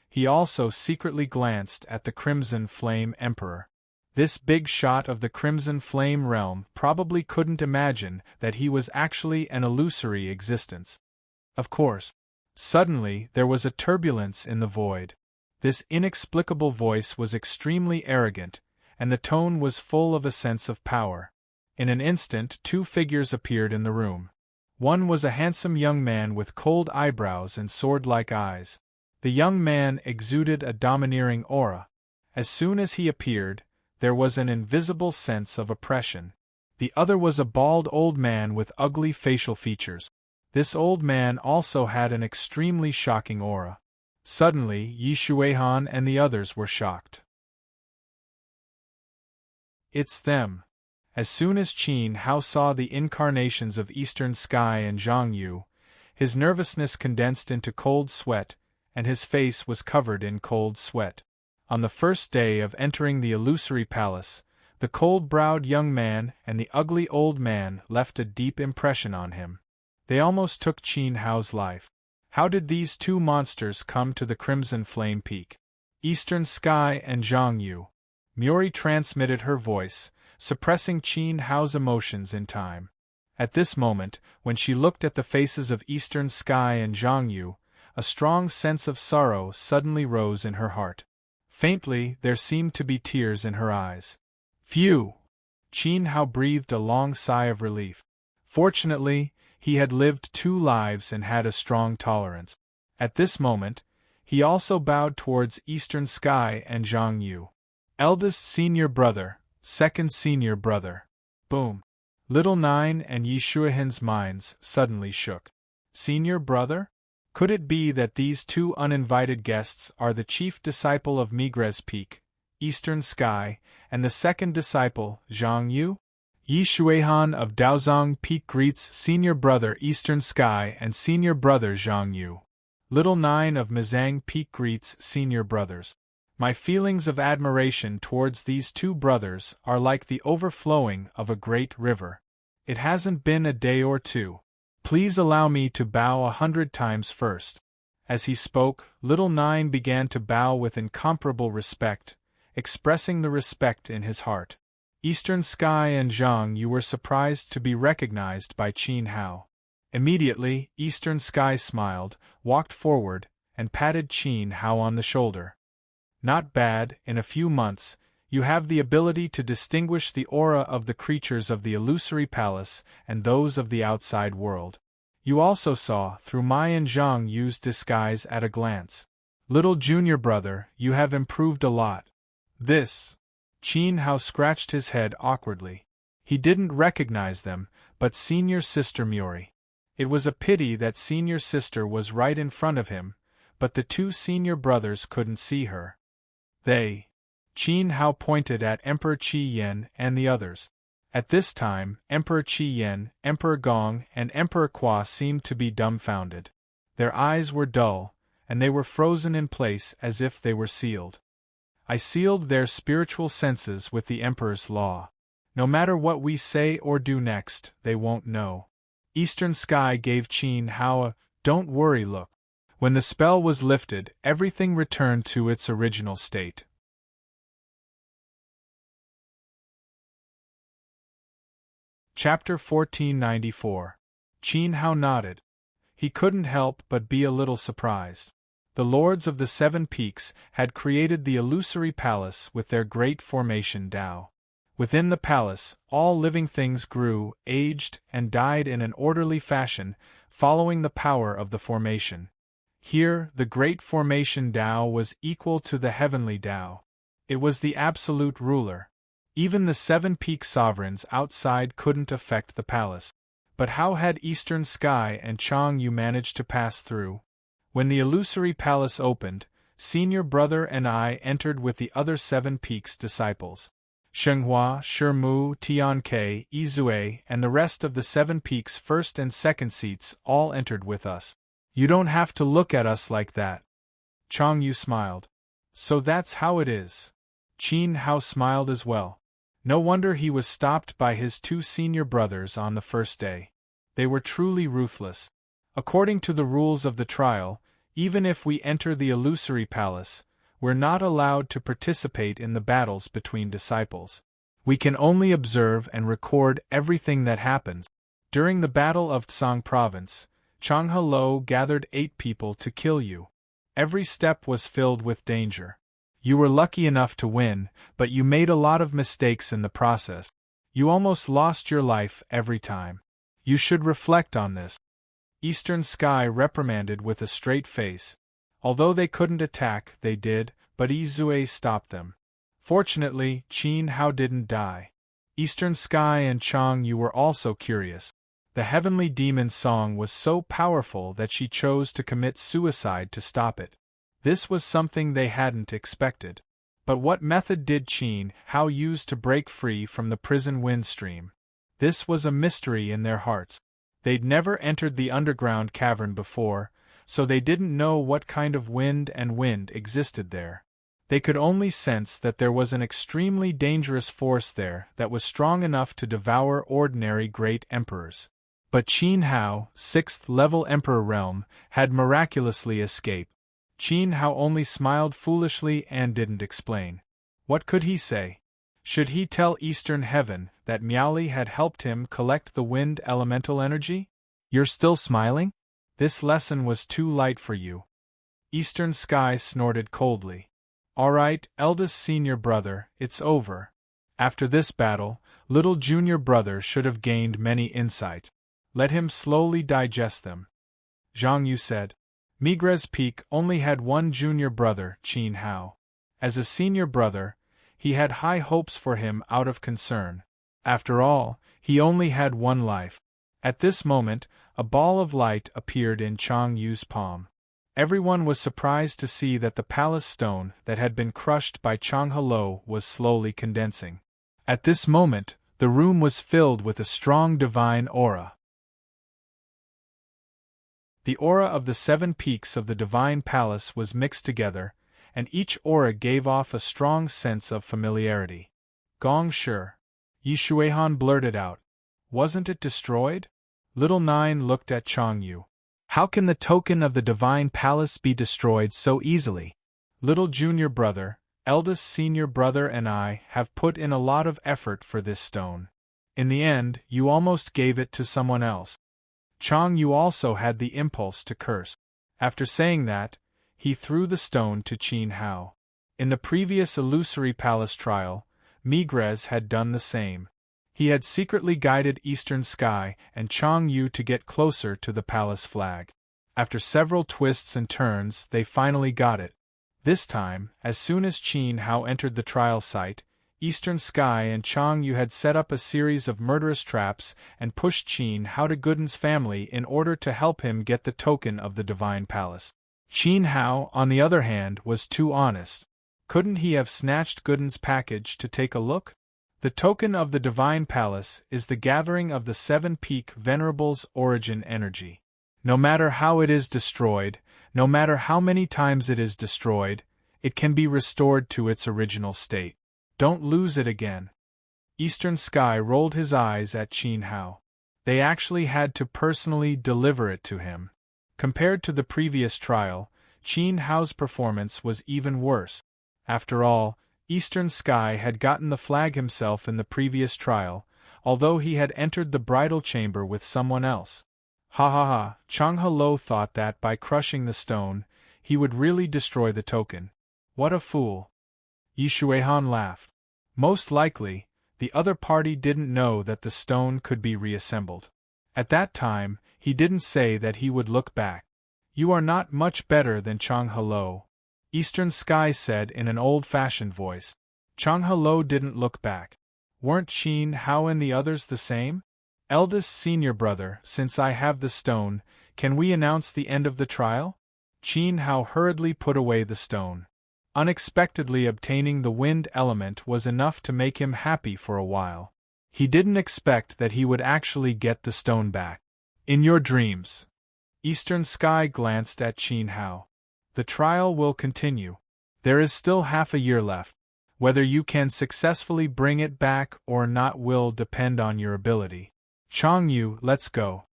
S1: He also secretly glanced at the Crimson Flame Emperor. This big shot of the Crimson Flame realm probably couldn't imagine that he was actually an illusory existence. Of course. Suddenly, there was a turbulence in the void. This inexplicable voice was extremely arrogant, and the tone was full of a sense of power. In an instant, two figures appeared in the room. One was a handsome young man with cold eyebrows and sword-like eyes. The young man exuded a domineering aura. As soon as he appeared, there was an invisible sense of oppression. The other was a bald old man with ugly facial features. This old man also had an extremely shocking aura. Suddenly, Yi Xuehan and the others were shocked. It's them. As soon as Qin Hao saw the incarnations of Eastern Sky and Zhang Yu, his nervousness condensed into cold sweat, and his face was covered in cold sweat. On the first day of entering the illusory palace, the cold-browed young man and the ugly old man left a deep impression on him. They almost took Qin Hao's life. How did these two monsters come to the Crimson Flame Peak? Eastern Sky and Zhang Yu. Muri transmitted her voice, suppressing Qin Hao's emotions in time. At this moment, when she looked at the faces of Eastern Sky and Zhang Yu, a strong sense of sorrow suddenly rose in her heart. Faintly, there seemed to be tears in her eyes. Phew! Qin Hao breathed a long sigh of relief. Fortunately, he had lived 2 lives and had a strong tolerance. At this moment, he also bowed towards Eastern Sky and Zhang Yu. Eldest senior brother, second senior brother. Boom! Little Nine and Yi Shuihan's minds suddenly shook. Senior brother? Could it be that these 2 uninvited guests are the chief disciple of Migres Peak, Eastern Sky, and the second disciple, Zhang Yu? Yi Shuihan of Daozong Peak greets senior brother Eastern Sky and senior brother Zhang Yu. Little Nine of Mizang Peak greets senior brothers. My feelings of admiration towards these 2 brothers are like the overflowing of a great river. It hasn't been a day or 2. Please allow me to bow 100 times first. As he spoke, Little Nine began to bow with incomparable respect, expressing the respect in his heart. Eastern Sky and Zhang Yu were surprised to be recognized by Qin Hao. Immediately, Eastern Sky smiled, walked forward, and patted Qin Hao on the shoulder. Not bad. In a few months, you have the ability to distinguish the aura of the creatures of the illusory palace and those of the outside world. You also saw through my and Zhang Yu's disguise at a glance. Little junior brother, you have improved a lot. This. Qin Hao scratched his head awkwardly. He didn't recognize them, but senior sister Muri. It was a pity that senior sister was right in front of him, but the 2 senior brothers couldn't see her. They. Qin Hao pointed at Emperor Qi Yen and the others. At this time, Emperor Qi Yen, Emperor Gong, and Emperor Kwa seemed to be dumbfounded. Their eyes were dull, and they were frozen in place as if they were sealed. I sealed their spiritual senses with the Emperor's law. No matter what we say or do next, they won't know. Eastern Sky gave Qin Hao a "don't worry" look. When the spell was lifted, everything returned to its original state. Chapter 1494. Qin Hao nodded. He couldn't help but be a little surprised. The Lords of the 7 Peaks had created the illusory palace with their great formation Tao. Within the palace, all living things grew, aged, and died in an orderly fashion, following the power of the formation. Here, the great formation Tao was equal to the heavenly Tao. It was the absolute ruler. Even the 7 Peak sovereigns outside couldn't affect the palace. But how had Eastern Sky and Zhang Yu managed to pass through? When the illusory palace opened, senior brother and I entered with the other 7 Peaks disciples. Shenghua, Shimu, Tiankei, Izue, and the rest of the 7 Peaks' first and second seats all entered with us. You don't have to look at us like that. Zhang Yu smiled. So that's how it is. Qin Hao smiled as well. No wonder he was stopped by his 2 senior brothers on the first day. They were truly ruthless. According to the rules of the trial, even if we enter the illusory palace, we're not allowed to participate in the battles between disciples. We can only observe and record everything that happens. During the Battle of Tsang Province, Changhe Lo gathered 8 people to kill you. Every step was filled with danger. You were lucky enough to win, but you made a lot of mistakes in the process. You almost lost your life every time. You should reflect on this. Eastern Sky reprimanded with a straight face. Although they couldn't attack, they did, but Izue stopped them. Fortunately, Qin Hao didn't die. Eastern Sky and Zhang Yu were also curious. The heavenly demon's song was so powerful that she chose to commit suicide to stop it. This was something they hadn't expected. But what method did Qin Hao use to break free from the prison wind stream? This was a mystery in their hearts. They'd never entered the underground cavern before, so they didn't know what kind of wind existed there. They could only sense that there was an extremely dangerous force there that was strong enough to devour ordinary great emperors. But Qin Hao, 6th-level Emperor Realm, had miraculously escaped. Qin Hao only smiled foolishly and didn't explain. What could he say? Should he tell Eastern Heaven that Miaoli had helped him collect the wind elemental energy? You're still smiling? This lesson was too light for you. Eastern Sky snorted coldly. All right, eldest senior brother, it's over. After this battle, little junior brother should have gained many insights. Let him slowly digest them. Zhang Yu said. Migres Peak only had one junior brother, Qin Hao. As a senior brother, he had high hopes for him out of concern. After all, he only had one life. At this moment, a ball of light appeared in Chang Yu's palm. Everyone was surprised to see that the palace stone that had been crushed by Chang Hello was slowly condensing. At this moment, the room was filled with a strong divine aura. The aura of the 7 peaks of the divine palace was mixed together, and each aura gave off a strong sense of familiarity. Gong Shi. Yi Shuihan blurted out. Wasn't it destroyed? Little Nine looked at Chang Yu. How can the token of the divine palace be destroyed so easily? Little junior brother, eldest senior brother and I have put in a lot of effort for this stone. In the end, you almost gave it to someone else. Chang Yu also had the impulse to curse. After saying that, he threw the stone to Qin Hao. In the previous illusory palace trial, Migres had done the same. He had secretly guided Eastern Sky and Chang Yu to get closer to the palace flag. After several twists and turns, they finally got it. This time, as soon as Qin Hao entered the trial site, Eastern Sky and Chang Yu had set up a series of murderous traps and pushed Qin Hao to Gooden's family in order to help him get the token of the divine palace. Qin Hao, on the other hand, was too honest. Couldn't he have snatched Gooden's package to take a look? The token of the divine palace is the gathering of the 7-peak venerables' origin energy. No matter how it is destroyed, no matter how many times it is destroyed, it can be restored to its original state. Don't lose it again. Eastern Sky rolled his eyes at Qin Hao. They actually had to personally deliver it to him. Compared to the previous trial, Qin Hao's performance was even worse. After all, Eastern Sky had gotten the flag himself in the previous trial, although he had entered the bridal chamber with someone else. Ha ha ha, Chang Hello thought that by crushing the stone, he would really destroy the token. What a fool. Yi Shuihan laughed. Most likely, the other party didn't know that the stone could be reassembled. At that time, he didn't say that he would look back. You are not much better than Chang Hello, Eastern Sky said in an old-fashioned voice. Chang Hello didn't look back. Weren't Qin Hao and the others the same? Eldest senior brother, since I have the stone, can we announce the end of the trial? Qin Hao hurriedly put away the stone. Unexpectedly obtaining the wind element was enough to make him happy for a while. He didn't expect that he would actually get the stone back. In your dreams. Eastern Sky glanced at Qin Hao. The trial will continue. There is still half a year left. Whether you can successfully bring it back or not will depend on your ability. Chang Yu, let's go.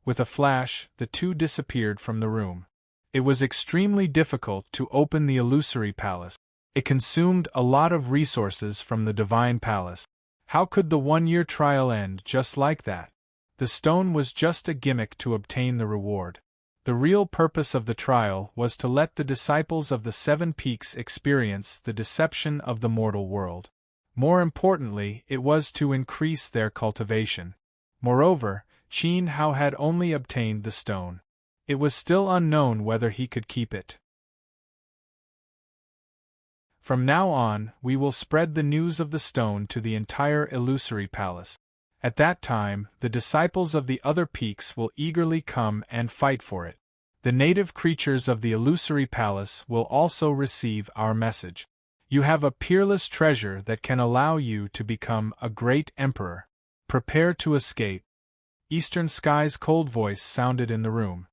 S1: With a flash, the two disappeared from the room. It was extremely difficult to open the illusory palace. It consumed a lot of resources from the divine palace. How could the 1-year trial end just like that? The stone was just a gimmick to obtain the reward. The real purpose of the trial was to let the disciples of the 7 peaks experience the deception of the mortal world. More importantly, it was to increase their cultivation. Moreover, Qin Hao had only obtained the stone. It was still unknown whether he could keep it. From now on, we will spread the news of the stone to the entire illusory palace. At that time, the disciples of the other peaks will eagerly come and fight for it. The native creatures of the illusory palace will also receive our message. You have a peerless treasure that can allow you to become a great emperor. Prepare to escape. Eastern Sky's cold voice sounded in the room.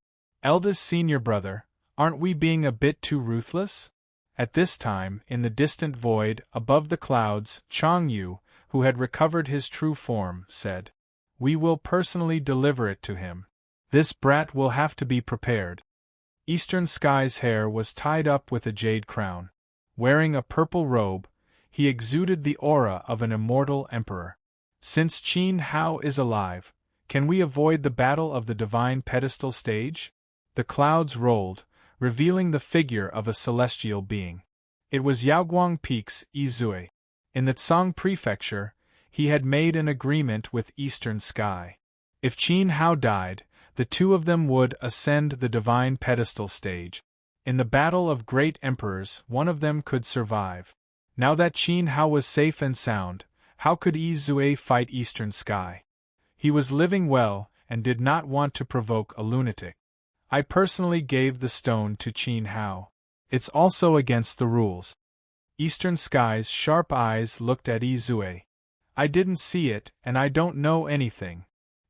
S1: Eldest senior brother, aren't we being a bit too ruthless? At this time, in the distant void, above the clouds, Chang Yu, who had recovered his true form, said, "We will personally deliver it to him. This brat will have to be prepared." Eastern Sky's hair was tied up with a jade crown. Wearing a purple robe, he exuded the aura of an immortal emperor. Since Qin Hao is alive, can we avoid the battle of the divine pedestal stage? The clouds rolled, revealing the figure of a celestial being. It was Yaoguang Peak's Izue. In the Tsang Prefecture, he had made an agreement with Eastern Sky. If Qin Hao died, the two of them would ascend the divine pedestal stage. In the battle of great emperors, one of them could survive. Now that Qin Hao was safe and sound, how could Izue fight Eastern Sky? He was living well, and did not want to provoke a lunatic. I personally gave the stone to Qin Hao. It's also against the rules. Eastern Sky's sharp eyes looked at Izue. I didn't see it, and I don't know anything.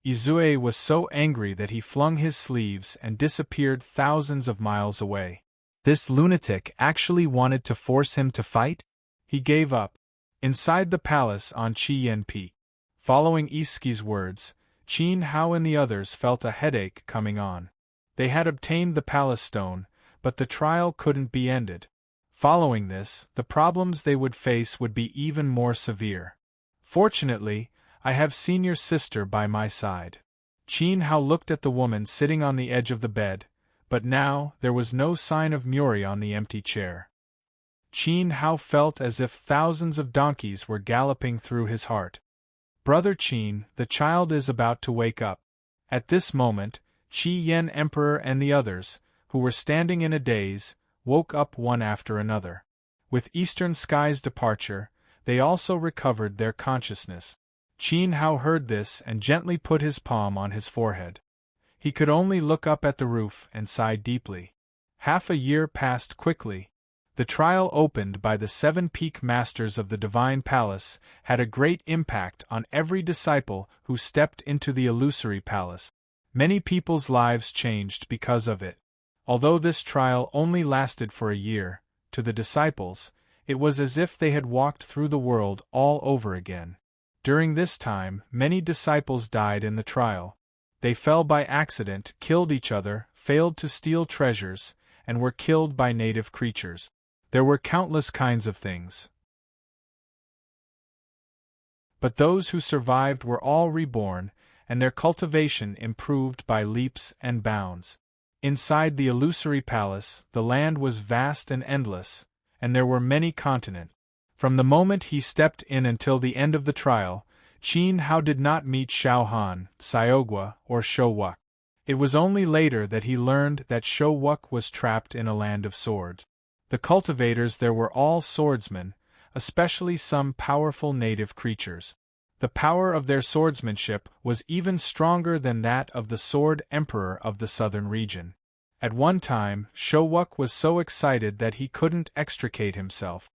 S1: Izue was so angry that he flung his sleeves and disappeared thousands of miles away. This lunatic actually wanted to force him to fight? He gave up. Inside the palace on Chiyen Peak, following Iski's words, Qin Hao and the others felt a headache coming on. They had obtained the palace stone, but the trial couldn't be ended. Following this, the problems they would face would be even more severe. Fortunately, I have senior sister by my side. Qin Hao looked at the woman sitting on the edge of the bed, but now there was no sign of Muri on the empty chair. Qin Hao felt as if thousands of donkeys were galloping through his heart. Brother Qin, the child is about to wake up. At this moment, Qi Yen Emperor and the others, who were standing in a daze, woke up one after another. With Eastern Sky's departure, they also recovered their consciousness. Qin Hao heard this and gently put his palm on his forehead. He could only look up at the roof and sigh deeply. Half a year passed quickly. The trial opened by the 7 peak masters of the Divine Palace had a great impact on every disciple who stepped into the illusory palace. Many people's lives changed because of it. Although this trial only lasted for a year, to the disciples, it was as if they had walked through the world all over again. During this time, many disciples died in the trial. They fell by accident, killed each other, failed to steal treasures, and were killed by native creatures. There were countless kinds of things. But those who survived were all reborn, and their cultivation improved by leaps and bounds. Inside the illusory palace, the land was vast and endless, and there were many continents. From the moment he stepped in until the end of the trial, Qin Hao did not meet Xiao Han, Xiaogua, or Shouwuk. It was only later that he learned that Shouwuk was trapped in a land of swords. The cultivators there were all swordsmen, especially some powerful native creatures. The power of their swordsmanship was even stronger than that of the Sword Emperor of the southern region. At one time, Shouwuk was so excited that he couldn't extricate himself.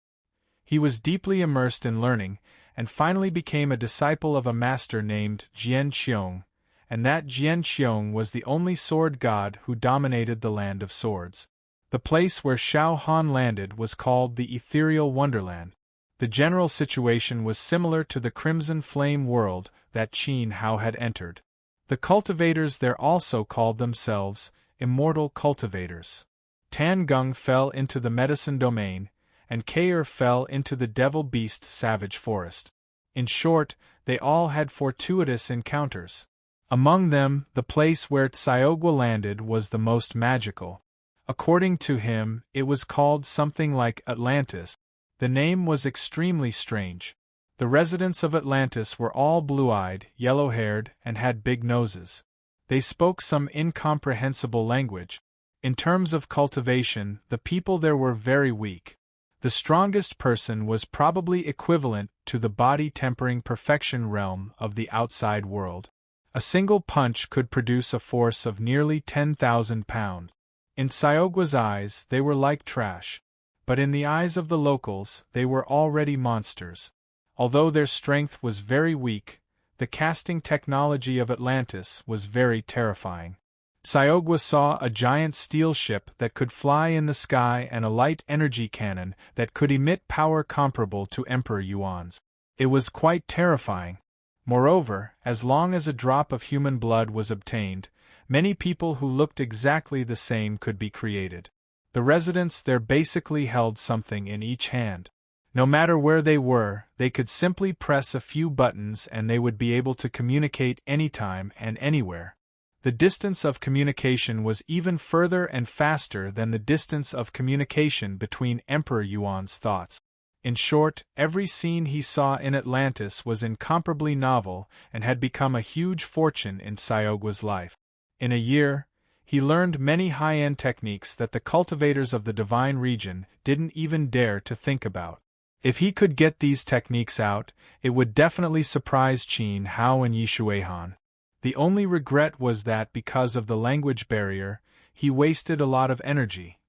S1: He was deeply immersed in learning, and finally became a disciple of a master named Jian Qiong, and that Jian Qiong was the only sword god who dominated the land of swords. The place where Xiao Han landed was called the Ethereal Wonderland. The general situation was similar to the Crimson Flame world that Qin Hao had entered. The cultivators there also called themselves Immortal Cultivators. Tan Gung fell into the Medicine Domain, and Kair fell into the Devil Beast Savage Forest. In short, they all had fortuitous encounters. Among them, the place where Xiaogua landed was the most magical. According to him, it was called something like Atlantis. The name was extremely strange. The residents of Atlantis were all blue-eyed, yellow-haired, and had big noses. They spoke some incomprehensible language. In terms of cultivation, the people there were very weak. The strongest person was probably equivalent to the body-tempering perfection realm of the outside world. A single punch could produce a force of nearly 10,000 pounds. In Xiaogua's eyes, they were like trash. but in the eyes of the locals they were already monsters. Although their strength was very weak, the casting technology of Atlantis was very terrifying. Xiaogua saw a giant steel ship that could fly in the sky and a light energy cannon that could emit power comparable to Emperor Yuan's. It was quite terrifying. Moreover, as long as a drop of human blood was obtained, many people who looked exactly the same could be created. The residents there basically held something in each hand. No matter where they were, they could simply press a few buttons and they would be able to communicate anytime and anywhere. The distance of communication was even further and faster than the distance of communication between Emperor Yuan's thoughts. In short, every scene he saw in Atlantis was incomparably novel and had become a huge fortune in Xiaogua's life. In a year, he learned many high-end techniques that the cultivators of the divine region didn't even dare to think about. If he could get these techniques out, it would definitely surprise Qin Hao and Yishuehan. The only regret was that because of the language barrier, he wasted a lot of energy.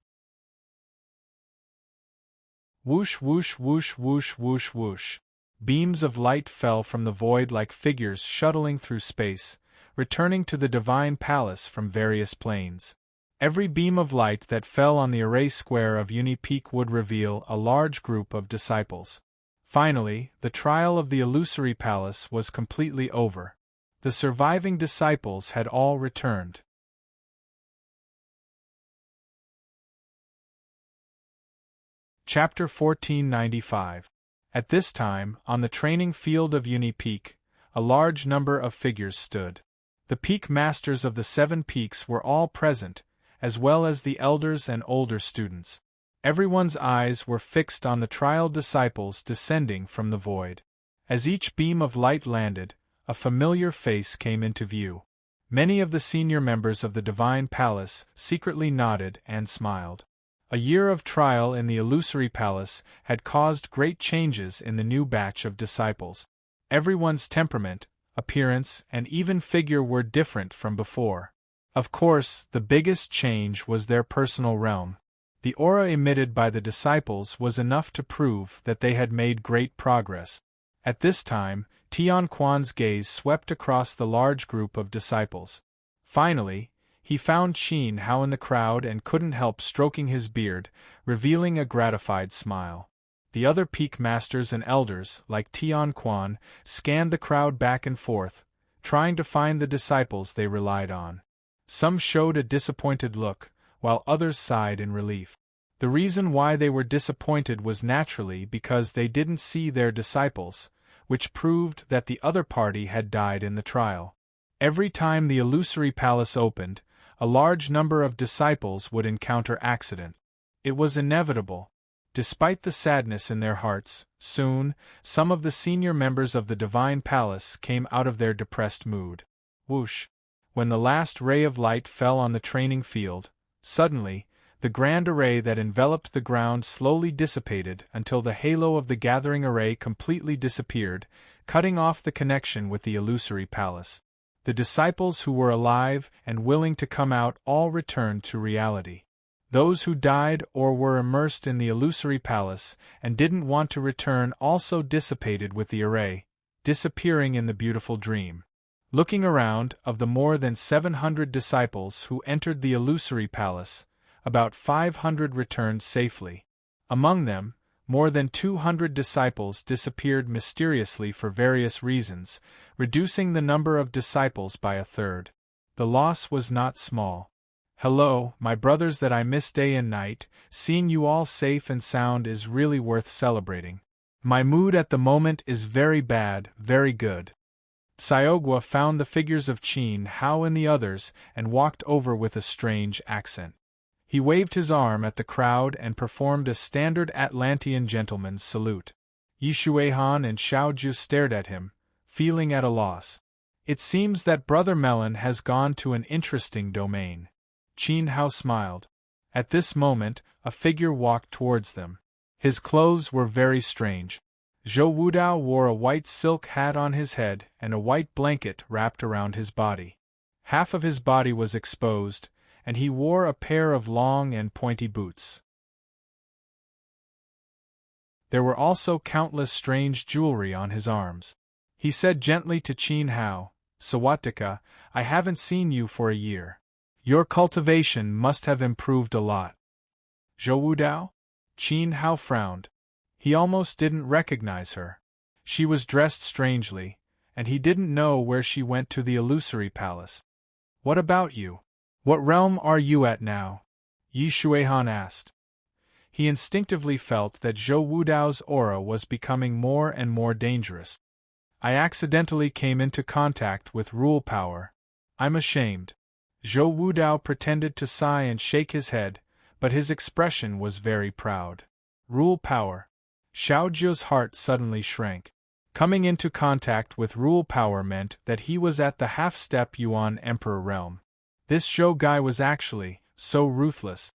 S1: Whoosh whoosh whoosh whoosh whoosh whoosh. Beams of light fell from the void like figures shuttling through space, returning to the divine palace from various planes. Every beam of light that fell on the array square of Unipeak would reveal a large group of disciples. Finally, the trial of the illusory palace was completely over. The surviving disciples had all returned. Chapter 1495. At this time, on the training field of Unipeak, a large number of figures stood. The peak masters of the 7 peaks were all present, as well as the elders and older students. Everyone's eyes were fixed on the trial disciples descending from the void. As each beam of light landed, a familiar face came into view. Many of the senior members of the Divine Palace secretly nodded and smiled. A year of trial in the Illusory Palace had caused great changes in the new batch of disciples. Everyone's temperament, appearance, and even figure were different from before. Of course, the biggest change was their personal realm. The aura emitted by the disciples was enough to prove that they had made great progress. At this time, Tian Quan's gaze swept across the large group of disciples. Finally, he found Qin Hao in the crowd and couldn't help stroking his beard, revealing a gratified smile. The other peak masters and elders, like Tian Quan, scanned the crowd back and forth, trying to find the disciples they relied on. Some showed a disappointed look, while others sighed in relief. The reason why they were disappointed was naturally because they didn't see their disciples, which proved that the other party had died in the trial. Every time the illusory palace opened, a large number of disciples would encounter accident. It was inevitable. Despite the sadness in their hearts, soon, some of the senior members of the Divine Palace came out of their depressed mood. Whoosh! When the last ray of light fell on the training field, suddenly, the grand array that enveloped the ground slowly dissipated until the halo of the gathering array completely disappeared, cutting off the connection with the illusory palace. The disciples who were alive and willing to come out all returned to reality. Those who died or were immersed in the illusory palace and didn't want to return also dissipated with the array, disappearing in the beautiful dream. Looking around, of the more than 700 disciples who entered the illusory palace, about 500 returned safely. Among them, more than 200 disciples disappeared mysteriously for various reasons, reducing the number of disciples by a third. The loss was not small. Hello, my brothers that I miss day and night, seeing you all safe and sound is really worth celebrating. My mood at the moment is very bad, very good. Xiaogua found the figures of Qin Hao and the others and walked over with a strange accent. He waved his arm at the crowd and performed a standard Atlantean gentleman's salute. Yishuehan and Xiaoju stared at him, feeling at a loss. It seems that Brother Melon has gone to an interesting domain. Qin Hao smiled. At this moment, a figure walked towards them. His clothes were very strange. Zhou Wudao wore a white silk hat on his head and a white blanket wrapped around his body. Half of his body was exposed, and he wore a pair of long and pointy boots. There were also countless strange jewelry on his arms. He said gently to Qin Hao, "Sawatika, I haven't seen you for a year. Your cultivation must have improved a lot." "Zhou Wudao?" Qin Hao frowned. He almost didn't recognize her. She was dressed strangely, and he didn't know where she went to the illusory palace. "What about you? What realm are you at now?" Yi Shuihan asked. He instinctively felt that Zhou Wudao's aura was becoming more and more dangerous. "I accidentally came into contact with rule power. I'm ashamed." Zhou Wudao pretended to sigh and shake his head, but his expression was very proud. Rule power. Xiao Zhuo's heart suddenly shrank. Coming into contact with rule power meant that he was at the half-step Yuan Emperor realm. This Zhou guy was actually so ruthless.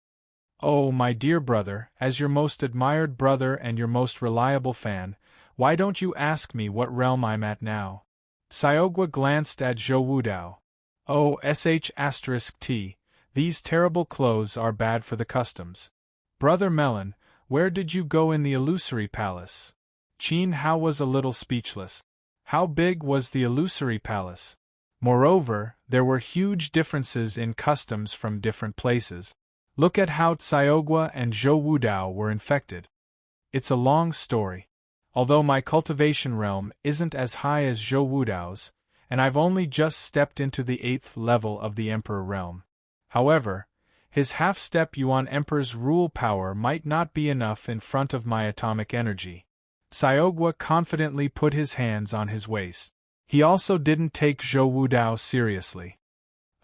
S1: "Oh, my dear brother, as your most admired brother and your most reliable fan, why don't you ask me what realm I'm at now?" Xiaogua glanced at Zhou Wudao. "Oh, sh*t, these terrible clothes are bad for the customs. Brother Melon, where did you go in the illusory palace?" Qin Hao was a little speechless. How big was the illusory palace? Moreover, there were huge differences in customs from different places. Look at how Xiaogua and Zhou Wudao were infected. It's a long story. Although my cultivation realm isn't as high as Zhou Wudao's, and I've only just stepped into the 8th level of the Emperor realm. However, his half-step Yuan Emperor's rule power might not be enough in front of my atomic energy. Xiaogua confidently put his hands on his waist. He also didn't take Zhou Wudao seriously.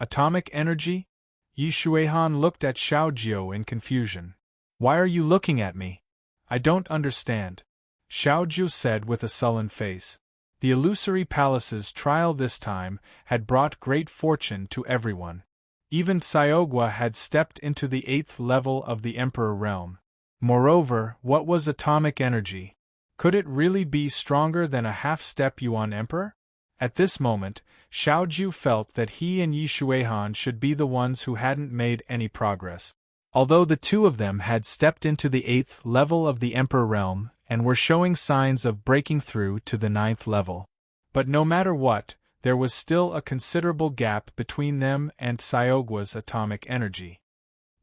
S1: Atomic energy? Yi Shuihan looked at Xiao Jiu in confusion. "Why are you looking at me? I don't understand," Xiao Jiu said with a sullen face. The illusory palace's trial this time had brought great fortune to everyone. Even Xiaogua had stepped into the 8th level of the Emperor realm. Moreover, what was atomic energy? Could it really be stronger than a half-step Yuan Emperor? At this moment, Xiao Jiu felt that he and Yi Shuihan should be the ones who hadn't made any progress. Although the two of them had stepped into the 8th level of the Emperor realm and were showing signs of breaking through to the 9th level. But no matter what, there was still a considerable gap between them and Xiaogua's atomic energy.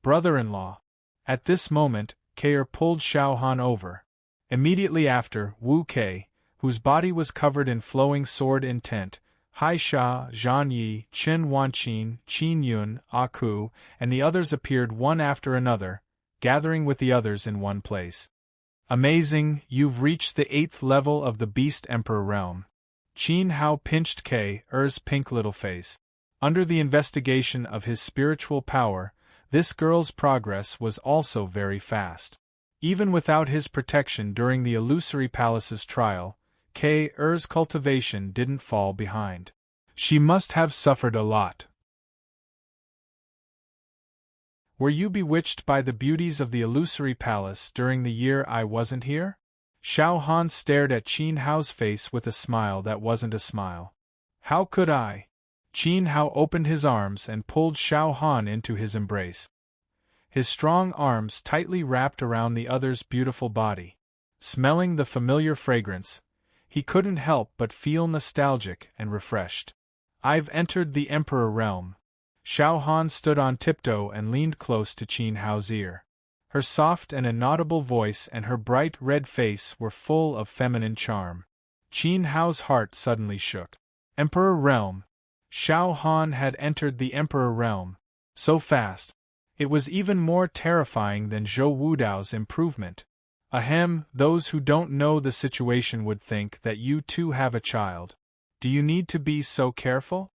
S1: "Brother-in-law." At this moment, Kair pulled Xiao Han over. Immediately after, Wu Kei, whose body was covered in flowing sword intent, Hai Sha, Zhan Yi, Chen Wanqin, Qin Yun, Aku, and the others appeared one after another, gathering with the others in one place. "Amazing, you've reached the 8th level of the Beast Emperor realm." Qin Hao pinched Kair's pink little face. Under the investigation of his spiritual power, this girl's progress was also very fast. Even without his protection during the illusory palace's trial, Kair's cultivation didn't fall behind. She must have suffered a lot. "Were you bewitched by the beauties of the illusory palace during the year I wasn't here?" Xiao Han stared at Qin Hao's face with a smile that wasn't a smile. "How could I?" Qin Hao opened his arms and pulled Xiao Han into his embrace. His strong arms tightly wrapped around the other's beautiful body. Smelling the familiar fragrance, he couldn't help but feel nostalgic and refreshed. "I've entered the Emperor realm." Xiao Han stood on tiptoe and leaned close to Qin Hao's ear. Her soft and inaudible voice and her bright red face were full of feminine charm. Qin Hao's heart suddenly shook. Emperor realm. Xiao Han had entered the Emperor realm. So fast. It was even more terrifying than Zhou Wudao's improvement. Ahem, those who don't know the situation would think that you too have a child. Do you need to be so careful?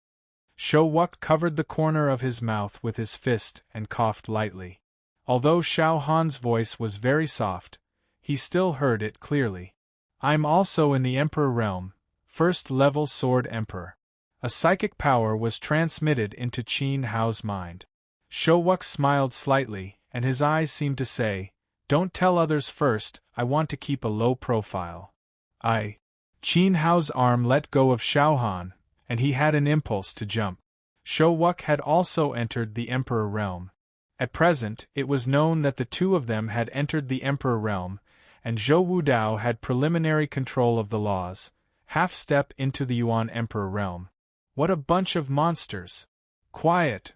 S1: Shouwuk covered the corner of his mouth with his fist and coughed lightly. Although Xiao Han's voice was very soft, he still heard it clearly. "I'm also in the Emperor realm, 1st level Sword Emperor." A psychic power was transmitted into Qin Hao's mind. Shouwuk smiled slightly, and his eyes seemed to say, "Don't tell others first, I want to keep a low profile." Qin Hao's arm let go of Xiao Han, and he had an impulse to jump. Shouwuk had also entered the Emperor realm. At present, it was known that the two of them had entered the Emperor realm, and Zhou Wudao had preliminary control of the laws, half-step into the Yuan Emperor realm. What a bunch of monsters! Quiet!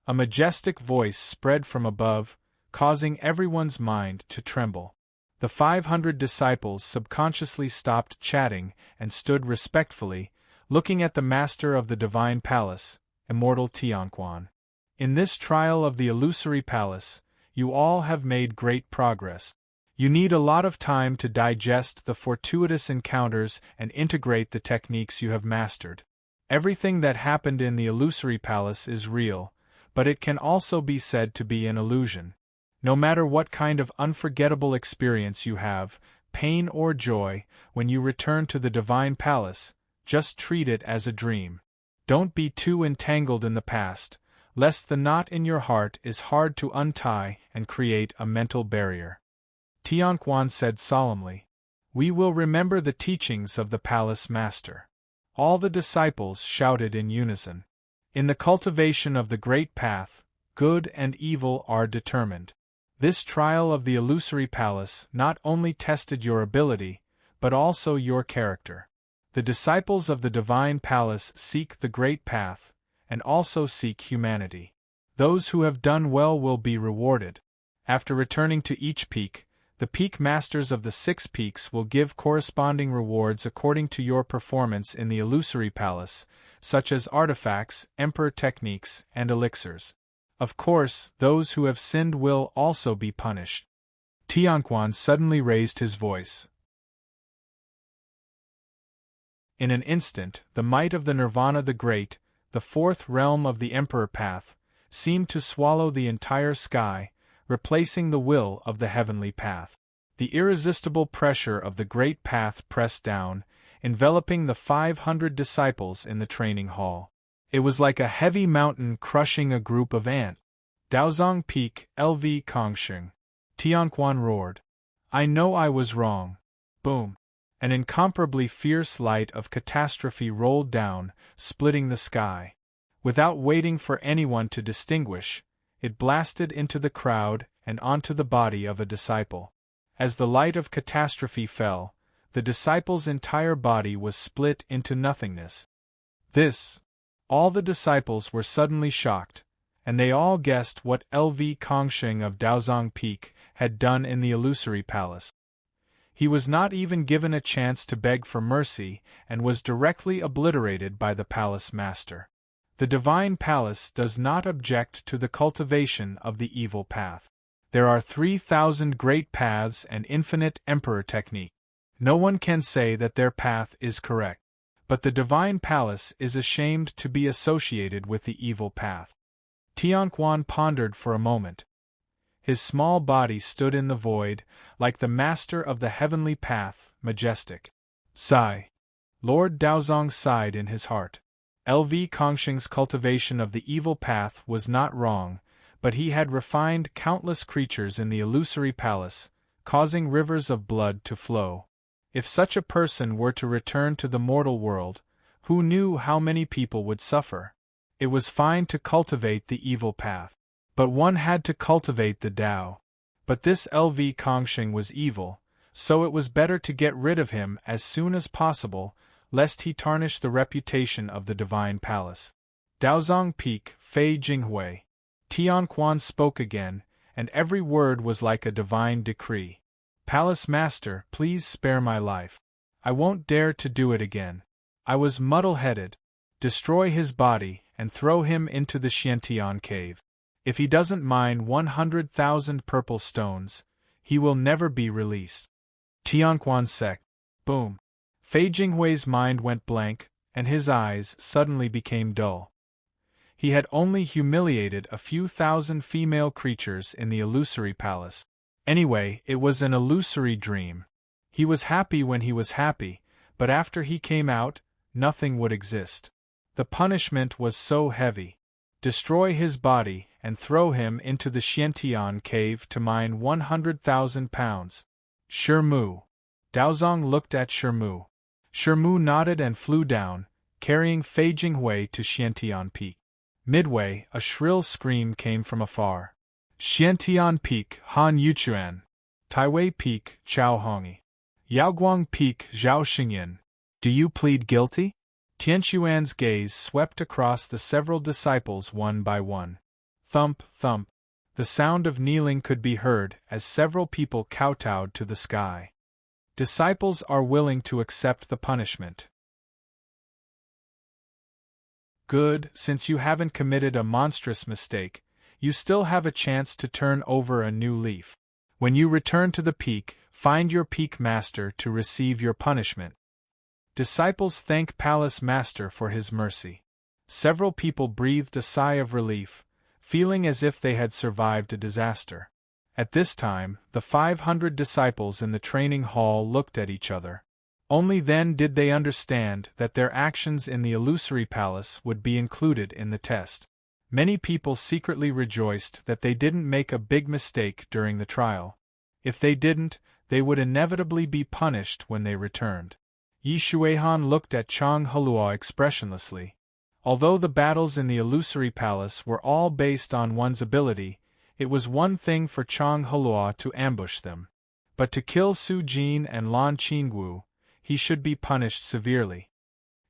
S1: A majestic voice spread from above, causing everyone's mind to tremble. The 500 disciples subconsciously stopped chatting and stood respectfully, looking at the master of the divine palace, immortal Tianquan. In this trial of the illusory palace, you all have made great progress. You need a lot of time to digest the fortuitous encounters and integrate the techniques you have mastered. Everything that happened in the illusory palace is real, but it can also be said to be an illusion. No matter what kind of unforgettable experience you have, pain or joy, when you return to the divine palace, just treat it as a dream. Don't be too entangled in the past, lest the knot in your heart is hard to untie and create a mental barrier. Tianquan said solemnly, "We will remember the teachings of the palace master." All the disciples shouted in unison. In the cultivation of the great path, good and evil are determined. This trial of the illusory palace not only tested your ability, but also your character. The disciples of the divine palace seek the great path, and also seek humanity. Those who have done well will be rewarded. After returning to each peak, the peak masters of the 6 peaks will give corresponding rewards according to your performance in the illusory palace, such as artifacts, emperor techniques, and elixirs. Of course, those who have sinned will also be punished. Tianquan suddenly raised his voice. In an instant, the might of the Nirvana the Great, the 4th realm of the Emperor Path, seemed to swallow the entire sky, replacing the will of the heavenly path. The irresistible pressure of the great path pressed down, enveloping the 500 disciples in the training hall. It was like a heavy mountain crushing a group of ants. Daozong Peak, LV Kongsheng. Tianquan roared. I know I was wrong. Boom. An incomparably fierce light of catastrophe rolled down, splitting the sky. Without waiting for anyone to distinguish, it blasted into the crowd and onto the body of a disciple. As the light of catastrophe fell, the disciple's entire body was split into nothingness. All the disciples were suddenly shocked, and they all guessed what LV Kongsheng of Daozong Peak had done in the illusory palace. He was not even given a chance to beg for mercy and was directly obliterated by the palace master. The divine palace does not object to the cultivation of the evil path. There are 3,000 great paths and infinite emperor technique. No one can say that their path is correct. But the divine palace is ashamed to be associated with the evil path. Tianquan pondered for a moment. His small body stood in the void, like the master of the heavenly path, majestic. Sigh. Lord Daozong sighed in his heart. LV Kongsheng's cultivation of the evil path was not wrong, but he had refined countless creatures in the illusory palace, causing rivers of blood to flow. If such a person were to return to the mortal world, who knew how many people would suffer? It was fine to cultivate the evil path, but one had to cultivate the Tao. But this LV Kongsheng was evil, so it was better to get rid of him as soon as possible, lest he tarnish the reputation of the divine palace. Daozong Peak, Fei Jinghui. Tianquan spoke again, and every word was like a divine decree. Palace Master, please spare my life. I won't dare to do it again. I was muddle-headed. Destroy his body and throw him into the Xiantian cave. If he doesn't mine 100,000 purple stones, he will never be released. Tianquan sec. Boom. Fei Jinghui's mind went blank, and his eyes suddenly became dull. He had only humiliated a few thousand female creatures in the illusory palace. Anyway, it was an illusory dream. He was happy when he was happy, but after he came out, nothing would exist. The punishment was so heavy. Destroy his body and throw him into the Xiantian cave to mine 100,000 pounds. Shirmu. Daozong looked at Shirmu. Shirmu nodded and flew down, carrying Fei Jinghui to Xiantian Peak. Midway, a shrill scream came from afar. Xiantian Peak, Han Yuchuan. Taiwei Peak, Chao Hongi. Yaoguang Peak, Zhao Xingyan. Do you plead guilty? Tianquan's gaze swept across the several disciples one by one. Thump, thump. The sound of kneeling could be heard as several people kowtowed to the sky. Disciples are willing to accept the punishment. Good, since you haven't committed a monstrous mistake, you still have a chance to turn over a new leaf. When you return to the peak, find your peak master to receive your punishment. Disciples thank Palace Master for his mercy. Several people breathed a sigh of relief, feeling as if they had survived a disaster. At this time, the 500 disciples in the training hall looked at each other. Only then did they understand that their actions in the illusory palace would be included in the test. Many people secretly rejoiced that they didn't make a big mistake during the trial. If they didn't, they would inevitably be punished when they returned. Yi Xuehan looked at Chang Helua expressionlessly. Although the battles in the illusory palace were all based on one's ability, it was one thing for Chang Helua to ambush them. But to kill Su Jin and Lan Qingwu, he should be punished severely.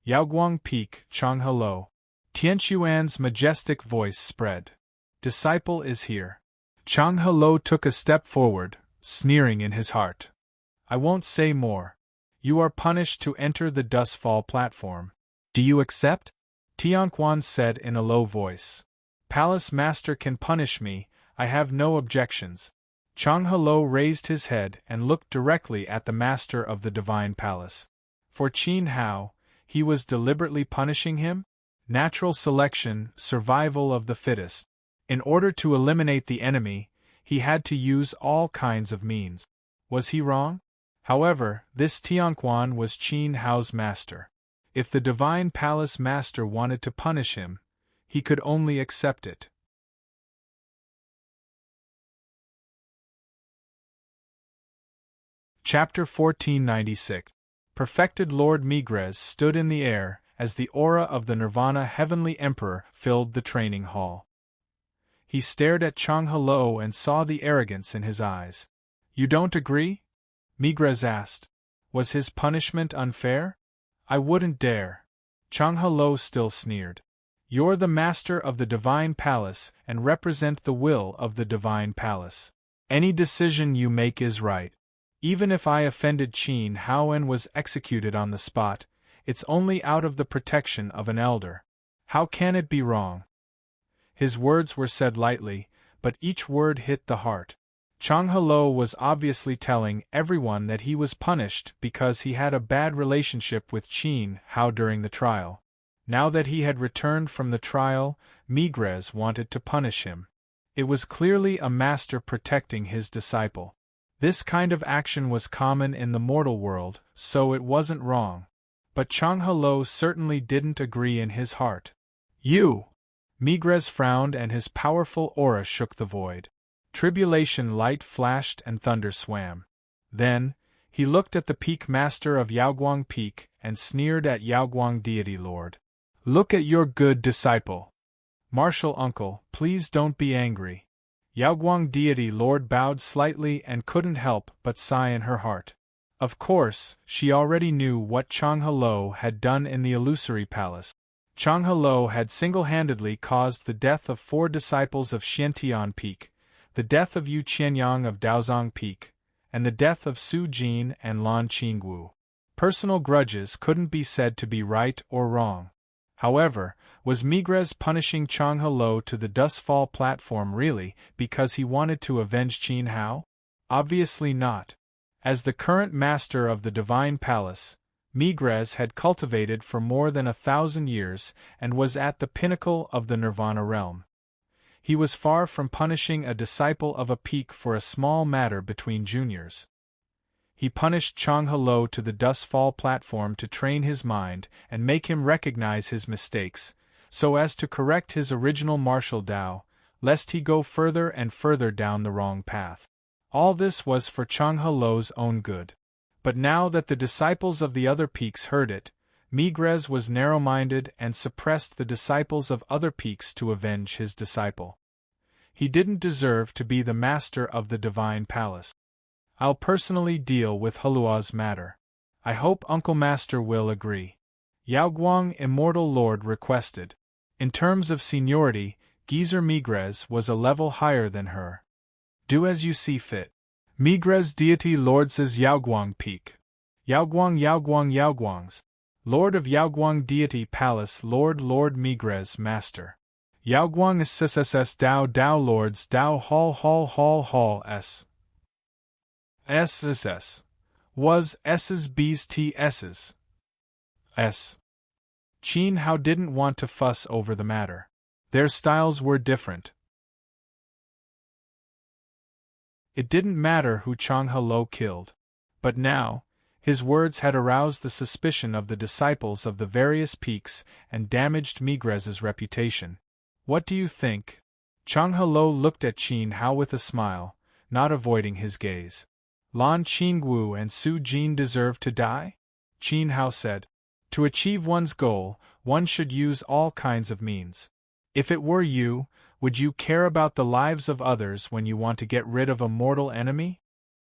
S1: Yaoguang Peak, Chang Helou. Tianquan's majestic voice spread. Disciple is here. Chang Helou took a step forward, sneering in his heart. I won't say more. You are punished to enter the Dustfall platform. Do you accept? Tianquan said in a low voice. Palace Master can punish me, I have no objections. Chang Helou raised his head and looked directly at the Master of the Divine Palace. For Qin Hao, he was deliberately punishing him? Natural selection, survival of the fittest. In order to eliminate the enemy, he had to use all kinds of means. Was he wrong? However, this Tianquan was Qin Hao's master. If the Divine Palace Master wanted to punish him, he could only accept it. Chapter 1496. Perfected Lord Migres stood in the air as the aura of the Nirvana Heavenly Emperor filled the training hall. He stared at Chang Helou and saw the arrogance in his eyes. You don't agree? Migres asked. Was his punishment unfair? I wouldn't dare. Chang Helou still sneered. You're the master of the Divine Palace and represent the will of the Divine Palace. Any decision you make is right. Even if I offended Qin Hao and was executed on the spot, it's only out of the protection of an elder. How can it be wrong? His words were said lightly, but each word hit the heart. Chang Helou was obviously telling everyone that he was punished because he had a bad relationship with Qin Hao during the trial. Now that he had returned from the trial, Migres wanted to punish him. It was clearly a master protecting his disciple. This kind of action was common in the mortal world, so it wasn't wrong. But Chang Helou certainly didn't agree in his heart. You! Migres frowned and his powerful aura shook the void. Tribulation light flashed and thunder swam. Then, he looked at the peak master of Yaoguang Peak and sneered at Yaoguang Deity Lord. Look at your good disciple. Martial uncle, please don't be angry. Yaoguang Deity Lord bowed slightly and couldn't help but sigh in her heart. Of course, she already knew what Chang Helou had done in the illusory palace. Chang Helou had single-handedly caused the death of 4 disciples of Xiantian Peak, the death of Yu Qianyang of Daozong Peak, and the death of Su Jin and Lan Qingwu. Personal grudges couldn't be said to be right or wrong. However, was Migres punishing Chang Helou to the Dustfall platform really because he wanted to avenge Qin Hao? Obviously not. As the current master of the Divine Palace, Migres had cultivated for more than 1,000 years and was at the pinnacle of the Nirvana realm. He was far from punishing a disciple of a peak for a small matter between juniors. He punished Chang Helou to the Dustfall platform to train his mind and make him recognize his mistakes, so as to correct his original martial Tao, lest he go further and further down the wrong path. All this was for Chang Helou's own good. But now that the disciples of the other peaks heard it, Migres was narrow-minded and suppressed the disciples of other peaks to avenge his disciple. He didn't deserve to be the master of the Divine Palace. I'll personally deal with Hulua's matter. I hope Uncle Master will agree. Yao Guang, Immortal Lord, requested. In terms of seniority, Geezer Migres was a level higher than her. Do as you see fit. Migres deity lord, says Yaoguang Peak. Yaoguang Yaoguangs. Lord of Yaoguang deity palace, Lord Migres master. Yaoguang SSS Dao lords Dao hall s. SSS. Was S's B's T S's. S. Qin Hao didn't want to fuss over the matter. Their styles were different. It didn't matter who Chang He killed. But now, his words had aroused the suspicion of the disciples of the various peaks and damaged Migres's reputation. What do you think? Chang He looked at Qin Hao with a smile, not avoiding his gaze. Lan Qingwu and Su Jin deserve to die? Qin Hao said. To achieve one's goal, one should use all kinds of means. If it were you, would you care about the lives of others when you want to get rid of a mortal enemy?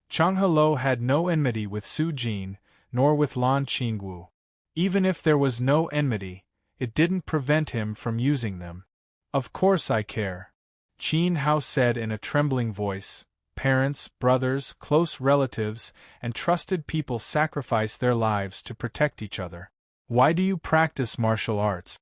S1: Chang He had no enmity with Su Jin, nor with Lan Qingwu. Even if there was no enmity, it didn't prevent him from using them. Of course I care. Qin Hao said in a trembling voice. Parents, brothers, close relatives, and trusted people sacrifice their lives to protect each other. Why do you practice martial arts?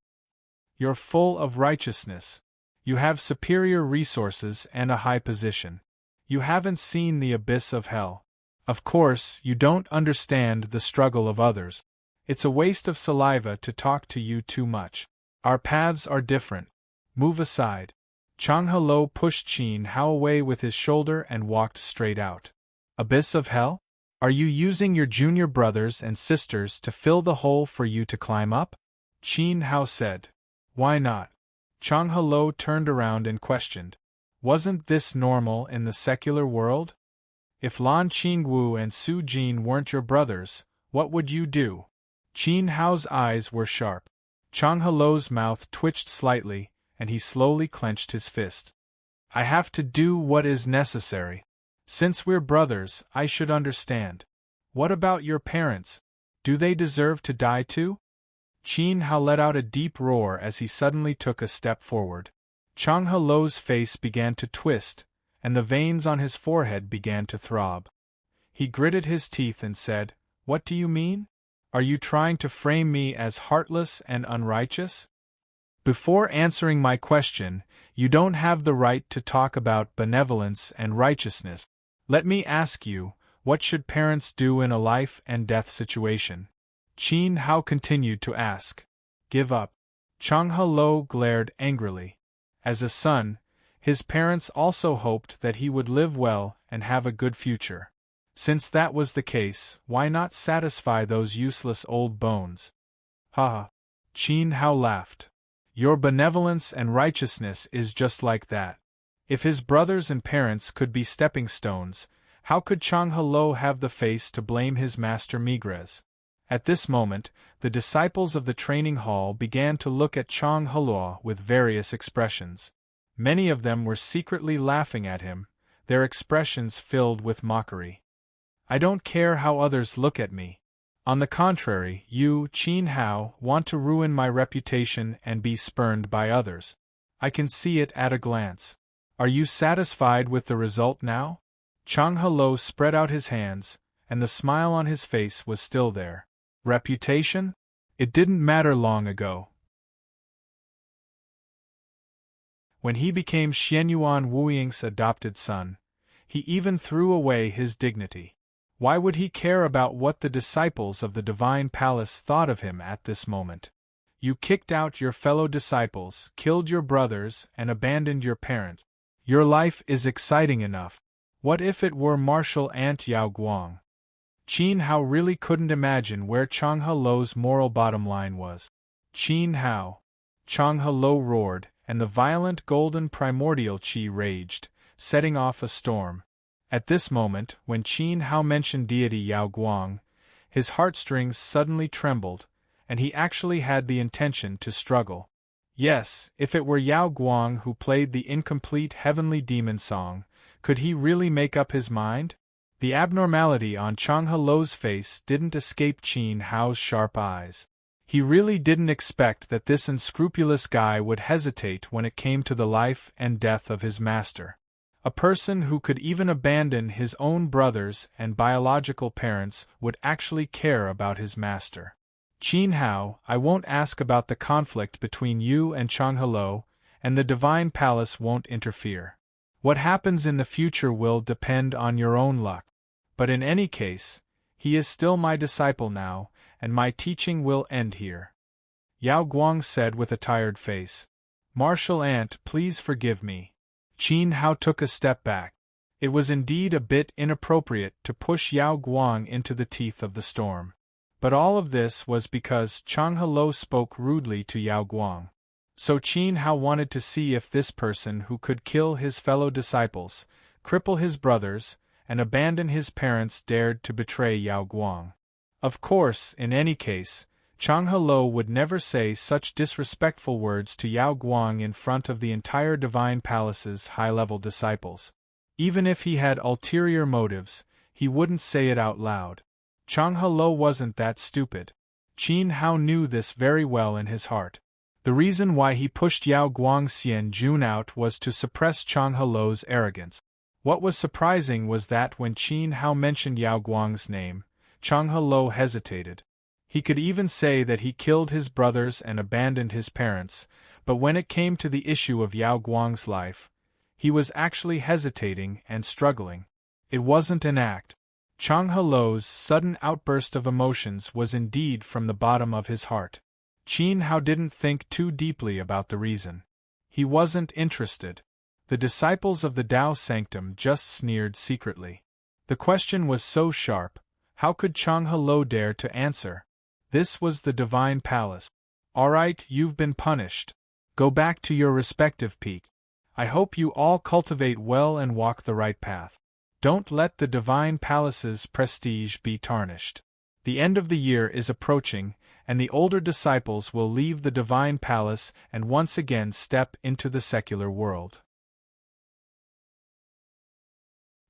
S1: You're full of righteousness. You have superior resources and a high position. You haven't seen the abyss of hell. Of course, you don't understand the struggle of others. It's a waste of saliva to talk to you too much. Our paths are different. Move aside. Chang He pushed Qin Hao away with his shoulder and walked straight out. Abyss of hell? Are you using your junior brothers and sisters to fill the hole for you to climb up? Qin Hao said. Why not? Chang He turned around and questioned. Wasn't this normal in the secular world? If Lan Qingwu and Su Jin weren't your brothers, what would you do? Qin Hao's eyes were sharp. Chang He's mouth twitched slightly, and he slowly clenched his fist. I have to do what is necessary. Since we're brothers, I should understand. What about your parents? Do they deserve to die too? Qin Hao let out a deep roar as he suddenly took a step forward. Chang He's face began to twist, and the veins on his forehead began to throb. He gritted his teeth and said, What do you mean? Are you trying to frame me as heartless and unrighteous? Before answering my question, you don't have the right to talk about benevolence and righteousness. Let me ask you, what should parents do in a life and death situation? Qin Hao continued to ask. Give up. Chang He glared angrily. As a son, his parents also hoped that he would live well and have a good future. Since that was the case, why not satisfy those useless old bones? Ha ha. Qin Hao laughed. Your benevolence and righteousness is just like that. If his brothers and parents could be stepping stones, how could Chang He have the face to blame his master Migres? At this moment, the disciples of the training hall began to look at Chang He with various expressions. Many of them were secretly laughing at him, their expressions filled with mockery. I don't care how others look at me. On the contrary, you, Qin Hao, want to ruin my reputation and be spurned by others. I can see it at a glance. Are you satisfied with the result now? Chang He spread out his hands, and the smile on his face was still there. Reputation? It didn't matter long ago. When he became Xianyuan Wuying's adopted son, he even threw away his dignity. Why would he care about what the disciples of the Divine Palace thought of him at this moment? You kicked out your fellow disciples, killed your brothers, and abandoned your parent. Your life is exciting enough. What if it were Martial Ant Yao Guang? Qin Hao really couldn't imagine where Chang He's moral bottom line was. Qin Hao! Chang He roared, and the violent golden primordial qi raged, setting off a storm. At this moment, when Qin Hao mentioned deity Yao Guang, his heartstrings suddenly trembled, and he actually had the intention to struggle. Yes, if it were Yao Guang who played the incomplete heavenly demon song, could he really make up his mind? The abnormality on Changhe Lo's face didn't escape Qin Hao's sharp eyes. He really didn't expect that this unscrupulous guy would hesitate when it came to the life and death of his master. A person who could even abandon his own brothers and biological parents would actually care about his master. Qin Hao, I won't ask about the conflict between you and Changhe Lo, and the Divine Palace won't interfere. What happens in the future will depend on your own luck. But in any case, he is still my disciple now, and my teaching will end here. Yao Guang said with a tired face. Martial aunt, please forgive me. Qin Hao took a step back. It was indeed a bit inappropriate to push Yao Guang into the teeth of the storm. But all of this was because Changhe Lo spoke rudely to Yao Guang. So Qin Hao wanted to see if this person who could kill his fellow disciples, cripple his brothers, and abandon his parents dared to betray Yao Guang. Of course, in any case, Changhe Lo would never say such disrespectful words to Yao Guang in front of the entire Divine Palace's high-level disciples. Even if he had ulterior motives, he wouldn't say it out loud. Changhe Lo wasn't that stupid. Qin Hao knew this very well in his heart. The reason why he pushed Yao Guang Xian Jun out was to suppress Changhe Lo's arrogance. What was surprising was that when Qin Hao mentioned Yao Guang's name, Changhe Lo hesitated. He could even say that he killed his brothers and abandoned his parents, but when it came to the issue of Yao Guang's life, he was actually hesitating and struggling. It wasn't an act. Changhe Lo's sudden outburst of emotions was indeed from the bottom of his heart. Qin Hao didn't think too deeply about the reason. He wasn't interested. The disciples of the Tao Sanctum just sneered secretly. The question was so sharp, how could Changhe Lo dare to answer? This was the Divine Palace. All right, you've been punished. Go back to your respective peak. I hope you all cultivate well and walk the right path. Don't let the Divine Palace's prestige be tarnished. The end of the year is approaching, and the older disciples will leave the Divine Palace and once again step into the secular world.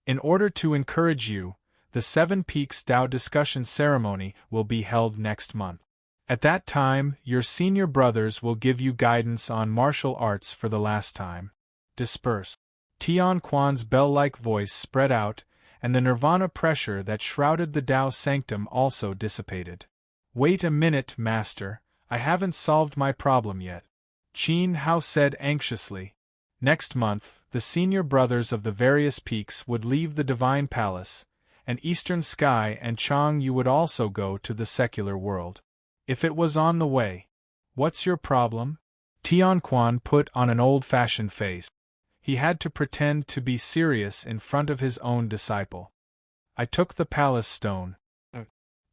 S1: In order to encourage you, the Seven Peaks Tao discussion ceremony will be held next month. At that time, your senior brothers will give you guidance on martial arts for the last time. Disperse. Tian Quan's bell-like voice spread out, and the nirvana pressure that shrouded the Tao Sanctum also dissipated. Wait a minute, Master, I haven't solved my problem yet. Qin Hao said anxiously. Next month, the senior brothers of the various peaks would leave the Divine Palace, and Eastern Sky and Chang Yu would also go to the secular world. If it was on the way. What's your problem? Tian Quan put on an old-fashioned face. He had to pretend to be serious in front of his own disciple. I took the palace stone.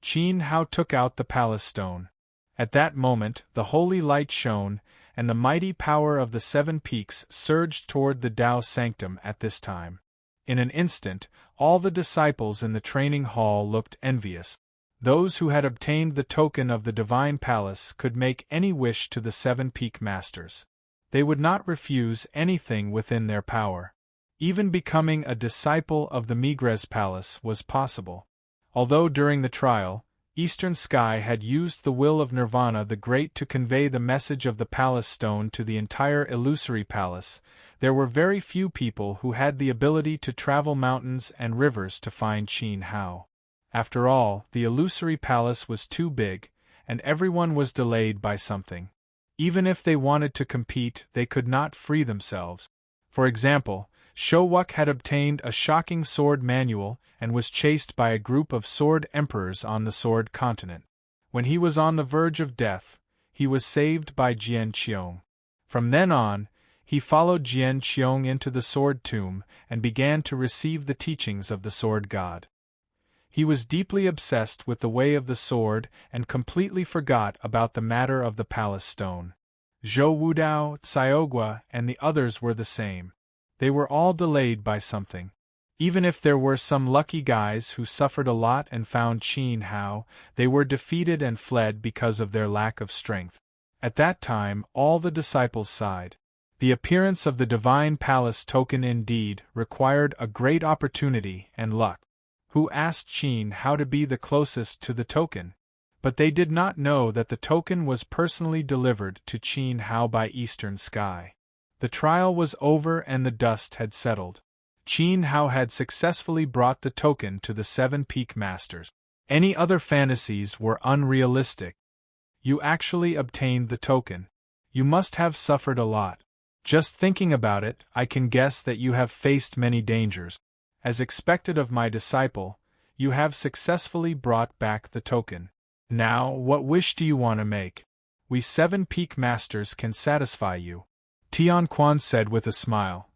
S1: Qin Hao took out the palace stone. At that moment, the holy light shone, and the mighty power of the seven peaks surged toward the Tao Sanctum at this time. In an instant, all the disciples in the training hall looked envious. Those who had obtained the token of the Divine Palace could make any wish to the seven peak masters. They would not refuse anything within their power. Even becoming a disciple of the Migres Palace was possible. Although during the trial, Eastern Sky had used the will of Nirvana the Great to convey the message of the Palace Stone to the entire illusory palace, there were very few people who had the ability to travel mountains and rivers to find Qin Hao. After all, the illusory palace was too big, and everyone was delayed by something. Even if they wanted to compete, they could not free themselves. For example, Showuk had obtained a shocking sword manual and was chased by a group of sword emperors on the Sword Continent. When he was on the verge of death, he was saved by Jian Qiong. From then on, he followed Jian Qiong into the Sword Tomb and began to receive the teachings of the Sword God. He was deeply obsessed with the way of the sword and completely forgot about the matter of the Palace Stone. Zhou Wudao, Xiaogua, and the others were the same. They were all delayed by something. Even if there were some lucky guys who suffered a lot and found Qin Hao, they were defeated and fled because of their lack of strength. At that time, all the disciples sighed. The appearance of the Divine Palace token indeed required a great opportunity and luck. who asked Qin how to be the closest to the token. But they did not know that the token was personally delivered to Qin Hao by Eastern Sky. The trial was over and the dust had settled. Qin Hao had successfully brought the token to the 7 Peak Masters. Any other fantasies were unrealistic. You actually obtained the token. You must have suffered a lot. Just thinking about it, I can guess that you have faced many dangers. As expected of my disciple, you have successfully brought back the token. Now, what wish do you want to make? We 7 Peak Masters can satisfy you, Tian Quan said with a smile.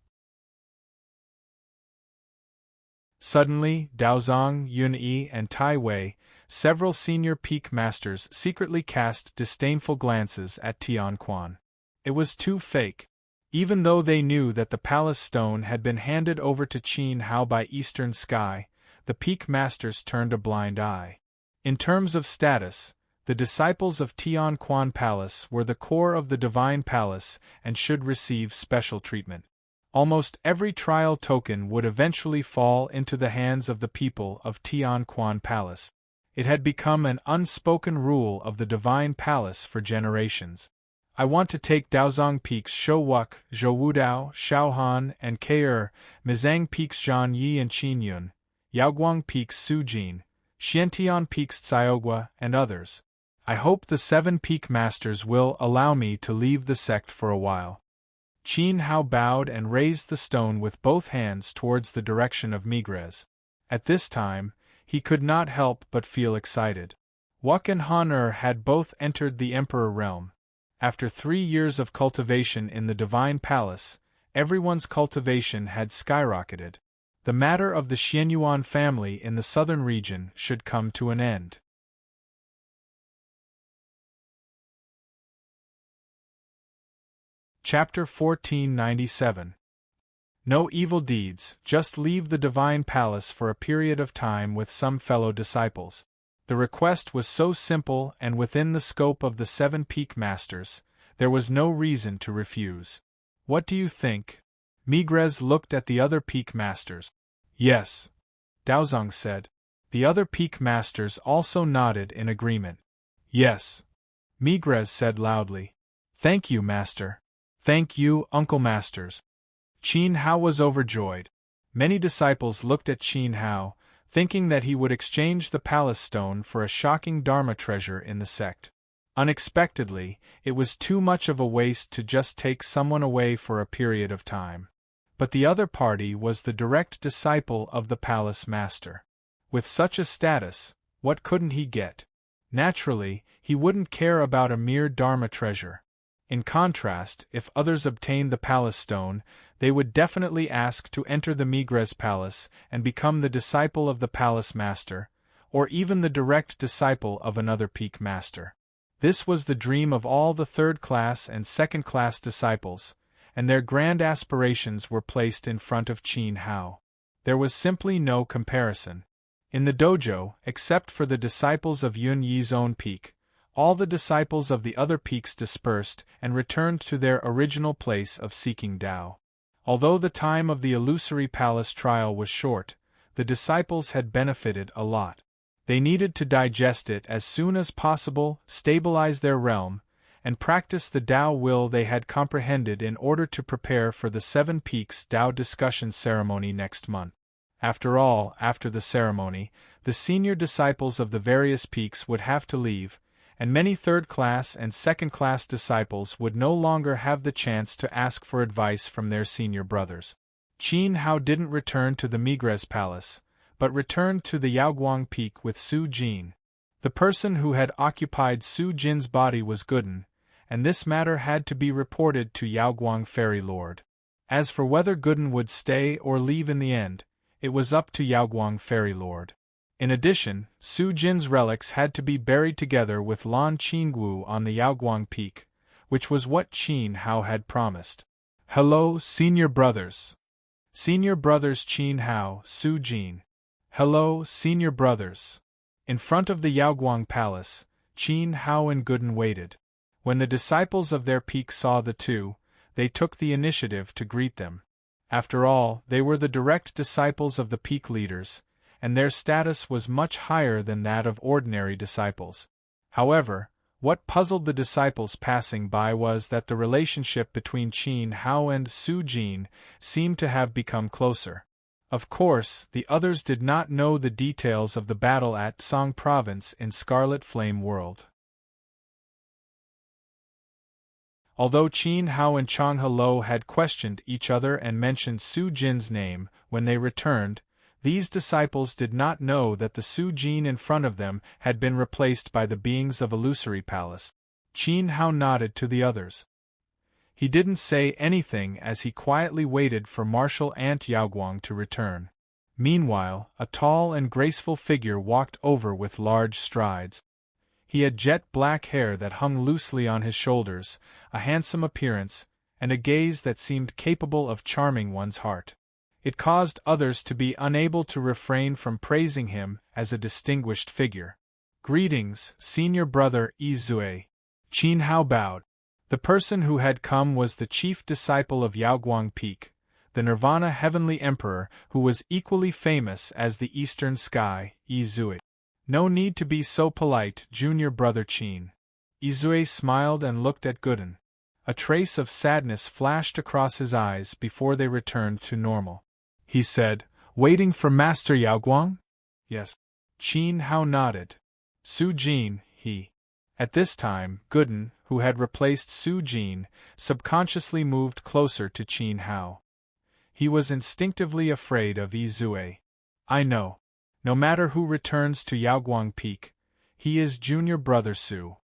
S1: Suddenly, Daozong, Yun-Yi, and Tai Wei, several senior Peak Masters, secretly cast disdainful glances at Tian Quan. It was too fake. Even though they knew that the Palace Stone had been handed over to Qin Hao by Eastern Sky, the Peak Masters turned a blind eye. In terms of status, the disciples of Tian Quan Palace were the core of the Divine Palace and should receive special treatment. Almost every trial token would eventually fall into the hands of the people of Tian Quan Palace. It had become an unspoken rule of the Divine Palace for generations. I want to take Daozong Peaks Shouwuk, Zhouwudao, Shaohan, and Keir, Mizang Peaks Zhan Yi and Qin Yun, Yaoguang Peaks Su Jin, Xiantian Peaks Xiaogua, and others. I hope the 7 Peak Masters will allow me to leave the sect for a while. Qin Hao bowed and raised the stone with both hands towards the direction of Migrez. At this time, he could not help but feel excited. Wuk and Han had both entered the Emperor realm. After 3 years of cultivation in the Divine Palace, everyone's cultivation had skyrocketed. The matter of the Xianyuan family in the southern region should come to an end. Chapter 1497. No evil deeds, just leave the Divine Palace for a period of time with some fellow disciples. The request was so simple and within the scope of the 7 Peak Masters, there was no reason to refuse. What do you think? Migrez looked at the other Peak Masters. Yes, Daozong said. The other Peak Masters also nodded in agreement. Yes, Migrez said loudly. Thank you, Master. Thank you, Uncle Masters. Qin Hao was overjoyed. Many disciples looked at Qin Hao, thinking that he would exchange the Palace Stone for a shocking Dharma treasure in the sect. Unexpectedly, it was too much of a waste to just take someone away for a period of time. But the other party was the direct disciple of the Palace Master. With such a status, what couldn't he get? Naturally, he wouldn't care about a mere Dharma treasure. In contrast, if others obtained the Palace Stone, they would definitely ask to enter the Migrez Palace and become the disciple of the Palace Master, or even the direct disciple of another Peak Master. This was the dream of all the third-class and second-class disciples, and their grand aspirations were placed in front of Qin Hao. There was simply no comparison. In the dojo, except for the disciples of Yun Yi's own peak, all the disciples of the other peaks dispersed and returned to their original place of seeking Tao. Although the time of the illusory palace trial was short, the disciples had benefited a lot. They needed to digest it as soon as possible, stabilize their realm, and practice the Tao will they had comprehended in order to prepare for the 7 Peaks Tao discussion ceremony next month. After all, after the ceremony, the senior disciples of the various peaks would have to leave, and many third-class and second-class disciples would no longer have the chance to ask for advice from their senior brothers. Qin Hao didn't return to the Migrez Palace, but returned to the Yaoguang Peak with Su Jin. The person who had occupied Su Jin's body was Gooden, and this matter had to be reported to Yaoguang Fairy Lord. As for whether Gooden would stay or leave in the end, it was up to Yaoguang Fairy Lord. In addition, Su Jin's relics had to be buried together with Lan Qingwu on the Yaoguang Peak, which was what Qin Hao had promised. Hello, senior brothers. Senior brothers Qin Hao, Su Jin. Hello, senior brothers. In front of the Yaoguang Palace, Qin Hao and Gooden waited. When the disciples of their peak saw the two, they took the initiative to greet them. After all, they were the direct disciples of the peak leaders, and their status was much higher than that of ordinary disciples. However, what puzzled the disciples passing by was that the relationship between Qin Hao and Su Jin seemed to have become closer. Of course, the others did not know the details of the battle at Song Province in Scarlet Flame World. Although Qin Hao and Chang Hello had questioned each other and mentioned Su Jin's name when they returned, these disciples did not know that the Su Jin in front of them had been replaced by the beings of Illusory Palace. Qin Hao nodded to the others. He didn't say anything as he quietly waited for Martial Ant Yaoguang to return. Meanwhile, a tall and graceful figure walked over with large strides. He had jet black hair that hung loosely on his shoulders, a handsome appearance, and a gaze that seemed capable of charming one's heart. It caused others to be unable to refrain from praising him as a distinguished figure. "Greetings, senior brother Izue." Qin Hao bowed. The person who had come was the chief disciple of Yaoguang Peak, the Nirvana Heavenly Emperor, who was equally famous as the Eastern Sky, Izue. "No need to be so polite, junior brother Qin." Izue smiled and looked at Gooden. A trace of sadness flashed across his eyes before they returned to normal. He said, "Waiting for Master Yaoguang?" "Yes." Qin Hao nodded. "Su Jin, he." At this time, Gooden, who had replaced Su Jin, subconsciously moved closer to Qin Hao. He was instinctively afraid of Izue. "I know. No matter who returns to Yaoguang Peak, he is junior brother Su."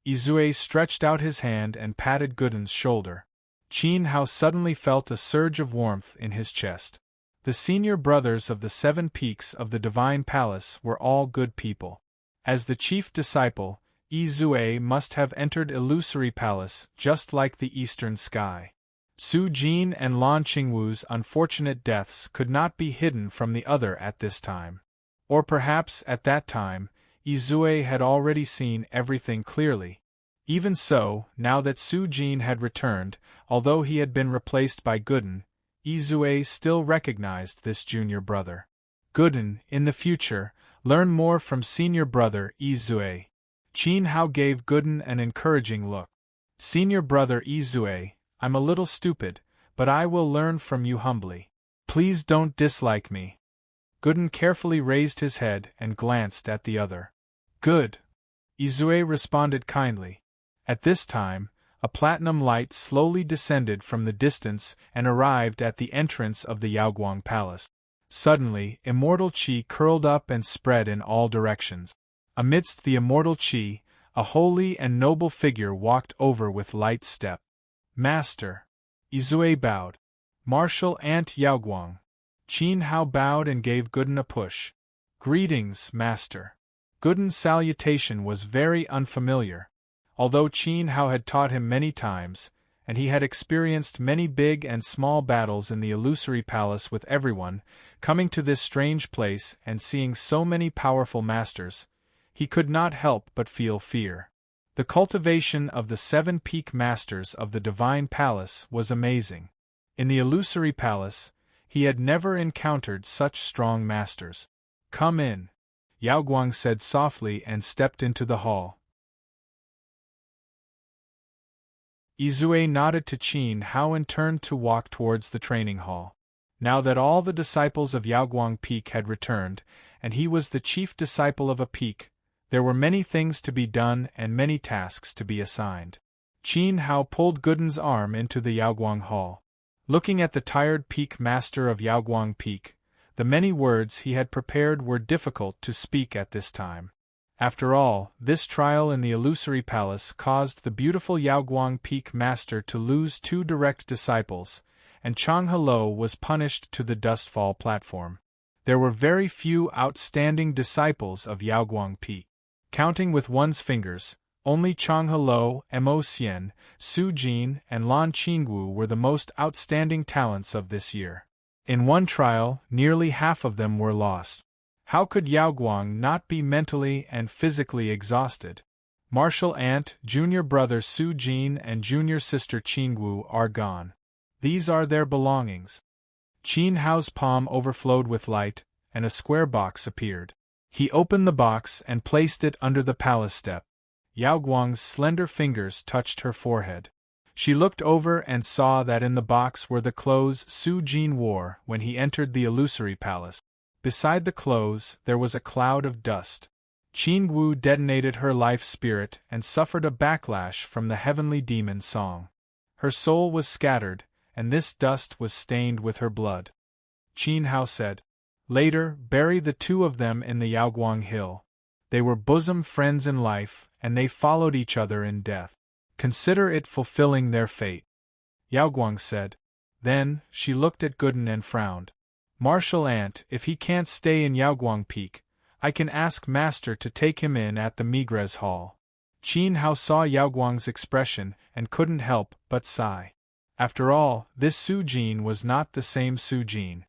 S1: Izue stretched out his hand and patted Gooden's shoulder. Qin Hao suddenly felt a surge of warmth in his chest. The senior brothers of the 7 peaks of the Divine Palace were all good people. As the chief disciple, Izue must have entered Illusory Palace just like the Eastern Sky. Su Jin and Lan Qingwu's unfortunate deaths could not be hidden from the other at this time. Or perhaps at that time, Izue had already seen everything clearly. Even so, now that Su Jin had returned, although he had been replaced by Gooden, Izue still recognized this junior brother. "Gooden, in the future, learn more from senior brother Izue." Qin Hao gave Gooden an encouraging look. "Senior brother Izue, I'm a little stupid, but I will learn from you humbly. Please don't dislike me." Gooden carefully raised his head and glanced at the other. "Good." Izue responded kindly. At this time, a platinum light slowly descended from the distance and arrived at the entrance of the Yaoguang Palace. Suddenly, immortal qi curled up and spread in all directions. Amidst the immortal qi, a holy and noble figure walked over with light step. "Master." Izue bowed. "Martial Ant Yaoguang." Qin Hao bowed and gave Gooden a push. "Greetings, Master." Gooden's salutation was very unfamiliar. Although Qin Hao had taught him many times, and he had experienced many big and small battles in the Illusory Palace with everyone, coming to this strange place and seeing so many powerful masters, he could not help but feel fear. The cultivation of the 7 peak masters of the Divine Palace was amazing. In the Illusory Palace, he had never encountered such strong masters. "Come in," Yaoguang said softly and stepped into the hall. Izue nodded to Qin Hao and turned to walk towards the training hall. Now that all the disciples of Yaoguang Peak had returned, and he was the chief disciple of a peak, there were many things to be done and many tasks to be assigned. Qin Hao pulled Gooden's arm into the Yaoguang Hall. Looking at the tired peak master of Yaoguang Peak, the many words he had prepared were difficult to speak at this time. After all, this trial in the Illusory Palace caused the beautiful Yaoguang Peak master to lose 2 direct disciples, and Chang Hello was punished to the Dustfall platform. There were very few outstanding disciples of Yaoguang Peak. Counting with one's fingers, only Chang Hello, Mo Xian, Su Jin, and Lan Qingwu were the most outstanding talents of this year. In one trial, nearly half of them were lost. How could Yaoguang not be mentally and physically exhausted? Martial Ant, junior brother Su Jin, and junior sister Qingwu are gone. These are their belongings. Qin Hao's palm overflowed with light, and a square box appeared. He opened the box and placed it under the palace step. Yao Guang's slender fingers touched her forehead. She looked over and saw that in the box were the clothes Su Jin wore when he entered the illusory palace. Beside the clothes, there was a cloud of dust. Qin Wu detonated her life spirit and suffered a backlash from the heavenly demon Song. Her soul was scattered, and this dust was stained with her blood. Qin Hao said. Later, bury the two of them in the Yaoguang Hill. They were bosom friends in life, and they followed each other in death. Consider it fulfilling their fate. Yaoguang said. Then, she looked at Gooden and frowned. Martial Ant, if he can't stay in Yaoguang Peak, I can ask Master to take him in at the Migres Hall. Qin Hao saw Yaoguang's expression and couldn't help but sigh. After all, this Su Jin was not the same Su Jin.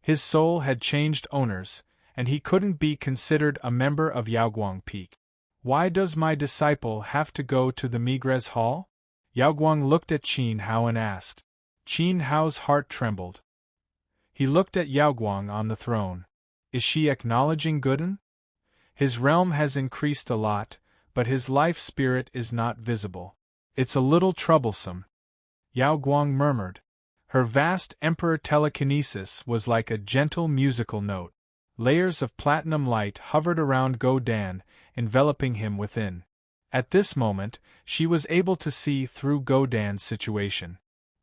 S1: His soul had changed owners, and he couldn't be considered a member of Yaoguang Peak. Why does my disciple have to go to the Migres Hall? Yaoguang looked at Qin Hao and asked. Qin Hao's heart trembled. He looked at Yaoguang on the throne. Is she acknowledging Gooden? His realm has increased a lot, but his life spirit is not visible. It's a little troublesome. Yaoguang murmured. Her vast emperor telekinesis was like a gentle musical note. Layers of platinum light hovered around Go Dan, enveloping him within. At this moment, she was able to see through Go Dan's situation.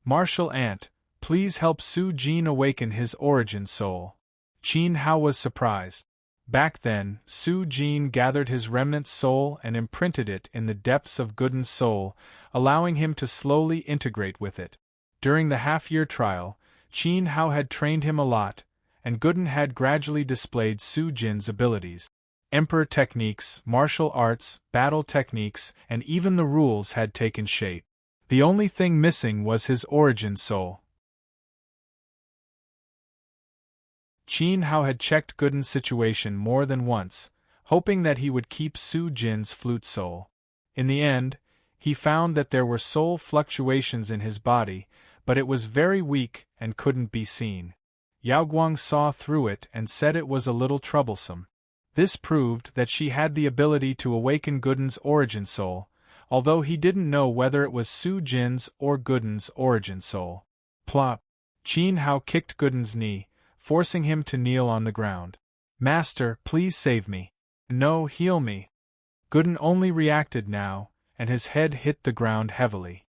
S1: Martial Ant, please help Su Jin awaken his origin soul. Qin Hao was surprised. Back then, Su Jin gathered his remnant soul and imprinted it in the depths of Gooden's soul, allowing him to slowly integrate with it. During the half-year trial, Qin Hao had trained him a lot, and Gooden had gradually displayed Su Jin's abilities. Emperor techniques, martial arts, battle techniques, and even the rules had taken shape. The only thing missing was his origin soul. Qin Hao had checked Gooden's situation more than once, hoping that he would keep Su Jin's flute soul. In the end, he found that there were soul fluctuations in his body, but it was very weak and couldn't be seen. Yaoguang saw through it and said it was a little troublesome. This proved that she had the ability to awaken Gooden's origin soul, although he didn't know whether it was Su Jin's or Gooden's origin soul. Plop! Qin Hao kicked Gooden's knee, forcing him to kneel on the ground. Master, please save me. No, heal me. Gooden only reacted now, and his head hit the ground heavily.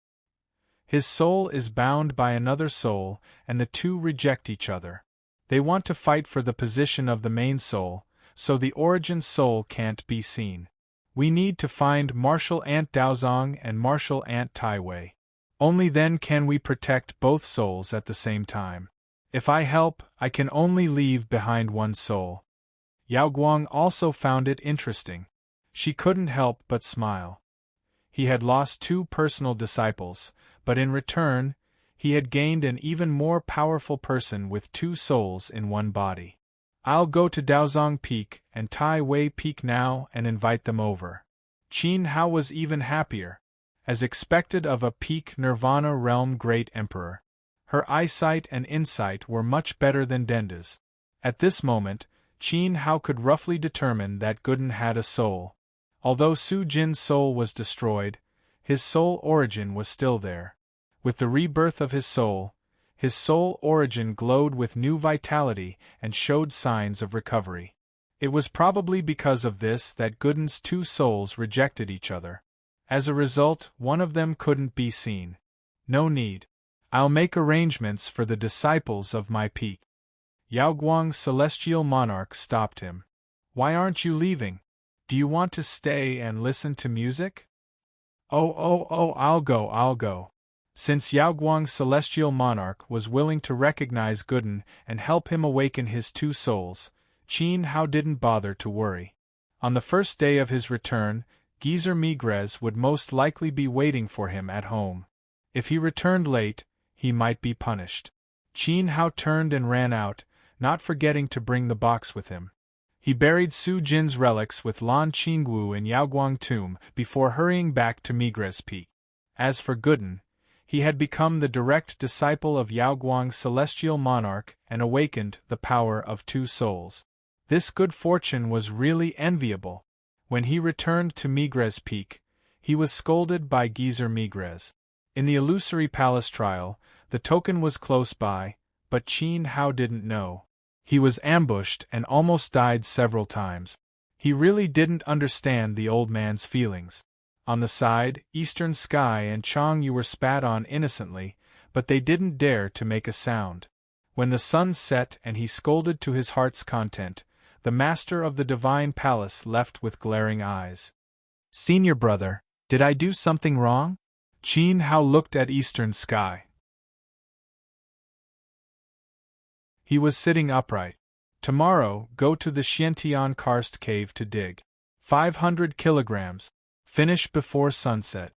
S1: His soul is bound by another soul, and the two reject each other. They want to fight for the position of the main soul, so the origin soul can't be seen. We need to find Martial Ant Daozong and Martial Ant Tai Wei. Only then can we protect both souls at the same time. If I help, I can only leave behind one soul. Yaoguang also found it interesting. She couldn't help but smile. He had lost 2 personal disciples, but in return, he had gained an even more powerful person with 2 souls in one body. I'll go to Daozong Peak and Tai Wei Peak now and invite them over. Qin Hao was even happier, as expected of a peak Nirvana realm great emperor. Her eyesight and insight were much better than Denda's. At this moment, Qin Hao could roughly determine that Gooden had a soul. Although Su Jin's soul was destroyed, his soul origin was still there. With the rebirth of his soul origin glowed with new vitality and showed signs of recovery. It was probably because of this that Gooden's 2 souls rejected each other. As a result, one of them couldn't be seen. No need. I'll make arrangements for the disciples of my peak. Yaoguang's celestial monarch stopped him. Why aren't you leaving? Do you want to stay and listen to music? Oh, I'll go. Since Yaoguang's celestial monarch was willing to recognize Gooden and help him awaken his 2 souls, Qin Hao didn't bother to worry. On the first day of his return, Geezer Migres would most likely be waiting for him at home. If he returned late, he might be punished. Qin Hao turned and ran out, not forgetting to bring the box with him. He buried Su Jin's relics with Lan Qingwu in Yaoguang Tomb before hurrying back to Migres Peak. As for Gooden, He had become the direct disciple of Yaoguang's celestial monarch and awakened the power of two souls. This good fortune was really enviable. When he returned to Migres Peak, he was scolded by Geezer Migres. In the illusory palace trial, the token was close by, but Qin Hao didn't know. He was ambushed and almost died several times. He really didn't understand the old man's feelings. On the side, Eastern Sky and Chang Yu were spat on innocently, but they didn't dare to make a sound. When the sun set and he scolded to his heart's content, the master of the divine palace left with glaring eyes. "Senior brother, did I do something wrong?" Qin Hao looked at Eastern Sky. He was sitting upright. "Tomorrow, go to the Xiantian karst cave to dig. 500 kilograms. Finish before sunset."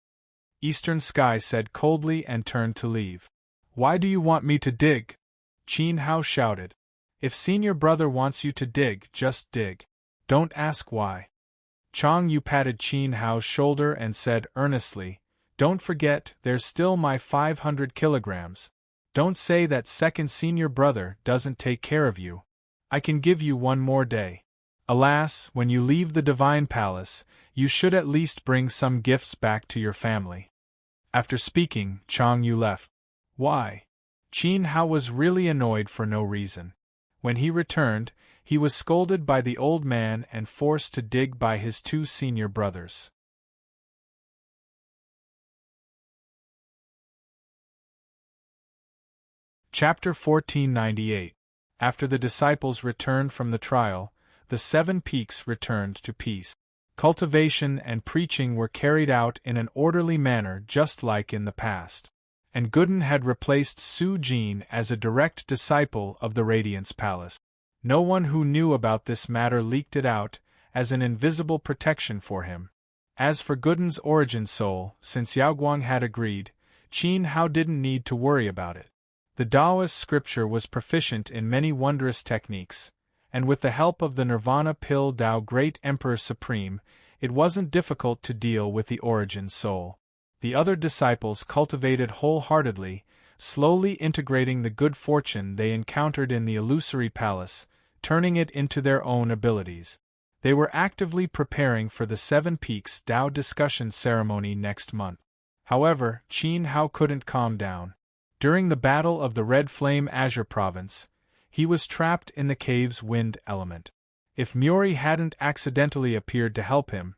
S1: Eastern Sky said coldly and turned to leave. "Why do you want me to dig?" Qin Hao shouted. "If senior brother wants you to dig, just dig. Don't ask why." Chang Yu patted Qin Hao's shoulder and said earnestly, "Don't forget, there's still my 500 kilograms. Don't say that second senior brother doesn't take care of you. I can give you one more day. Alas, when you leave the divine palace, you should at least bring some gifts back to your family." After speaking, Chang Yu left. Why? Qin Hao was really annoyed for no reason. When he returned, he was scolded by the old man and forced to dig by his two senior brothers. Chapter 1498. After the disciples returned from the trial, the 7 peaks returned to peace. Cultivation and preaching were carried out in an orderly manner just like in the past. And Gooden had replaced Su Jin as a direct disciple of the Radiance Palace. No one who knew about this matter leaked it out, as an invisible protection for him. As for Gooden's origin soul, since Yaoguang had agreed, Qin Hao didn't need to worry about it. The Taoist scripture was proficient in many wondrous techniques, and with the help of the Nirvana Pill Tao Great Emperor Supreme, it wasn't difficult to deal with the origin soul. The other disciples cultivated wholeheartedly, slowly integrating the good fortune they encountered in the illusory palace, turning it into their own abilities. They were actively preparing for the 7 Peaks Tao discussion ceremony next month. However, Qin Hao couldn't calm down. During the Battle of the Red Flame Azure Province, he was trapped in the cave's wind element. If Muri hadn't accidentally appeared to help him,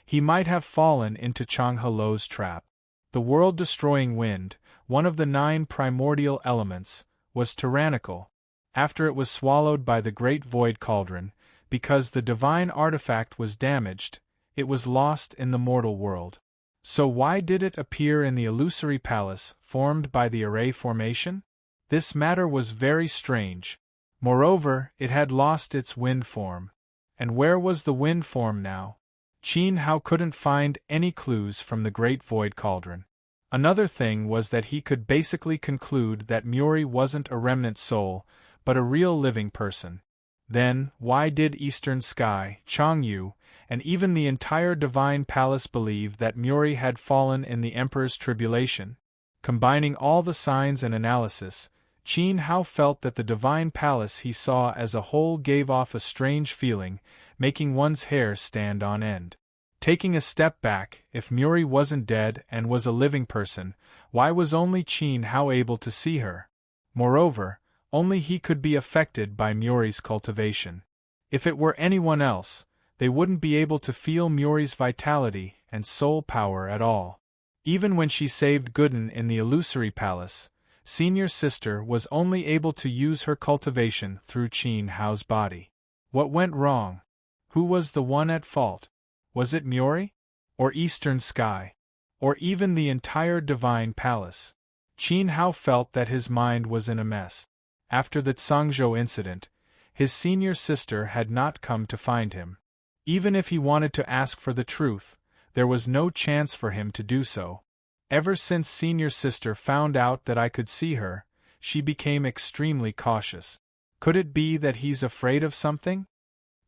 S1: he might have fallen into Chang Helo's trap. The world-destroying wind, one of the 9 primordial elements, was tyrannical. After it was swallowed by the Great Void Cauldron, because the divine artifact was damaged, it was lost in the mortal world. So why did it appear in the illusory palace formed by the Array formation? This matter was very strange. Moreover, it had lost its wind form. And where was the wind form now? Qin Hao couldn't find any clues from the Great Void Cauldron. Another thing was that he could basically conclude that Muri wasn't a remnant soul, but a real living person. Then, why did Eastern Sky, Chang Yu, and even the entire Divine Palace believe that Muri had fallen in the Emperor's tribulation? Combining all the signs and analysis, Qin Hao felt that the Divine Palace he saw as a whole gave off a strange feeling, making one's hair stand on end. Taking a step back, if Muri wasn't dead and was a living person, why was only Qin Hao able to see her? Moreover, only he could be affected by Muri's cultivation. If it were anyone else, they wouldn't be able to feel Muri's vitality and soul power at all. Even when she saved Gooden in the illusory palace, Senior Sister was only able to use her cultivation through Qin Hao's body. What went wrong? Who was the one at fault? Was it Muri? Or Eastern Sky? Or even the entire Divine Palace? Qin Hao felt that his mind was in a mess. After the Tsangzhou incident, his senior sister had not come to find him. Even if he wanted to ask for the truth, there was no chance for him to do so. Ever since senior sister found out that I could see her, she became extremely cautious. Could it be that he's afraid of something?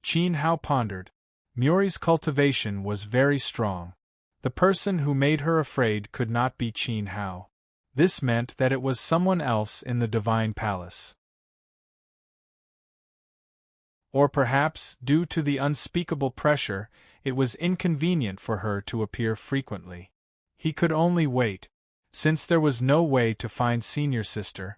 S1: Qin Hao pondered. Muri's cultivation was very strong. The person who made her afraid could not be Qin Hao. This meant that it was someone else in the divine palace. Or perhaps, due to the unspeakable pressure, it was inconvenient for her to appear frequently. He could only wait. Since there was no way to find senior sister,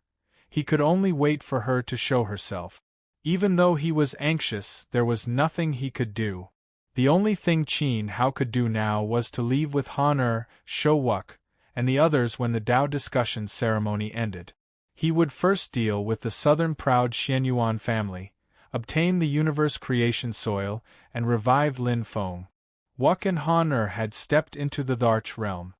S1: he could only wait for her to show herself. Even though he was anxious, there was nothing he could do. The only thing Qin Hao could do now was to leave with Han Shou Wuk, and the others when the Tao discussion ceremony ended. He would first deal with the southern proud Xianyuan family, obtain the universe creation soil, and revive Lin Feng. Wuk and Han had stepped into the Tharch realm.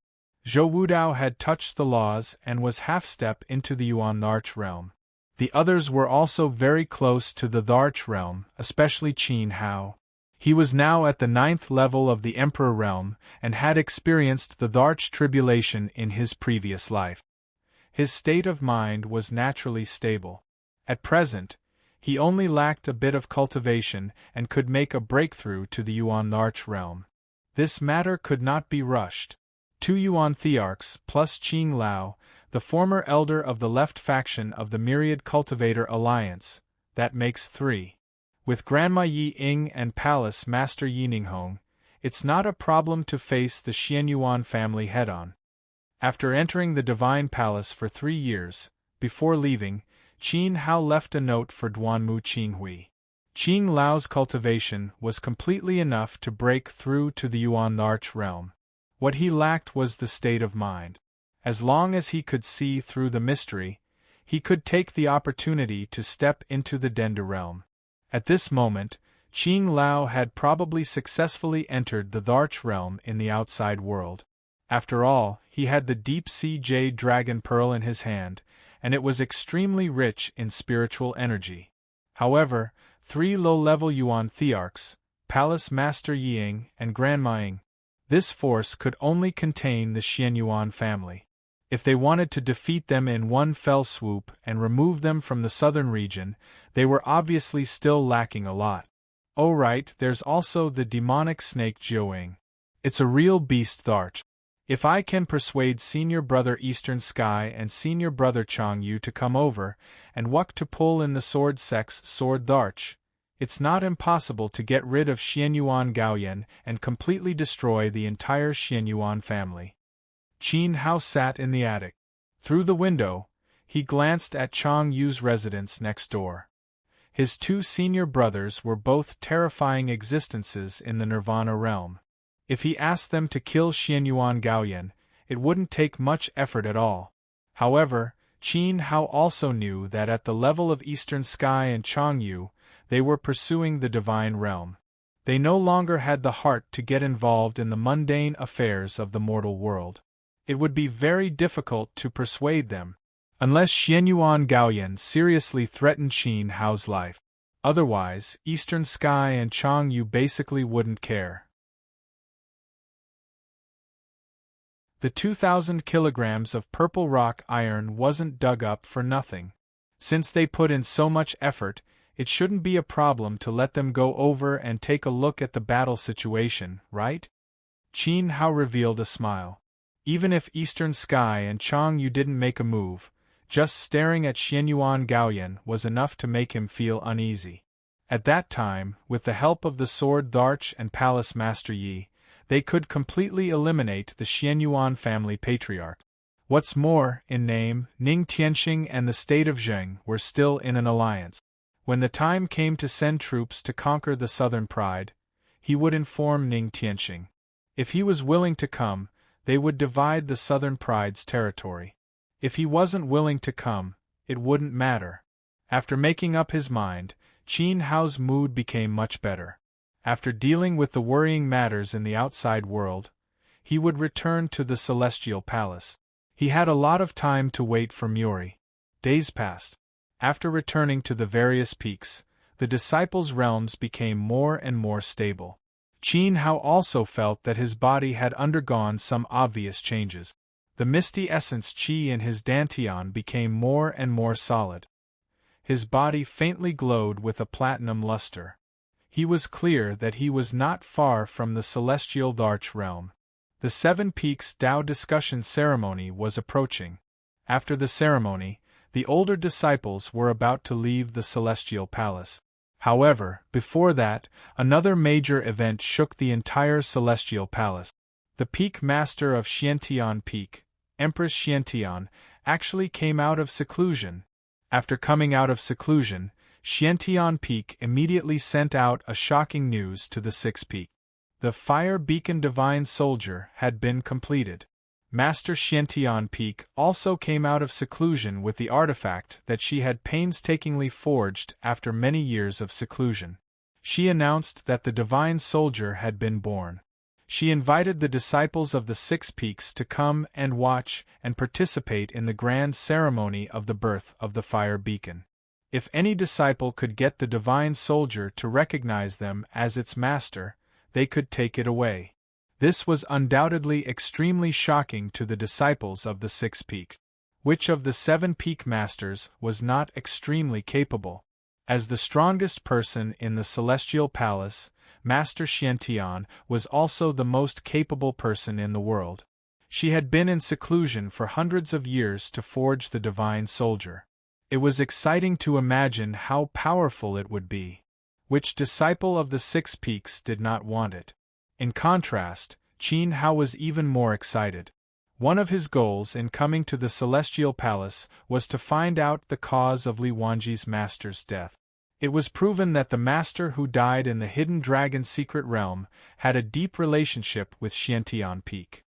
S1: Zhou Wudao had touched the laws and was half-step into the Yuan Tharch realm. The others were also very close to the Tharch realm, especially Qin Hao. He was now at the 9th level of the Emperor realm and had experienced the Tharch tribulation in his previous life. His state of mind was naturally stable. At present, he only lacked a bit of cultivation and could make a breakthrough to the Yuan Tharch realm. This matter could not be rushed. 2 Yuan Thearchs plus Qing Lao, the former elder of the left faction of the Myriad Cultivator Alliance, that makes 3. With Grandma Yi Ying and Palace Master Yi Ninghong, it's not a problem to face the Xianyuan family head-on. After entering the Divine Palace for 3 years, before leaving, Qin Hao left a note for Duanmu Qinghui. Qing Lao's cultivation was completely enough to break through to the Yuan Tharch realm. What he lacked was the state of mind. As long as he could see through the mystery, he could take the opportunity to step into the Denda realm. At this moment, Qing Lao had probably successfully entered the Tharch realm in the outside world. After all, he had the deep-sea jade dragon pearl in his hand, and it was extremely rich in spiritual energy. However, 3 low-level Yuan Thearchs, Palace Master Ying and Grandma Ying, this force could only contain the Xianyuan family. If they wanted to defeat them in one fell swoop and remove them from the southern region, they were obviously still lacking a lot. Oh right, there's also the demonic snake Jiuing. It's a real beast Tharch. If I can persuade Senior Brother Eastern Sky and Senior Brother Chang Yu to come over, and Wuk to pull in the Sword Sex Sword Tharch, it's not impossible to get rid of Xianyuan Gaoyan and completely destroy the entire Xianyuan family. Qin Hao sat in the attic. Through the window, he glanced at Chang Yu's residence next door. His 2 senior brothers were both terrifying existences in the Nirvana realm. If he asked them to kill Xianyuan Gaoyan, it wouldn't take much effort at all. However, Qin Hao also knew that at the level of Eastern Sky and Chang Yu, they were pursuing the divine realm. They no longer had the heart to get involved in the mundane affairs of the mortal world. It would be very difficult to persuade them, unless Xianyuan Gaoyan seriously threatened Qin Hao's life. Otherwise, Eastern Sky and Chang Yu basically wouldn't care. The 2,000 kilograms of purple rock iron wasn't dug up for nothing. Since they put in so much effort, it shouldn't be a problem to let them go over and take a look at the battle situation, right? Qin Hao revealed a smile. Even if Eastern Sky and Chang Yu didn't make a move, just staring at Xianyuan Gaoyan was enough to make him feel uneasy. At that time, with the help of the Sword Tharch and Palace Master Yi, they could completely eliminate the Xianyuan family patriarch. What's more, in name, Ning Tianxing and the state of Zheng were still in an alliance. When the time came to send troops to conquer the Southern Pride, he would inform Ning Tianxing. If he was willing to come, they would divide the Southern Pride's territory. If he wasn't willing to come, it wouldn't matter. After making up his mind, Qin Hao's mood became much better. After dealing with the worrying matters in the outside world, he would return to the Celestial Palace. He had a lot of time to wait for Muri. Days passed. After returning to the various peaks, the disciples' realms became more and more stable. Qin Hao also felt that his body had undergone some obvious changes. The misty essence qi in his dantian became more and more solid. His body faintly glowed with a platinum luster. He was clear that he was not far from the celestial Tharch realm. The 7 Peaks Tao discussion ceremony was approaching. After the ceremony, the older disciples were about to leave the celestial palace. However, before that, another major event shook the entire celestial palace. The peak master of Xiantian Peak, Empress Xiantian, actually came out of seclusion. After coming out of seclusion, Xiantian Peak immediately sent out a shocking news to the six peaks. The fire beacon divine soldier had been completed. Master Xiantian Peak also came out of seclusion with the artifact that she had painstakingly forged after many years of seclusion. She announced that the divine soldier had been born. She invited the disciples of the six peaks to come and watch and participate in the grand ceremony of the birth of the fire beacon. If any disciple could get the divine soldier to recognize them as its master, they could take it away. This was undoubtedly extremely shocking to the disciples of the six peaks. Which of the seven peak masters was not extremely capable? As the strongest person in the celestial palace, Master Xiantian was also the most capable person in the world. She had been in seclusion for hundreds of years to forge the divine soldier. It was exciting to imagine how powerful it would be. Which disciple of the six peaks did not want it? In contrast, Qin Hao was even more excited. One of his goals in coming to the celestial palace was to find out the cause of Li Wanji's master's death. It was proven that the master who died in the hidden dragon secret realm had a deep relationship with Xiantian Peak.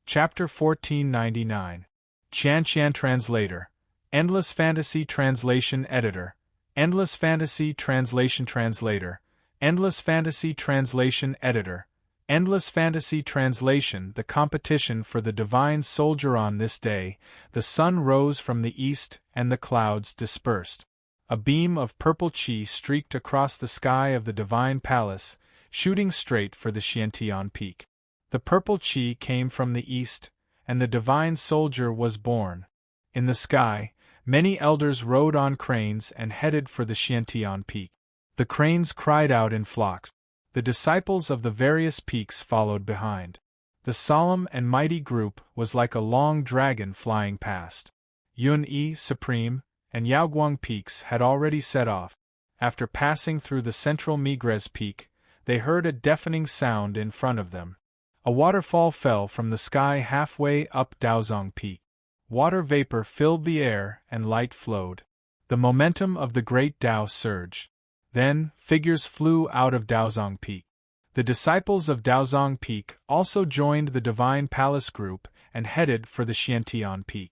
S1: Chapter 1499. Qian Translator. Endless Fantasy Translation Editor. Endless Fantasy Translation Translator. Endless Fantasy Translation Editor. Endless Fantasy Translation. The competition for the divine soldier. On this day, the sun rose from the east and the clouds dispersed. A beam of purple qi streaked across the sky of the divine palace, shooting straight for the Xiantian Peak. The purple qi came from the east, and the divine soldier was born. In the sky, many elders rode on cranes and headed for the Xiantian Peak. The cranes cried out in flocks. The disciples of the various peaks followed behind. The solemn and mighty group was like a long dragon flying past. Yunyi, Supreme, and Yaoguang peaks had already set off. After passing through the central Migres Peak, they heard a deafening sound in front of them. A waterfall fell from the sky halfway up Daozong Peak. Water vapor filled the air and light flowed. The momentum of the great Dao surged. Then, figures flew out of Daozong Peak. The disciples of Daozong Peak also joined the Divine Palace group and headed for the Xiantian Peak.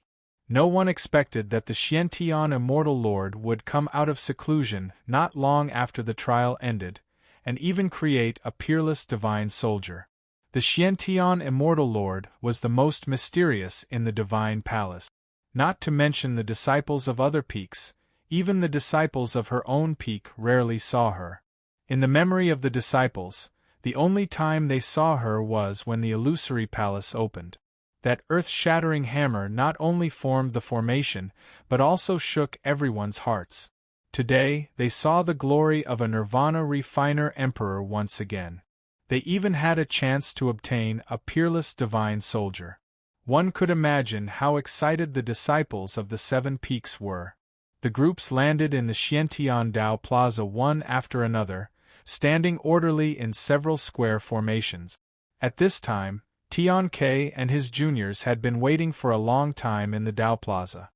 S1: No one expected that the Xiantian Immortal Lord would come out of seclusion not long after the trial ended, and even create a peerless divine soldier. The Xiantian Immortal Lord was the most mysterious in the Divine Palace. Not to mention the disciples of other peaks, even the disciples of her own peak rarely saw her. In the memory of the disciples, the only time they saw her was when the illusory palace opened. That earth-shattering hammer not only formed the formation, but also shook everyone's hearts. Today, they saw the glory of a Nirvana refiner emperor once again. They even had a chance to obtain a peerless divine soldier. One could imagine how excited the disciples of the Seven Peaks were. The groups landed in the Xiantian Dao Plaza one after another, standing orderly in several square formations. At this time, Tian Ke and his juniors had been waiting for a long time in the Dao Plaza.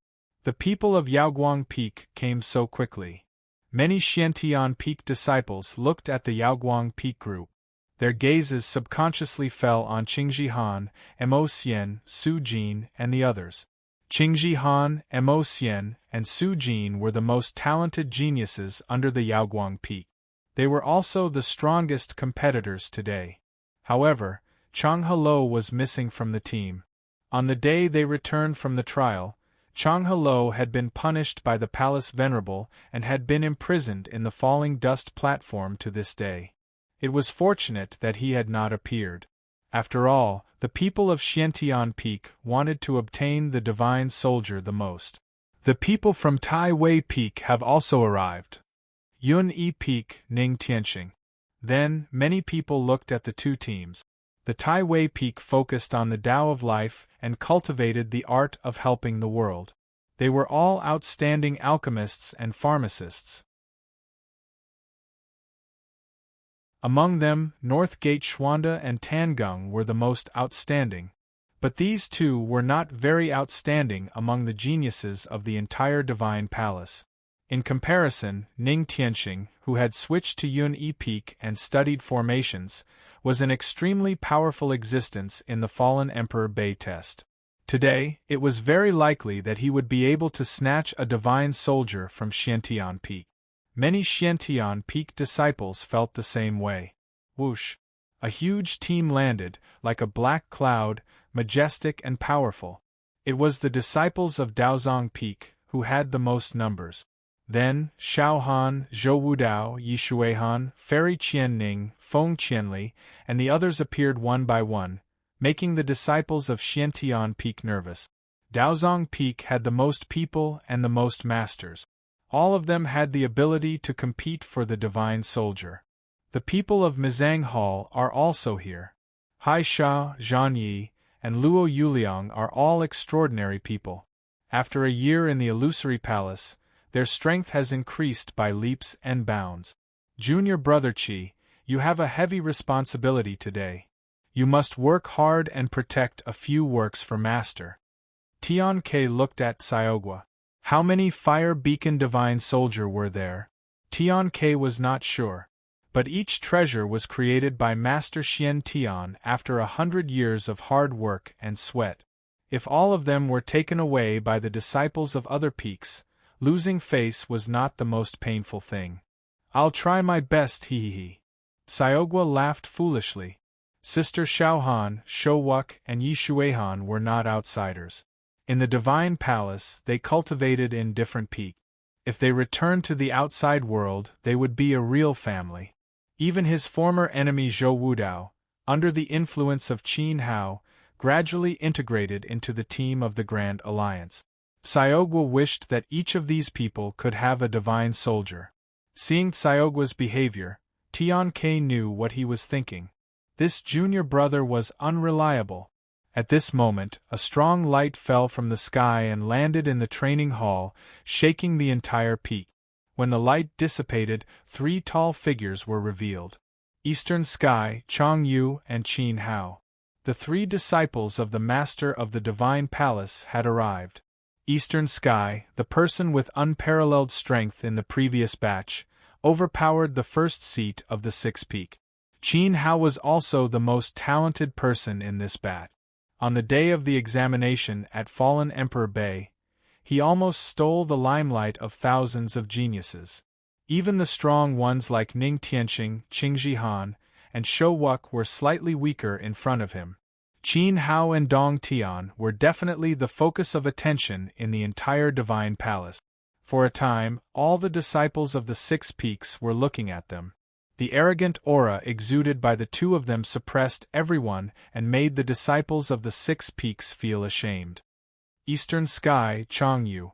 S1: The people of Yaoguang Peak came so quickly. Many Xiantian Peak disciples looked at the Yaoguang Peak group. Their gazes subconsciously fell on Qingji Han, Mo Xian, Su Jin, and the others. Qingji Han, Mo Xian, and Su Jin were the most talented geniuses under the Yaoguang Peak. They were also the strongest competitors today. However, Chang Hello was missing from the team. On the day they returned from the trial, Chang Hello had been punished by the Palace Venerable and had been imprisoned in the falling dust platform to this day. It was fortunate that he had not appeared. After all, the people of Xiantian Peak wanted to obtain the divine soldier the most. The people from Tai Wei Peak have also arrived. Yunyi Peak, Ning Tianxing. Then, many people looked at the two teams. The Tai Wei Peak focused on the Tao of life and cultivated the art of helping the world. They were all outstanding alchemists and pharmacists. Among them, North Gate Xuanda and Tangung were the most outstanding. But these two were not very outstanding among the geniuses of the entire Divine Palace. In comparison, Ning Tianxing, who had switched to Yun Yi Peak and studied formations, was an extremely powerful existence in the fallen Emperor Bei test. Today, it was very likely that he would be able to snatch a divine soldier from Xiantian Peak. Many Xiantian Peak disciples felt the same way. Whoosh! A huge team landed, like a black cloud, majestic and powerful. It was the disciples of Daozong Peak who had the most numbers. Then, Xiaohan, Zhou Wudao, Yi Shuihan, Fairy Qianning, Feng Qianli, and the others appeared one by one, making the disciples of Xiantian Peak nervous. Daozong Peak had the most people and the most masters. All of them had the ability to compete for the divine soldier. The people of Mizang Hall are also here. Hai Sha, Zhan Yi, and Luo Yuliang are all extraordinary people. After a year in the illusory palace, their strength has increased by leaps and bounds. Junior Brother Qi, you have a heavy responsibility today. You must work hard and protect a few works for Master. Tian Ke looked at Xiaogua. How many fire beacon divine soldier were there? Tian Ke was not sure. But each treasure was created by Master Xian Tian after 100 years of hard work and sweat. If all of them were taken away by the disciples of other peaks, losing face was not the most painful thing. I'll try my best, he. Xiaogua laughed foolishly. Sister Xiaohan, Shouwuk, and Yi Shuihan were not outsiders. In the Divine Palace, they cultivated in different peaks. If they returned to the outside world, they would be a real family. Even his former enemy Zhou Wudao, under the influence of Qin Hao, gradually integrated into the team of the Grand Alliance. Xiaogua wished that each of these people could have a divine soldier. Seeing Xiaogua's behavior, Tian Ke knew what he was thinking. This junior brother was unreliable. At this moment, a strong light fell from the sky and landed in the training hall, shaking the entire peak. When the light dissipated, 3 tall figures were revealed. Eastern Sky, Chang Yu, and Qin Hao. The 3 disciples of the Master of the Divine Palace had arrived. Eastern Sky, the person with unparalleled strength in the previous batch, overpowered the first seat of the 6 peak. Qin Hao was also the most talented person in this batch. On the day of the examination at Fallen Emperor Bei, he almost stole the limelight of thousands of geniuses. Even the strong ones like Ning Tianxing, Qing Jihan, and Shouwuk were slightly weaker in front of him. Qin Hao and Dong Tian were definitely the focus of attention in the entire Divine Palace. For a time, all the disciples of the 6 peaks were looking at them. The arrogant aura exuded by the 2 of them suppressed everyone and made the disciples of the 6 peaks feel ashamed. Eastern Sky, Changyu.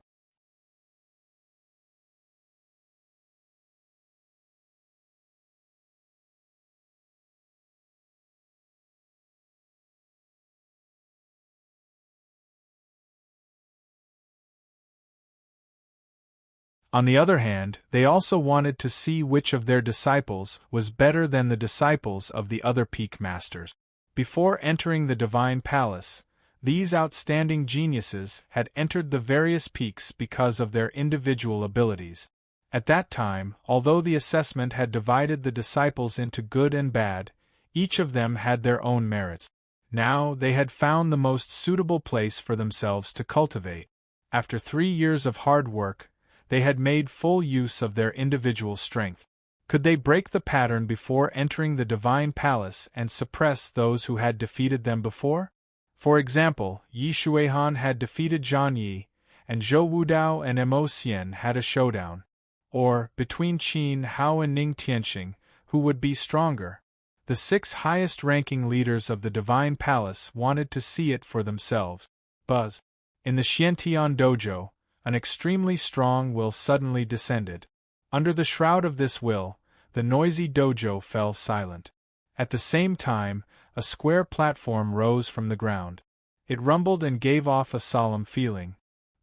S1: On the other hand, they also wanted to see which of their disciples was better than the disciples of the other peak masters. Before entering the Divine Palace, these outstanding geniuses had entered the various peaks because of their individual abilities. At that time, although the assessment had divided the disciples into good and bad, each of them had their own merits. Now they had found the most suitable place for themselves to cultivate. After 3 years of hard work, they had made full use of their individual strength. Could they break the pattern before entering the Divine Palace and suppress those who had defeated them before? For example, Yi Shuihan had defeated Zhan Yi, and Zhou Wudao and Mo Xian had a showdown. Or, between Qin Hao and Ning Tianxing, who would be stronger? The 6 highest-ranking leaders of the Divine Palace wanted to see it for themselves. Buzz. In the Xiantian dojo, an extremely strong will suddenly descended. Under the shroud of this will, the noisy dojo fell silent. At the same time, a square platform rose from the ground. It rumbled and gave off a solemn feeling.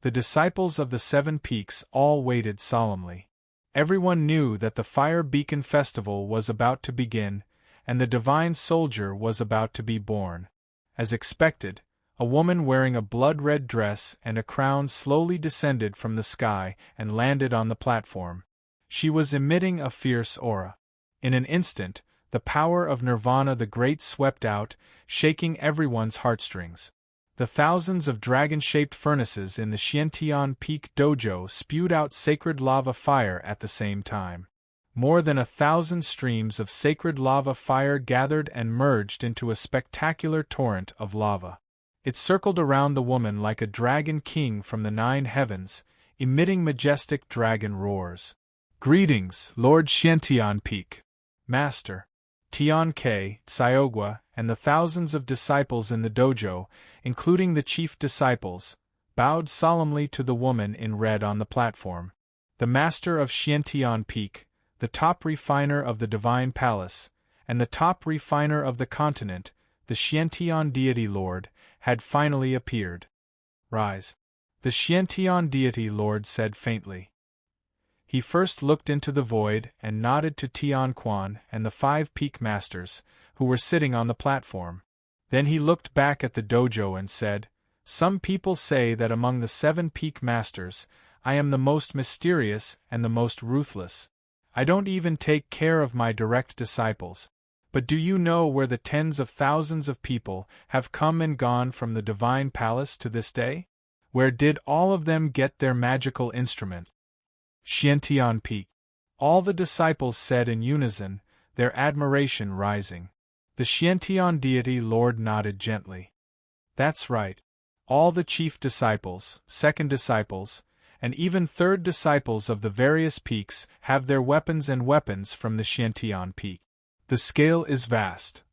S1: The disciples of the 7 Peaks all waited solemnly. Everyone knew that the Fire Beacon Festival was about to begin, and the Divine Soldier was about to be born. As expected, a woman wearing a blood-red dress and a crown slowly descended from the sky and landed on the platform. She was emitting a fierce aura. In an instant, the power of Nirvana the Great swept out, shaking everyone's heartstrings. The thousands of dragon-shaped furnaces in the Xiantian Peak Dojo spewed out sacred lava fire at the same time. More than 1,000 streams of sacred lava fire gathered and merged into a spectacular torrent of lava. It circled around the woman like a dragon king from the 9 heavens, emitting majestic dragon roars. "Greetings, Lord Xiantian Peak. Master." Tian-Ke, Xiaogua, and the thousands of disciples in the dojo, including the chief disciples, bowed solemnly to the woman in red on the platform. The master of Xiantian Peak, the top refiner of the Divine Palace, and the top refiner of the continent, the Xiantian Deity Lord, had finally appeared. "Rise." The Xiantian Deity Lord said faintly. He first looked into the void and nodded to Tian Quan and the 5 Peak Masters, who were sitting on the platform. Then he looked back at the dojo and said, "Some people say that among the 7 Peak Masters, I am the most mysterious and the most ruthless. I don't even take care of my direct disciples. But do you know where the tens of thousands of people have come and gone from the Divine Palace to this day? Where did all of them get their magical instrument?" Xiantian Peak. All the disciples said in unison, their admiration rising. The Xiantian Deity Lord nodded gently. "That's right. All the chief disciples, second disciples, and even third disciples of the various peaks have their weapons from the Xiantian Peak. The scale is vast,